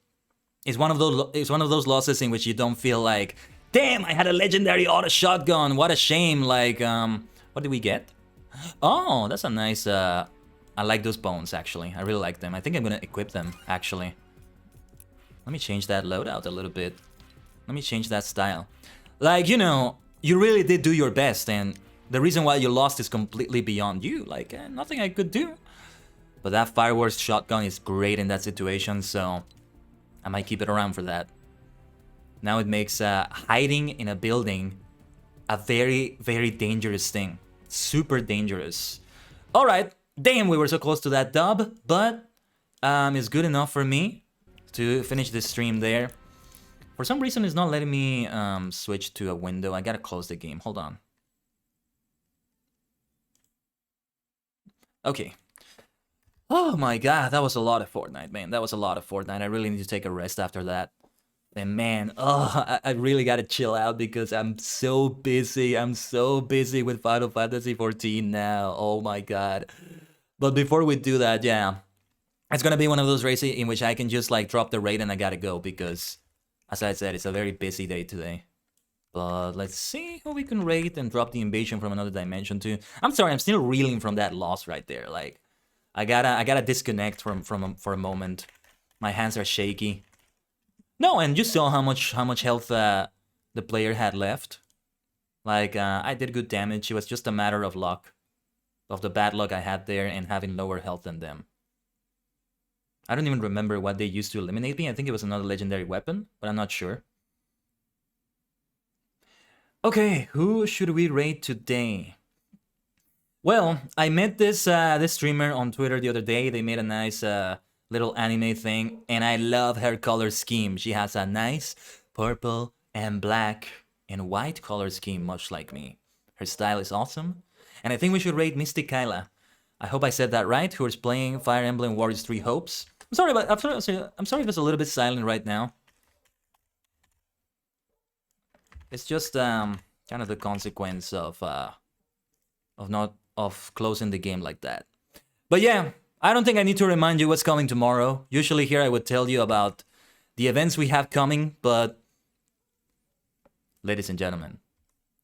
it's one of those losses in which you don't feel like... damn, I had a legendary auto shotgun. What a shame. Like, what did we get? Oh, that's a nice... I like those bones, actually. I really like them. I think I'm gonna equip them, actually. Let me change that loadout a little bit. Let me change that style. Like, you know, you really did do your best, and the reason why you lost is completely beyond you. Like, nothing I could do. But that fireworks shotgun is great in that situation, so I might keep it around for that. Now it makes hiding in a building a very, very dangerous thing. Super dangerous. Alright, damn, we were so close to that dub, but it's good enough for me to finish this stream there. For some reason, it's not letting me switch to a window. I gotta close the game. Hold on. Okay. Oh my god, that was a lot of Fortnite, man. That was a lot of Fortnite. I really need to take a rest after that. And man, oh, I really gotta chill out because I'm so busy. I'm so busy with Final Fantasy XIV now. Oh my god. But before we do that, yeah. It's gonna be one of those races in which I can just like drop the raid and I gotta go because, as I said, it's a very busy day today. But let's see who we can raid and drop the invasion from another dimension to. I'm sorry, I'm still reeling from that loss right there. Like, I gotta disconnect for a moment. My hands are shaky. No, and you saw how much health the player had left. Like, I did good damage. It was just a matter of luck, of the bad luck I had there and having lower health than them. I don't even remember what they used to eliminate me. I think it was another legendary weapon, but I'm not sure. Okay, who should we raid today? Well, I met this streamer on Twitter the other day. They made a nice little anime thing, and I love her color scheme. She has a nice purple and black and white color scheme, much like me. Her style is awesome, and I think we should raid Mystic Kyla. I hope I said that right. Who is playing Fire Emblem Warriors 3 Hopes? I'm sorry if it's a little bit silent right now. It's just kind of the consequence of closing the game like that. But yeah, I don't think I need to remind you what's coming tomorrow. Usually here I would tell you about the events we have coming, but ladies and gentlemen,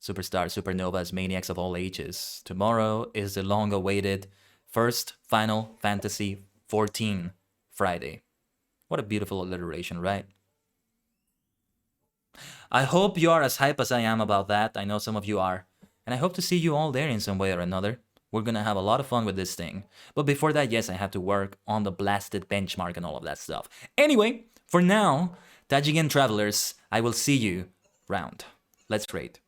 superstars, supernovas, maniacs of all ages, tomorrow is the long-awaited first Final Fantasy XIV Friday. What a beautiful alliteration, right? I hope you are as hype as I am about that. I know some of you are. And I hope to see you all there in some way or another. We're gonna have a lot of fun with this thing. But before that, yes, I have to work on the blasted benchmark and all of that stuff. Anyway, for now, Tajigen travelers, I will see you round. Let's trade.